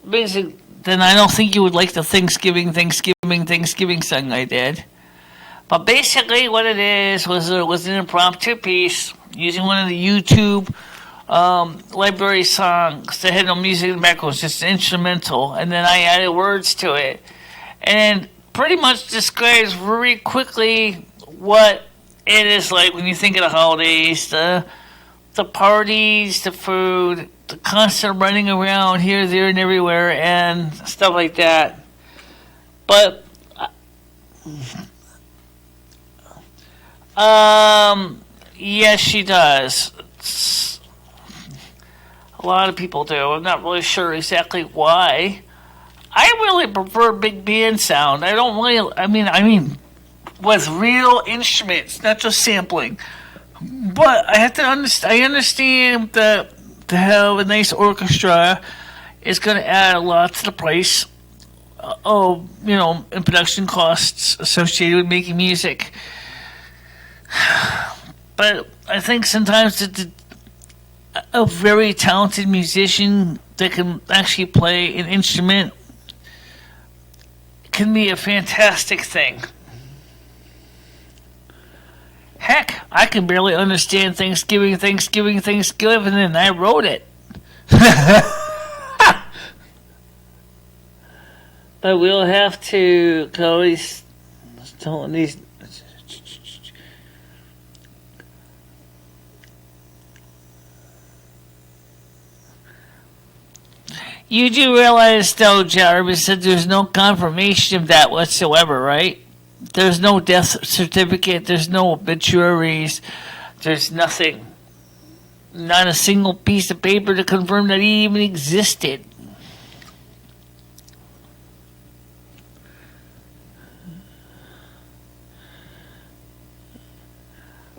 basically, then I don't think you would like the Thanksgiving song I did. But basically, what it is was an impromptu piece using one of the YouTube library songs that had no music in the background, it was just instrumental, and then I added words to it, and pretty much describes very quickly what it is like when you think of the holidays, the parties, the food, the constant running around here, there, and everywhere, and stuff like that. But yes, she does. A lot of people do. I'm not really sure exactly why. I really prefer big band sound. I don't really. I mean, with real instruments, not just sampling. But I have to understand. I understand that to have a nice orchestra is going to add a lot to the price of and production costs associated with making music. But I think sometimes a very talented musician that can actually play an instrument can be a fantastic thing. Heck, I can barely understand Thanksgiving, and I wrote it. But we'll have to go these. You do realize, though, Jarvis, that there's no confirmation of that whatsoever, right? There's no death certificate, there's no obituaries, there's nothing. Not a single piece of paper to confirm that he even existed.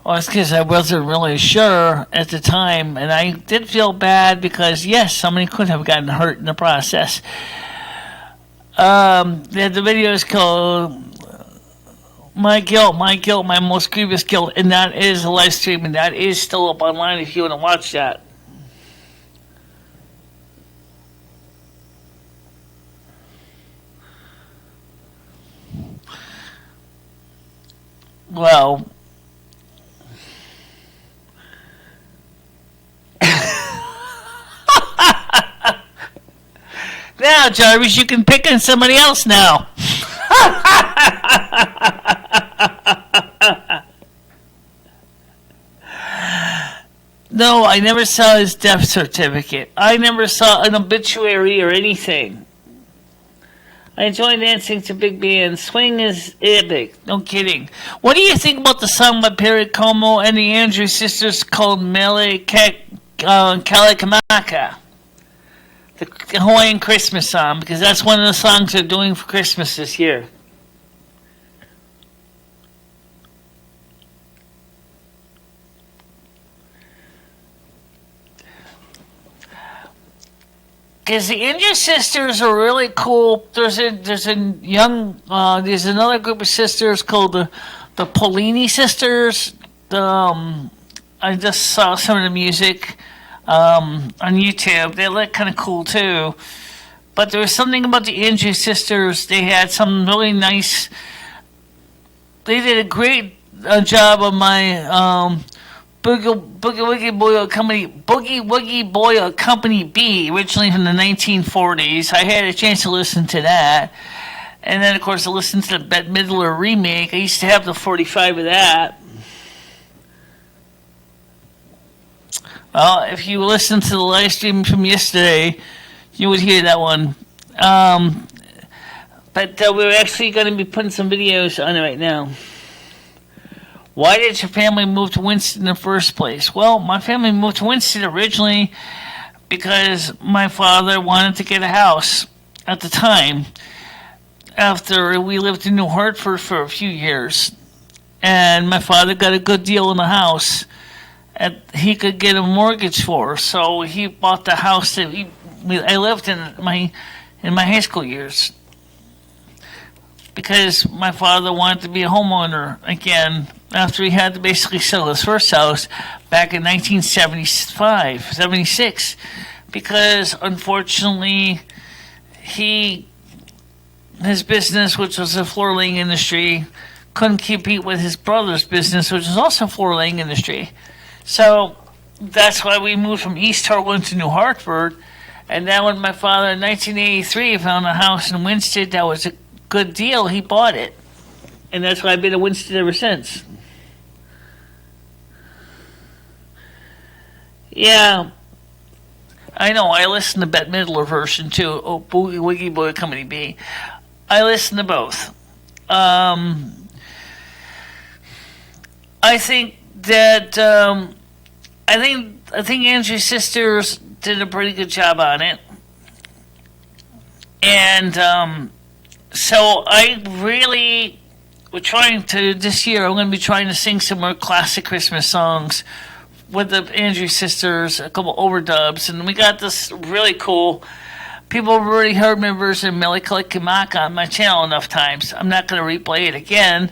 Well, it's because I wasn't really sure at the time, and I did feel bad because, yes, somebody could have gotten hurt in the process. The video is called My Guilt, My Most Grievous Guilt, and that is a live stream, and that is still up online if you want to watch that. Well, now, Jarvis, you can pick on somebody else now. No, I never saw his death certificate. I never saw an obituary or anything. I enjoy dancing to big bands. Swing is epic. No kidding. What do you think about the song by Perry Como and the Andrews sisters called Mele Kalikamaka? The Hawaiian Christmas song, because that's one of the songs they're doing for Christmas this year. Because the Indian sisters are really cool. There's another group of sisters called the Polini sisters. I just saw some of the music on YouTube. They look kind of cool too. But there was something about the Andrews sisters. They had some really nice. They did a great job of my Boogie Woogie Boy Company B, originally from the 1940s. I had a chance to listen to that. And then, of course, I listened to the Bette Midler remake. I used to have the 45 of that. Well, if you listen to the live stream from yesterday, you would hear that one. But we're actually going to be putting some videos on it right now. Why did your family move to Winston in the first place? Well, my family moved to Winston originally because my father wanted to get a house at the time after we lived in New Hartford for a few years. And my father got a good deal on the house that he could get a mortgage for. So he bought the house that I lived in my high school years. Because my father wanted to be a homeowner again after he had to basically sell his first house back in 76. Because unfortunately, his business, which was a floor laying industry, couldn't compete with his brother's business, which was also a floor laying industry. So that's why we moved from East Hartland to New Hartford. And then when my father in 1983 found a house in Winston that was a good deal, he bought it. And that's why I've been in Winston ever since. Yeah, I know. I listen to Bette Midler version too. Oh, Boogie Wiggy Boy Company B. I listen to both. I think that I think Angie's sisters did a pretty good job on it, and so I really we're trying to this year. I'm going to be trying to sing some more classic Christmas songs with the Andrew sisters, a couple overdubs, and we got this really cool. People have already heard my version of Michele on my channel enough times. I'm not going to replay it again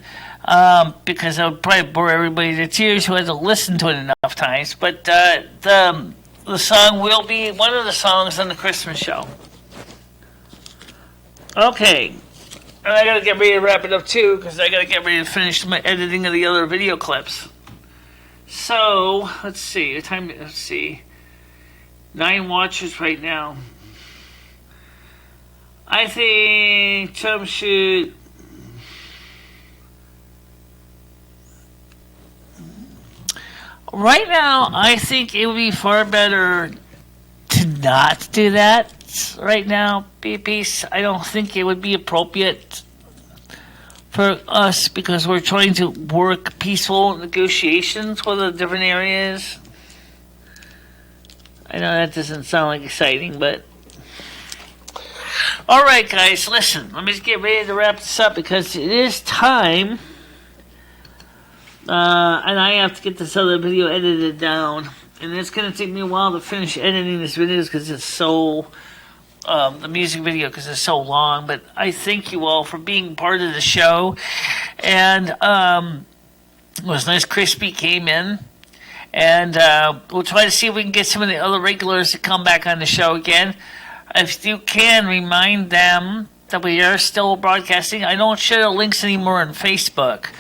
because I would probably bore everybody to tears who had to listen to it enough times. But the song will be one of the songs on the Christmas show. Okay. And I got to get ready to wrap it up too because I got to get ready to finish my editing of the other video clips. So, let's see. Let's see. 9 watchers right now. I think Trump should... Right now, I think it would be far better to not do that right now, peace. I don't think it would be appropriate for us because we're trying to work peaceful negotiations with the different areas. I know that doesn't sound like exciting, but... Alright guys, listen, let me just get ready to wrap this up because it is time. And I have to get this other video edited down. And it's going to take me a while to finish editing this video because it's so... the music video because it's so long, but I thank you all for being part of the show. And it was nice Crispy came in, and we'll try to see if we can get some of the other regulars to come back on the show again. If you can, remind them that we are still broadcasting. I don't share the links anymore on Facebook,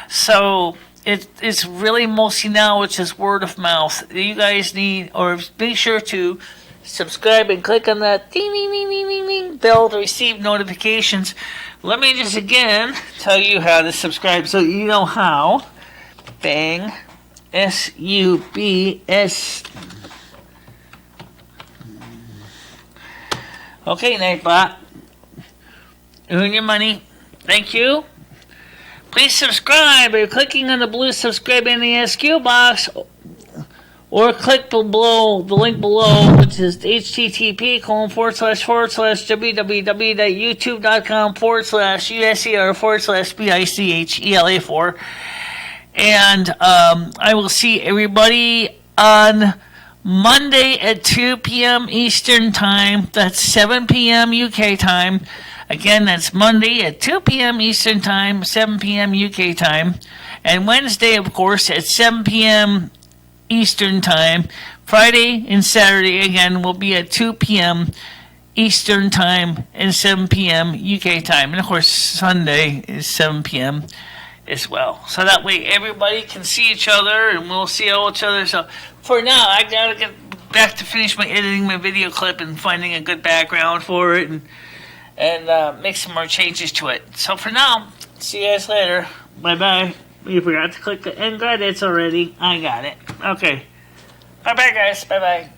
so it's really mostly now it's just word of mouth. You guys need, or make sure to subscribe and click on that ding, ding, ding, ding, ding, ding bell to receive notifications. Let me just again tell you how to subscribe so you know how. Bang. SUBS. Okay, Nightbot. Earn your money. Thank you. Please subscribe by clicking on the blue subscribe in the SQ box. Or click below the link below, which is http://www.youtube.com/USER/BICHELA4. And I will see everybody on Monday at 2 p.m. Eastern Time. That's 7 p.m. UK time. Again, that's Monday at 2 p.m. Eastern Time, 7 p.m. UK time. And Wednesday, of course, at 7 p.m. Eastern Time. Friday and Saturday, again, will be at 2 p.m. Eastern Time and 7 p.m. UK time. And, of course, Sunday is 7 p.m. as well. So that way everybody can see each other and we'll see each other. So for now, I got to get back to finish my editing my video clip and finding a good background for it and make some more changes to it. So for now, see you guys later. Bye-bye. You forgot to click the end credits already. I got it. Okay. Bye-bye, guys. Bye-bye.